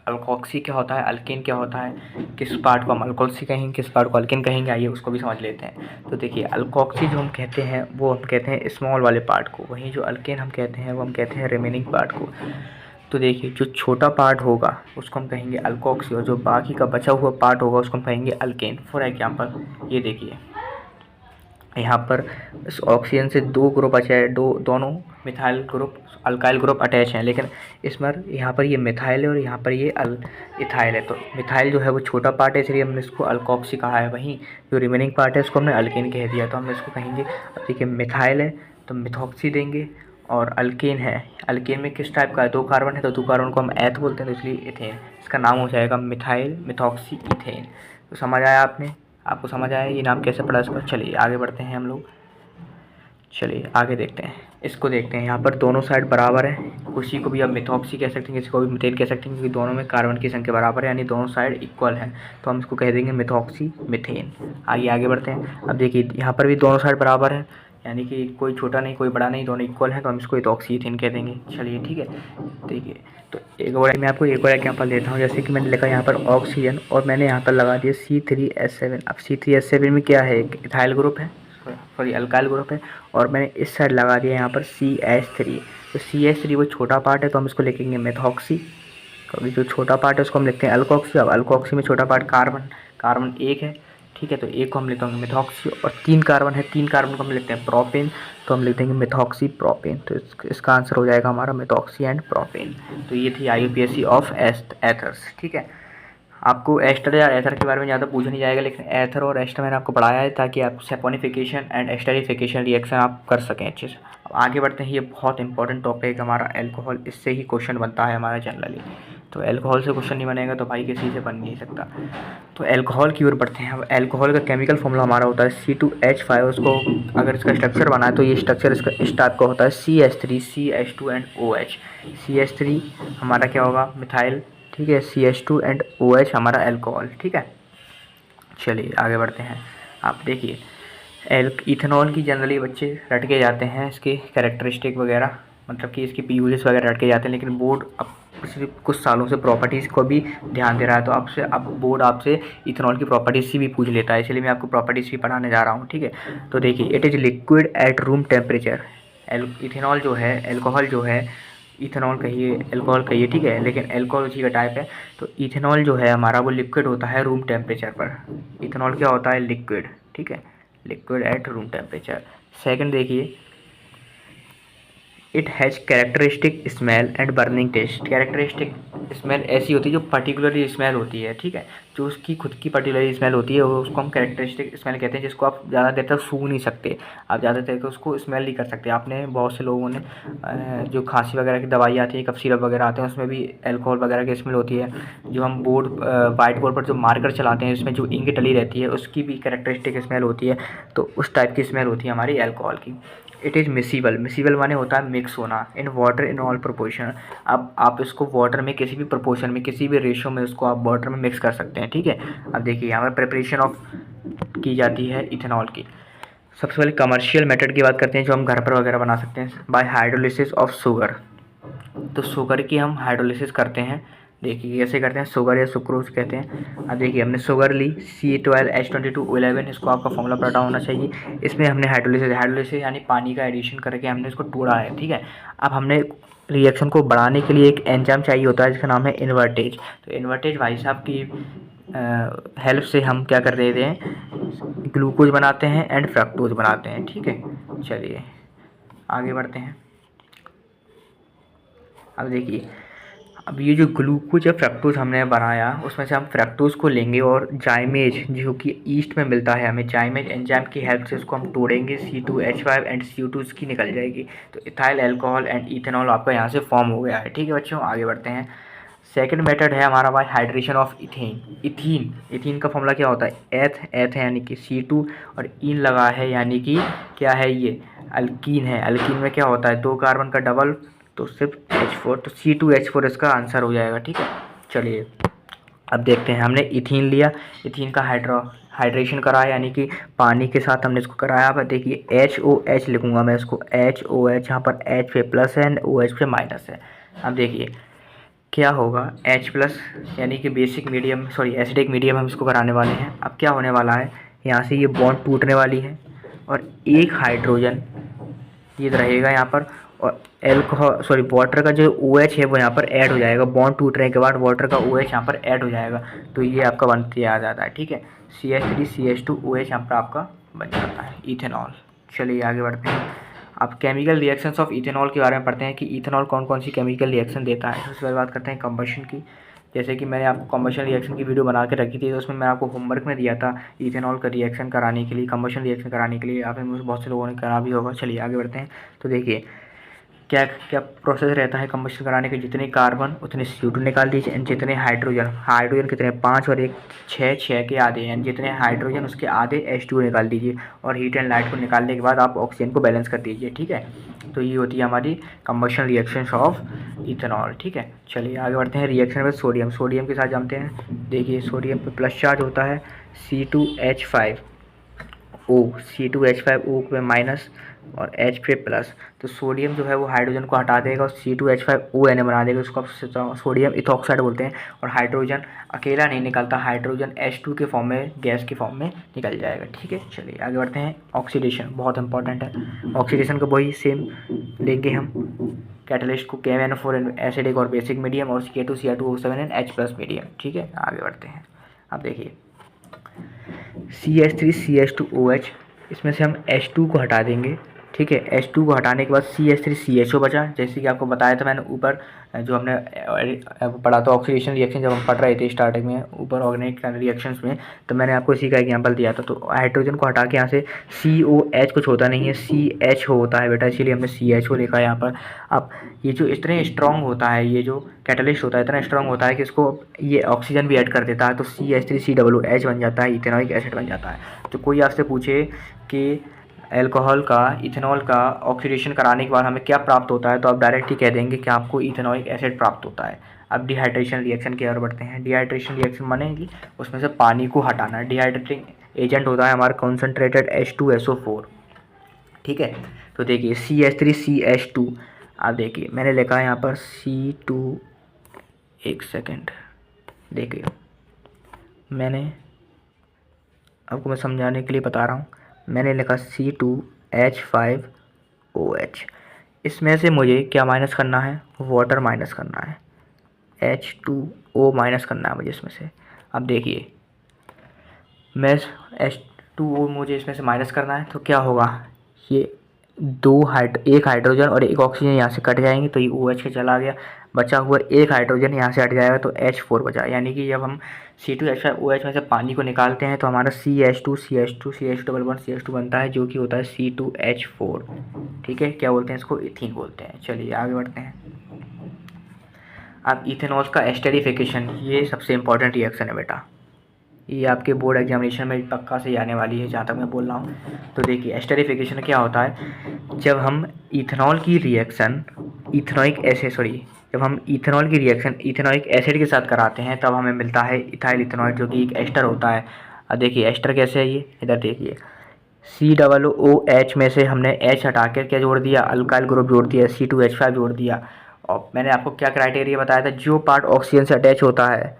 अल्कोक्सी क्या होता है, अल्केन क्या होता है, किस पार्ट को हम अल्कोक्सी कहेंगे, किस पार्ट को अल्केन कहेंगे, आइए उसको भी समझ लेते हैं। तो देखिए अल्कोक्सी जो हम कहते हैं वो हम कहते हैं स्मॉल वाले पार्ट को, वहीं जो अल्केन हम कहते हैं वो हम कहते हैं रिमेनिंग पार्ट को। तो देखिए जो छोटा पार्ट होगा उसको हम कहेंगे अल्कोक्सी और जो बाकी का बचा हुआ पार्ट होगा उसको हम कहेंगे अल्केन। फॉर एग्जाम्पल ये देखिए, यहाँ पर इस ऑक्सीजन से 2 ग्रुप बचे हैं, दोनों methyl group alkyl group attach हैं, लेकिन इसमें यहाँ पर ये मिथाइल है और यहाँ पर ये इथाइल है। तो मिथाइल जो है वो छोटा पार्ट है, इसलिए हमने इसको अल्कोक्सी कहा है। वहीं जो रिमेनिंग पार्ट है उसको हमने अल्केन कह दिया, तो हम इसको कहेंगे। अब देखिए मिथाइल है तो मिथॉक्सी देंगे, और अल्केन है, अल्केन में किस टाइप का है, 2 कार्बन है, तो 2 कार्बन को हम एथ बोलते हैं, तो इसलिए इथेन। इसका नाम हो जाएगा मिथाइल मिथॉक्सी इथेन। तो समझ आया आपको समझ आया ये नाम कैसे पड़ा इसका। चलिए आगे बढ़ते हैं हम लोग, चलिए आगे देखते हैं, इसको देखते हैं। यहाँ पर दोनों साइड बराबर है, किसी को भी आप मिथॉक्सी कह सकते हैं, किसी को भी मिथेन कह सकते हैं, क्योंकि दोनों में कार्बन की संख्या बराबर है, यानी दोनों साइड इक्वल है, तो हम इसको कह देंगे मिथॉक्सी मिथेन। आगे बढ़ते हैं। अब देखिए यहाँ पर भी दोनों साइड बराबर है, यानी कि कोई छोटा नहीं कोई बड़ा नहीं, दोनों इक्वल हैं, तो हम इसको इथॉक्सी इथेन कह देंगे। चलिए ठीक है, देखिए तो एक और मैं आपको एक और एग्जाम्पल देता हूँ। जैसे कि मैंने लिखा यहाँ पर ऑक्सीजन और मैंने यहाँ पर लगा दिया C3H7। अब C3H7 में क्या है, एक इथाइल ग्रुप है, सॉरी अल्काइल ग्रुप है, और मैंने इस साइड लगा दिया यहाँ पर CH3। तो CH3 वो छोटा पार्ट है, तो हम इसको लिखेंगे मेथॉक्सी, क्योंकि जो छोटा पार्ट है उसको हम लिखते हैं अल्कोक्सी। अब अल्कोक्सी में छोटा पार्ट कार्बन 1 है, ठीक है, तो एक को हम लिखते हैं मिथॉक्सी, और 3 कार्बन है, 3 कार्बन को हम लिखते हैं प्रोपेन, तो हम लिख देंगे मिथॉक्सी प्रोपेन। तो इसका आंसर हो जाएगा हमारा मिथॉक्सी एंड प्रोपेन। तो ये थी IUPAC ऑफ एथर्स। ठीक है, आपको एस्टर या एथर के बारे में ज़्यादा पूछा नहीं जाएगा, लेकिन एथर और एस्टर मैंने आपको पढ़ाया है ताकि आप सेपोनिफिकेशन एंड एस्टरिफिकेशन रिएक्शन आप कर सकें अच्छे से। अब आगे बढ़ते हैं, ये बहुत इंपॉर्टेंट टॉपिक है हमारा एल्कोहल, इससे ही क्वेश्चन बनता है हमारा जनरली। तो एल्कोहल से क्वेश्चन नहीं बनेगा तो भाई किसी से बन नहीं सकता। तो एल्कोहल की ओर बढ़ते हैं। अब एल्कोहल का केमिकल फॉर्मूला हमारा होता है C2H5। उसको अगर इसका स्ट्रक्चर बना है तो ये स्ट्रक्चर इसका इस टाइप का होता है CH3 CH2 and OH। CH3 हमारा क्या होगा, मिथाइल, ठीक है, CH2 एंड OH हमारा एल्कोहल। ठीक है, चलिए आगे बढ़ते हैं। आप देखिए इथेनॉल की जनरली बच्चे रट के जाते हैं, इसके कैरेक्टरिस्टिक वगैरह, मतलब कि इसकी यूजेस वगैरह रट के जाते हैं, लेकिन बोर्ड अब पिछले कुछ सालों से प्रॉपर्टीज़ को भी ध्यान दे रहा है, तो अब बोर्ड आपसे इथेनॉल की प्रॉपर्टीज़ भी पूछ लेता है, इसलिए मैं आपको प्रॉपर्टीज़ भी पढ़ाने जा रहा हूँ। ठीक है, तो देखिए it is liquid at room temperature. Ethanol जो है, एल्कोहल जो है, इथेनॉल कहिए एल्कोहल कहिए, ठीक है, लेकिन एल्कोहल उसी का टाइप है। तो इथेनॉल जो है हमारा वो लिक्विड होता है रूम टेम्परेचर पर। इथेनॉल क्या होता है, लिक्विड, ठीक है, liquid at room temperature. Second देखिए, it has characteristic smell and burning taste. Characteristic smell ऐसी होती है जो पर्टिकुलरली स्मेल होती है, ठीक है, जो उसकी खुद की पर्टिकुलरली स्मेल होती है वो उसको हम कैरेक्टरिस्टिक स्मेल कहते हैं, जिसको आप ज़्यादा देर तक सूंघ नहीं सकते, आप ज़्यादा देर तक उसको स्मेल नहीं कर सकते। आपने बहुत से लोगों ने जो खांसी वगैरह की दवाई आती है, कफ सिरप वगैरह आते हैं, उसमें भी अल्कोहल वगैरह की स्मेल होती है। जो हम वाइट बोर्ड पर जो मार्कर चलाते हैं उसमें जो इंक डली रहती है उसकी भी कैरेक्टरिस्टिक स्मेल होती है, तो उस टाइप की स्मेल होती है हमारी अल्कोहल की। It is miscible. मिसिबल माने होता है मिक्स होना in water in all proportion. अब आप इसको वाटर में किसी भी प्रोपोर्शन में किसी भी रेशो में उसको आप वाटर में मिक्स कर सकते हैं, ठीक है। अब देखिए यहाँ पर प्रिपरेशन ऑफ की जाती है इथेनॉल की। सबसे पहले कमर्शियल मेथड की बात करते हैं जो हम घर पर वगैरह बना सकते हैं, बाय हाइड्रोलिसिस ऑफ शुगर। तो शुगर की हम हाइड्रोलिसिस करते हैं। देखिए कैसे करते हैं, शुगर या सुक्रोज कहते हैं। अब देखिए हमने शुगर ली C12H22O11, इसको आपका फॉर्मूला पता होना चाहिए। इसमें हमने हाइड्रोलिसिस यानी पानी का एडिशन करके हमने इसको तोड़ा है, ठीक है। अब हमने रिएक्शन को बढ़ाने के लिए एक एंजाइम चाहिए होता है जिसका नाम है इन्वर्टेज। तो इन्वर्टेज भाई साहब की हेल्प से हम क्या कर रहे थे, ग्लूकोज बनाते हैं एंड फ्रक्टोज बनाते हैं, ठीक है। चलिए आगे बढ़ते हैं। अब देखिए अब ये जो ग्लूकोज या फ्रक्टोज हमने बनाया उसमें से हम फ्रक्टोज को लेंगे और जाइमेज जो कि ईस्ट में मिलता है हमें, जाइमेज एंजाइम की हेल्प से उसको हम तोड़ेंगे, C2H5 एंड CO2 इसकी निकल जाएगी। तो इथाइल अल्कोहल एंड इथेनॉल आपका यहाँ से फॉर्म हो गया है, ठीक है बच्चों। आगे बढ़ते हैं। सेकंड मेथड है हमारा भाई हाइड्रेशन ऑफ इथेन। इथीन का फॉर्मूला क्या होता है, एथ है यानी कि C2 और इन लगा है यानी कि क्या है, ये अल्कीन है। अल्कीन में क्या होता है, 2 कार्बन का डबल तो सिर्फ H4, तो C2H4 इसका आंसर हो जाएगा, ठीक है। चलिए अब देखते हैं, हमने इथीन लिया, इथीन का हाइड्रेशन कराया यानी कि पानी के साथ हमने इसको कराया। अब देखिए HOH लिखूंगा मैं इसको, HOH, यहाँ पर H पे प्लस है एंड OH पे माइनस है। अब देखिए क्या होगा, H प्लस यानी कि बेसिक मीडियम एसिडिक मीडियम हम इसको कराने वाले हैं। अब क्या होने वाला है, यहाँ से ये बॉन्ड टूटने वाली है और एक हाइड्रोजन ये रहेगा यहाँ पर, और वाटर का जो OH है वो यहाँ पर ऐड हो जाएगा। बॉन्ड टूटने के बाद वाटर का OH यहाँ पर ऐड हो जाएगा, तो ये आपका बनते आ जाता है, ठीक है। CH3CH2OH यहाँ पर आपका बन जाता है इथेनॉल। चलिए आगे बढ़ते हैं। अब केमिकल रिएक्शंस ऑफ इथेनॉल के बारे में पढ़ते हैं कि इथेनॉल कौन कौन सी केमिकल रिएक्शन देता है। सबसे पहले बात करते हैं कंबशन की। जैसे कि मैंने आपको कंबशन रिएक्शन की वीडियो बना के रखी थी, तो उसमें मैं आपको होमवर्क में दिया था इथेनॉल का रिएक्शन कराने के लिए, कंबशन रिएक्शन कराने के लिए। आपने मुझे बहुत से लोगों ने करा भी होगा। चलिए आगे बढ़ते हैं। तो देखिए क्या क्या प्रोसेस रहता है कंबशन कराने के, जितने कार्बन उतने CO2 निकाल दीजिए एंड जितने हाइड्रोजन कितने 5 और 1 6 के आधे हैं, जितने हाइड्रोजन उसके आधे H2 निकाल दीजिए और हीट एंड लाइट को निकालने के बाद आप ऑक्सीजन को बैलेंस कर दीजिए, ठीक है। तो ये होती है हमारी कंबशन रिएक्शंस ऑफ इथेनॉल, ठीक है। चलिए आगे बढ़ते हैं। रिएक्शन में सोडियम के साथ जानते हैं। देखिए सोडियम पे प्लस चार्ज होता है, C2H5O पे माइनस और H पे प्लस। तो सोडियम जो है वो हाइड्रोजन को हटा देगा और C2H5ONA बना देगा, उसको आप सोडियम इथॉक्साइड बोलते हैं। और हाइड्रोजन अकेला नहीं निकलता, हाइड्रोजन H2 के फॉर्म में, गैस के फॉर्म में निकल जाएगा, ठीक है। चलिए आगे बढ़ते हैं। ऑक्सीडेशन बहुत इंपॉर्टेंट है। ऑक्सीडेशन का वही सेम लेंगे हम, कैटलिस्ट को KMnO4 एसिडिक और बेसिक मीडियम और K2Cr2O7 H प्लस मीडियम, ठीक है। आगे बढ़ते हैं। अब देखिए CH3CH2OH, इसमें से हम H2 को हटा देंगे, ठीक है। H2 को हटाने के बाद CH3CHO बचा। जैसे कि आपको बताया था मैंने ऊपर, जो हमने पढ़ा था ऑक्सीडेशन रिएक्शन जब हम पढ़ रहे थे स्टार्टिंग में ऊपर ऑर्गेनिक रिएक्शंस में, तो मैंने आपको इसी का एग्जांपल दिया था। तो हाइड्रोजन को हटा के यहाँ से COH कुछ होता नहीं है, CH होता है बेटा, इसीलिए हमने CHO लिखा है यहाँ पर। अब ये जो इतने स्ट्रॉन्ग होता है, ये जो कैटलिस्ट होता है इतना स्ट्रॉन्ग होता है कि इसको ये ऑक्सीजन भी ऐड कर देता है, तो CH3COOH बन जाता है, इथेनॉइक एसिड बन जाता है। तो कोई आपसे पूछे कि अल्कोहल का इथेनॉल का ऑक्सीडेशन कराने के बाद हमें क्या प्राप्त होता है, तो आप डायरेक्ट ही कह देंगे कि आपको इथेनॉइक एसिड प्राप्त होता है। अब डिहाइड्रेशन रिएक्शन की ओर बढ़ते हैं। डिहाइड्रेशन रिएक्शन माने कि उसमें से पानी को हटाना। डिहाइड्रेटिंग एजेंट होता है हमारा कॉन्सेंट्रेटेड H2SO4, ठीक है। तो देखिए CH3CH2, आप देखिए मैंने लिखा है यहाँ पर C2, एक सेकेंड देखिए, मैंने आपको मैं समझाने के लिए बता रहा हूँ। मैंने लिखा C2H5OH, इसमें से मुझे क्या माइनस करना है, वाटर माइनस करना है, H2O माइनस करना है मुझे इसमें से। अब देखिए मैं H2O मुझे इसमें से माइनस करना है, तो क्या होगा, ये एक हाइड्रोजन और एक ऑक्सीजन यहाँ से कट जाएंगे, तो ये OH के चला गया, बचा हुआ एक हाइड्रोजन यहाँ से हट जाएगा तो H4 बचा। यानी कि जब हम C2H5OH में से पानी को निकालते हैं तो हमारा CH2 बनता है, जो कि होता है C2H4, ठीक है। क्या बोलते हैं इसको, इथीन बोलते हैं। चलिए आगे बढ़ते हैं। अब इथेनॉल का एस्टेरिफिकेशन, ये सबसे इम्पॉर्टेंट रिएक्शन है बेटा। ये आपके बोर्ड एग्जामिनेशन में पक्का से आने वाली है जहाँ तक मैं बोल रहा हूँ। तो देखिए एस्टरीफिकेशन क्या होता है, जब हम इथेनॉल की रिएक्शन इथेनॉइक एसिड जब हम इथेनॉल की रिएक्शन इथेनॉइक एसिड के साथ कराते हैं तब हमें मिलता है इथाइल इथेनॉइड, जो कि एक एस्टर होता है। अब देखिए एस्टर कैसे है, ये इधर देखिए COOH में से हमने H हटा कर क्या जोड़ दिया, अल्काइल ग्रुप जोड़ दिया, C2H5 जोड़ दिया। और मैंने आपको क्या क्राइटेरिया बताया था, जो पार्ट ऑक्सीजन से अटैच होता है,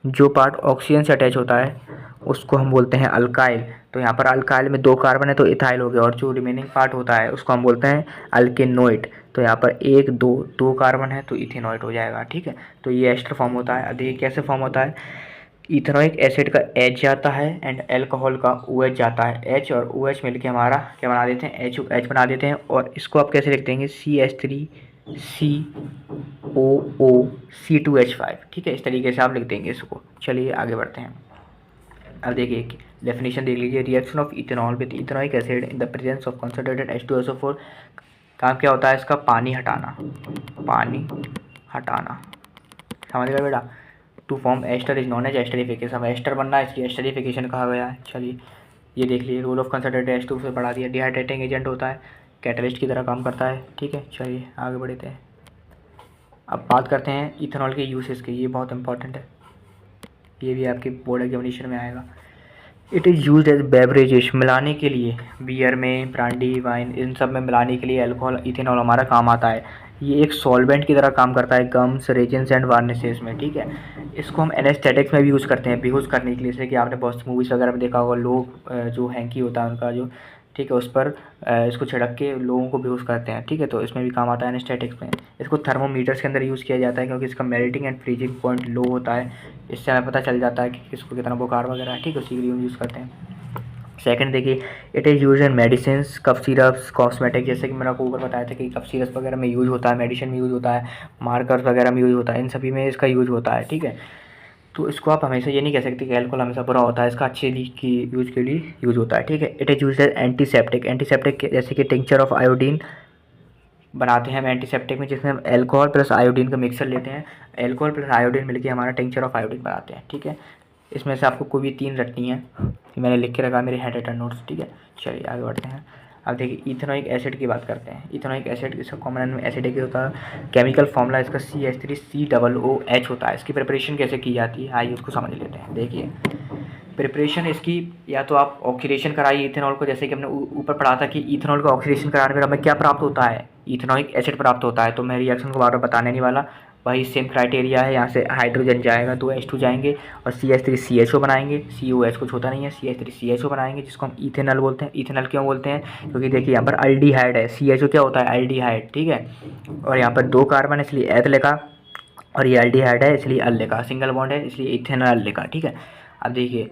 जो पार्ट ऑक्सीजन से अटैच होता है उसको हम बोलते हैं अल्काइल। तो यहाँ पर अल्काइल में 2 कार्बन है तो इथाइल हो गया, और जो रिमेनिंग पार्ट होता है उसको हम बोलते हैं अल्केनोइड। तो यहाँ पर 1 2 कार्बन है तो इथेनॉइड हो जाएगा, ठीक है। तो ये एस्टर फॉर्म होता है। अब देखिए कैसे फॉर्म होता है, इथेनॉइक एसिड का H जाता है एंड अल्कोहल का OH जाता है। H और OH मिलके हमारा क्या बना देते हैं, H बना देते हैं। और इसको आप कैसे लिख देंगे, CH3COO ठीक है, इस तरीके से आप लिख देंगे इसको। चलिए आगे बढ़ते हैं। अब देखिए डेफिनेशन देख लीजिए, reaction of ethanol with ethanoic acid in the presence of concentrated H2SO4। काम क्या होता है इसका, पानी हटाना, समझ गए बेटा। To form ester is known as esterification. अब एस्टर बनना है इसकी एस्टरीफिकेशन कहा गया है। चलिए ये देख लीजिए, रोल ऑफ कंसंट्रेटेड H2 से बढ़ा दिया, डिहाइड्रेटिंग एजेंट होता है, कैटलिस्ट की तरह काम करता है, ठीक है। चलिए आगे बढ़ते हैं। अब बात करते हैं इथेनॉल के यूसेस की, ये बहुत इंपॉर्टेंट है, ये भी आपके बोर्ड एग्जामिनेशन में आएगा। It is use as beverages, मिलाने के लिए, बियर में, ब्रांडी, वाइन, इन सब में मिलाने के लिए अल्कोहल इथेनॉल हमारा काम आता है। ये एक सॉल्वेंट की तरह काम करता है गम्स, रेजिन्स एंड वार्निशेस में, ठीक है। इसको हम एनेस्थेटिक्स में भी यूज़ करते हैं, बेहोश करने के लिए। जैसे कि आपने बहुत मूवीज़ वगैरह में देखा होगा, लोग जो हैंकी होता है उनका जो, ठीक है, उस पर इसको छिड़क के लोगों को बेहोश करते हैं, ठीक है। तो इसमें भी काम आता है एनेस्थेटिक्स में। इसको थर्मोमीटर्स के अंदर यूज़ किया जाता है क्योंकि इसका मेल्टिंग एंड फ्रीजिंग पॉइंट लो होता है, इससे हमें पता चल जाता है कि किसको कितना बुखार वगैरह है, ठीक है, उसी के लिए यूज़ करते हैं। सेकंड देखिए, it is use in medicine, cough syrups, cosmetic, जैसे कि मैंने आपको ऊपर बताया था कि कफ सिरप्स वगैरह में यूज़ होता है, मेडिसिन में यूज़ होता है, मार्कर्स वगैरह में यूज़ होता है, इन सभी में इसका यूज़ होता है, ठीक है। तो इसको आप हमेशा ये नहीं कह सकते कि अल्कोहल हमेशा बुरा होता है, इसका अच्छे की यूज़ के लिए यूज़ होता है, ठीक है। It is use as antiseptic जैसे कि टिंचर ऑफ आयोडीन बनाते हैं हम एंटीसेप्टिक में, जिसमें हम अल्कोहल प्लस आयोडीन का मिक्सर लेते हैं, अल्कोहल प्लस आयोडीन मिलकर हमारा टिंचर ऑफ आयोडीन बनाते हैं, ठीक है। इसमें से आपको कोई भी 3 रटनी है, मैंने लिख के रखा मेरे हैंड रिटन नोट्स, ठीक है। चलिए आगे बढ़ते हैं। अब देखिए इथेनॉइक एसिड की बात करते हैं। इथेनॉइक एसिड इसका कॉमन एसिडिक होता है, केमिकल फॉर्मूला इसका CH3COOH होता है। इसकी प्रिपरेशन कैसे की जाती है, आइए उसको समझ लेते हैं। देखिए प्रिपरेशन इसकी, या तो आप ऑक्सीडेशन कराइए इथेनॉल को, जैसे कि हमने ऊपर पढ़ा था कि इथेनॉल को ऑक्सीडेशन कराने पर हमें क्या प्राप्त होता है, इथेनॉइक एसिड प्राप्त होता है। तो मैं रिएक्शन को बार बार बताने नहीं वाला, वही सेम क्राइटेरिया है। यहाँ से हाइड्रोजन जाएगा तो H2 जाएंगे और CH3CHO बनाएंगे, COH कुछ होता नहीं है, CH3CHO बनाएंगे, जिसको हम इथेनॉल बोलते हैं। इथेनॉल क्यों बोलते हैं, क्योंकि देखिए यहाँ पर अल्डिहाइड है, CHO क्या होता है, अल्डिहाइड, ठीक है। और यहाँ पर 2 कार्बन है इसलिए एथ लिखा, और ये अल्डिहाइड है इसलिए अल लिखा, सिंगल बॉन्ड है इसलिए इथेनॉल लिखा, ठीक है। अब देखिए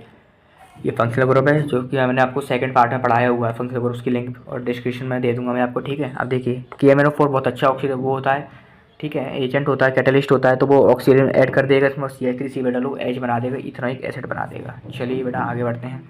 ये फंक्शनल ग्रुप है जो कि मैंने आपको सेकंड पार्ट में पढ़ाया हुआ है, फंक्शनल ग्रुप की लिंक और डिस्क्रिप्शन में दे दूंगा मैं आपको, ठीक है। अब देखिए KMnO4 बहुत अच्छा ऑक्सीजन वो होता है, ठीक है, एजेंट होता है, कैटलिस्ट होता है, तो वो ऑक्सीजन ऐड कर देगा इसमें, CH3C बेटा लो H बना देगा, इथेनॉइक एसिड बना देगा। चलिए बेटा आगे बढ़ते हैं।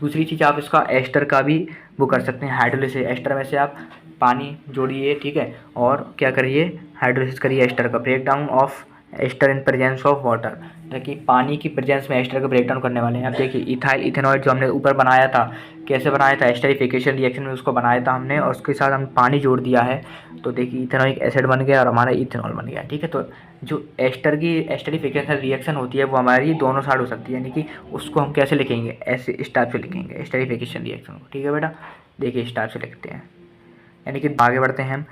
दूसरी चीज़ आप इसका एस्टर का भी वो कर सकते हैं, हाइड्रोलिसिस। एस्टर में से आप पानी जोड़िए, ठीक है, और क्या करिए, हाइड्रोलिसिस करिए एस्टर का, break down of ester in presence of water, ताकि पानी की प्रेजेंस में एस्टर का ब्रेक डाउन करने वाले हैं। अब देखिए इथाइल इथेनॉइड जो हमने ऊपर बनाया था, कैसे बनाया था, एस्टरीफिकेशन रिएक्शन में उसको बनाया था हमने, और उसके साथ हम पानी जोड़ दिया है, तो देखिए इथेनॉइक एसिड बन गया और हमारा इथेनॉल बन गया, ठीक है। तो जो एस्टर की एस्टरीफिकेशन रिएक्शन होती है वो हमारी दोनों साइड हो सकती है, यानी कि उसको हम कैसे लिखेंगे, ऐसे इस टाइप से लिखेंगे एस्टरीफिकेशन रिएक्शन को, ठीक है बेटा। देखिए इस टाइप से लिखते हैं, यानी कि आगे बढ़ते हैं हम।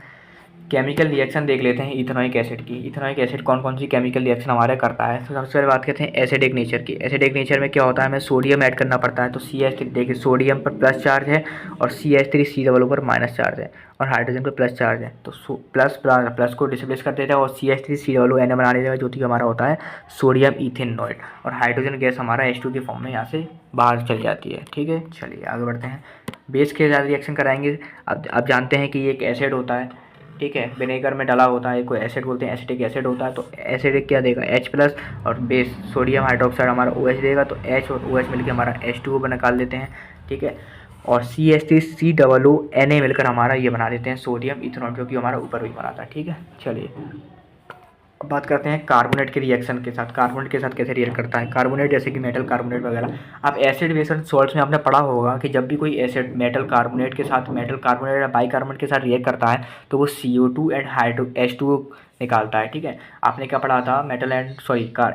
केमिकल रिएक्शन देख लेते हैं इथेनॉइक एसिड की। इथेनॉइक एसिड कौन कौन सी केमिकल रिएक्शन हमारे करता है, तो सबसे पहले बात करते हैं एसिडिक नेचर की। एसिडिक नेचर में क्या होता है, हमें सोडियम ऐड करना पड़ता है, तो CH3 देखिए सोडियम पर प्लस चार्ज है और CH3C पर माइनस चार्ज है, और हाइड्रोजन पर प्लस चार्ज है, तो प्लस प्लस को डिस्प्लेस कर देता है और CH3CONA बना देता है, जो कि हमारा होता है सोडियम इथेनॉइड, और हाइड्रोजन गैस हमारा H2 के फॉर्म में यहाँ से बाहर चल जाती है, ठीक है। चलिए आगे बढ़ते हैं। बेस के साथ रिएक्शन कराएंगे। अब जानते हैं कि ये एक एसिड होता है, ठीक है, विनेगर में डाला होता है, कोई एसिड बोलते हैं, एसिटिक एसिड होता है। तो एसिडिक क्या देगा, H+, और बेस सोडियम हाइड्रोक्साइड हमारा OH देगा, तो H और OH मिलकर हमारा H2O निकाल देते हैं, ठीक है। और CH3COONA मिलकर हमारा ये बना देते हैं सोडियम इथेनॉल, जो कि हमारा ऊपर भी बना था, ठीक है। चलिए अब बात करते हैं कार्बोनेट के रिएक्शन के साथ। कार्बोनेट के साथ कैसे रिएक्ट करता है कार्बोनेट, जैसे कि मेटल कार्बोनेट वगैरह। आप एसिड बेस एंड सॉल्ट्स में आपने पढ़ा होगा कि जब भी कोई एसिड मेटल कार्बोनेट के साथ, मेटल कार्बोनेट या बाइकार्बोनेट के साथ रिएक्ट करता है तो वो CO2 एंड H2O निकालता है। ठीक है, आपने क्या पढ़ा था metal and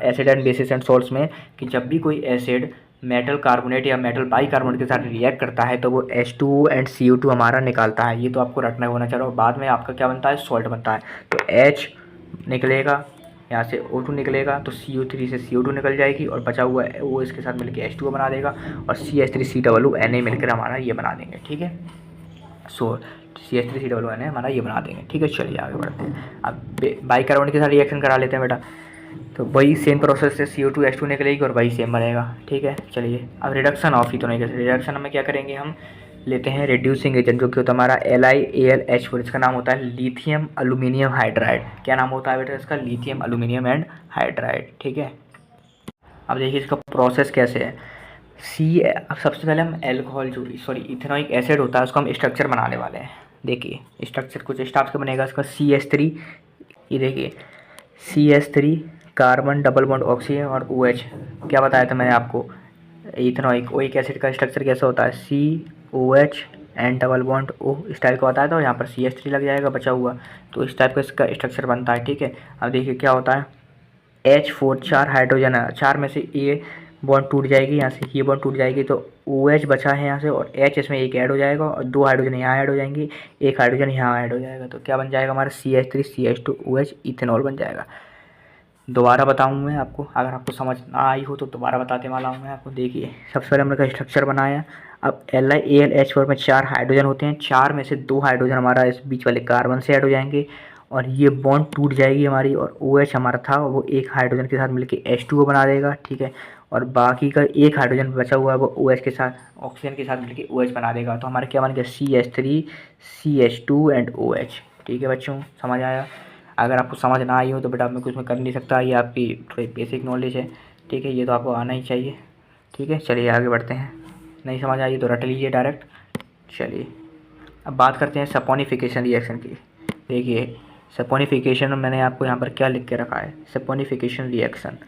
acid and bases and salts में कि जब भी कोई एसिड मेटल कार्बोनेट या मेटल बाइकार्बोनेट के साथ रिएक्ट करता है तो वो H2O एंड CO2 हमारा निकालता है। ये तो आपको रटना होना चाहिए। और बाद में आपका क्या बनता है, सॉल्ट बनता है। तो H निकलेगा, यहाँ से O2 निकलेगा तो CO3 से CO2 निकल जाएगी और बचा हुआ वो इसके साथ मिलकर H2O बना देगा और CH3COO मिलकर हमारा ये बना देंगे। ठीक है, सो CH3COO हमारा ये बना देंगे। ठीक है, चलिए आगे बढ़ते हैं। अब बाइकार्बोनेट के साथ रिएक्शन करा लेते हैं बेटा। तो वही सेम प्रोसेस से CO2 H2 निकलेगी और वही सेम बनेगा। ठीक है, चलिए अब reduction of ethanoic acid. Reduction में क्या करेंगे, हम लेते हैं रिड्यूसिंग एजेंट जो कि होता है हमारा LiAlH4। इसका नाम होता है लिथियम अल्यूमिनियम हाइड्राइड। क्या नाम होता है बेटा इसका, लिथियम अल्यूमिनियम एंड हाइड्राइड। ठीक है, अब देखिए इसका प्रोसेस कैसे है। अब सबसे पहले हम एल्कोहल जो इथेनॉइक एसिड होता है उसको हम स्ट्रक्चर बनाने वाले हैं। देखिए स्ट्रक्चर कुछ इस टाइप से बनेगा इसका। CH3, ये देखिए CH3 carbon double bond oxygen और OH। क्या बताया था मैंने आपको, इथेनॉइक एसिड का स्ट्रक्चर कैसा होता है, COH and double bond O इस टाइप का बताया था। और यहाँ पर CH3 लग जाएगा बचा हुआ, तो इस टाइप का इसका स्ट्रक्चर बनता है। ठीक है, अब देखिए क्या होता है, H4 4 हाइड्रोजन है, 4 में से ये बॉन्ड टूट जाएगी, यहाँ से ये बॉन्ड टूट जाएगी तो OH बचा है यहाँ से, और H इसमें एक ऐड हो जाएगा और 2 हाइड्रोजन यहाँ ऐड हो जाएंगी, एक हाइड्रोजन यहाँ ऐड हो जाएगा। तो क्या बन जाएगा हमारा CH3 CH2 OH इथेनॉल बन जाएगा। दोबारा बताऊँ मैं आपको, अगर आपको समझ ना आई हो तो दोबारा बताते वाला हूँ मैं आपको। देखिए सबसे पहले हमने का स्ट्रक्चर बनाया। अब LiAlH4 में 4 हाइड्रोजन होते हैं, 4 में से 2 हाइड्रोजन हमारा इस बीच वाले कार्बन से ऐड हो जाएंगे और ये बॉन्ड टूट जाएगी हमारी, और OH हमारा था वो एक हाइड्रोजन के साथ मिलकर H2O बना देगा। ठीक है, और बाकी का एक हाइड्रोजन बचा हुआ है वो OH के साथ, ऑक्सीजन के साथ मिलकर OH बना देगा। तो हमारा क्या बन गया, CH3 CH2 एंड OH। ठीक है बच्चों, समझ आया। अगर आपको समझ ना आई हो तो बेटा मैं कुछ में कर नहीं सकता, ये आपकी थोड़ी बेसिक नॉलेज है। ठीक है, ये तो आपको आना ही चाहिए। ठीक है, चलिए आगे बढ़ते हैं। नहीं समझ आई तो रट लीजिए डायरेक्ट। चलिए अब बात करते हैं सपोनिफिकेशन रिएक्शन की। देखिए सपोनिफिकेशन मैंने आपको यहाँ पर क्या लिख के रखा है, saponification reaction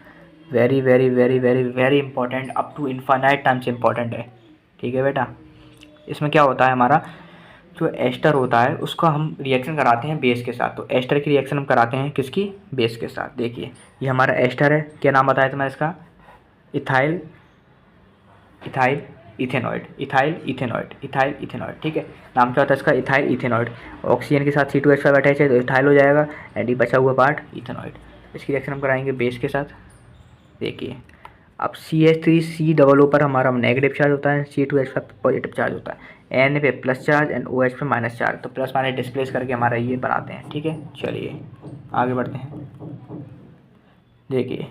very very very very very important, up to infinite times important है। ठीक है बेटा, इसमें क्या होता है, हमारा जो एस्टर होता है उसका हम रिएक्शन कराते हैं बेस के साथ। तो एस्टर की रिएक्शन हम कराते हैं किसकी, बेस के साथ। देखिए ये हमारा एस्टर है, क्या नाम बताया था मैं इसका, इथाइल इथेनॉइड, इथाइल इथेनॉइड। ठीक है, नाम क्या होता है इसका, इथाइल इथेनॉइड। ऑक्सीजन के साथ C2H5 अटैच है तो इथाइल हो जाएगा, एंड ये बचा हुआ पार्ट इथेनॉइड। इसकी रिएक्शन हम कराएंगे बेस के साथ। देखिए अब CH3COO पर हमारा नेगेटिव चार्ज होता है, C2H5 पॉजिटिव चार्ज होता है, N पे प्लस चार्ज एंड OH पे माइनस चार्ज। तो प्लस माइनस डिस्प्लेस करके हमारा ये बनाते हैं। ठीक है, चलिए आगे बढ़ते हैं। देखिए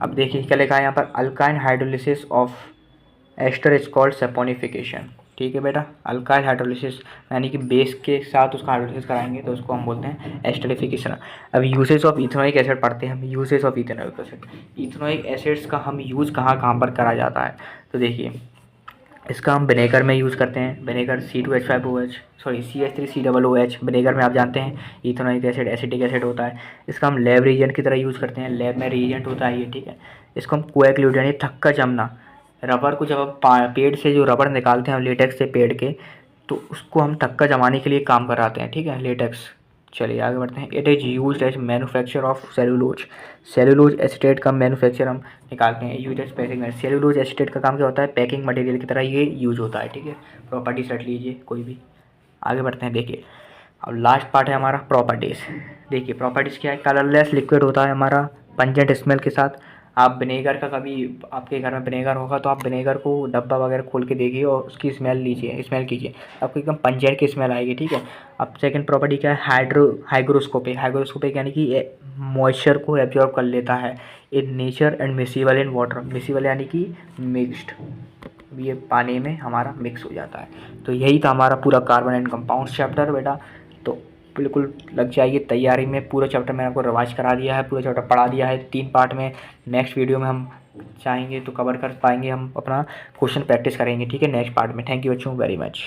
अब देखिए क्या लिखा है यहाँ पर, अल्काइन hydrolysis of ester is called saponification. ठीक है बेटा, अल्काइल हाइड्रोलिसिस यानी कि बेस के साथ उसका हाइड्रोलिसिस कराएंगे तो उसको हम बोलते हैं एस्टरिफिकेशन। अब यूसेज ऑफ इथेनॉइक एसिड पढ़ते हैं हम। Usage of ethanoic acid, ethanoic acids का हम यूज़ कहाँ कहाँ पर करा जाता है। तो देखिए इसका हम विनेगर में यूज़ करते हैं, विनेगर CH3COOH विनेगर में आप जानते हैं इथेनॉइक एसिड एसिटिक एसिड होता है। इसका हम लैब रिएजेंट की तरह यूज़ करते हैं, लैब में रिएजेंट होता है ये। ठीक है, इसको हम कोएगुलेट यानी थक्का जमना, रबर को जब हम पेड़ से जो रबर निकालते हैं हम लेटेक्स से पेड़ के, तो उसको हम थक्का जमाने के लिए काम कराते हैं। ठीक है, लेटेक्स। चलिए आगे बढ़ते हैं। It is used as manufacture of cellulose acetate का मैन्युफैक्चर हम निकालते हैं। Use as packing, cellulose acetate का काम क्या होता है, पैकिंग मटेरियल की तरह ये यूज होता है। ठीक है, प्रॉपर्टीज रख लीजिए कोई भी। आगे बढ़ते हैं। देखिए अब लास्ट पार्ट है हमारा प्रॉपर्टीज़। देखिए प्रॉपर्टीज़ क्या है, कलरलेस लिक्विड होता है हमारा, पंजेंट स्मेल के साथ। आप विनेगर का, कभी आपके घर में विनेगर होगा तो आप विनेगर को डब्बा वगैरह खोल के देखिए और उसकी स्मेल लीजिए, स्मेल कीजिए, आपको एकदम पंजेंट की स्मेल आएगी। ठीक है, अब सेकंड प्रॉपर्टी क्या है, हाइग्रोस्कोपिक यानी कि मॉइस्चर को एब्जॉर्ब कर लेता है in nature and miscible in water. Miscible यानी कि मिक्स्ड, ये पानी में हमारा मिक्स हो जाता है। तो यही था हमारा पूरा कार्बन एंड कंपाउंड चैप्टर बेटा। तो बिल्कुल लग जाइए तैयारी में। पूरा चैप्टर मैंने आपको रिवाइज करा दिया है, पूरा चैप्टर पढ़ा दिया है 3 पार्ट में। नेक्स्ट वीडियो में हम चाहेंगे तो कवर कर पाएंगे, हम अपना क्वेश्चन प्रैक्टिस करेंगे। ठीक है, नेक्स्ट पार्ट में। थैंक यू बच्चों वेरी मच।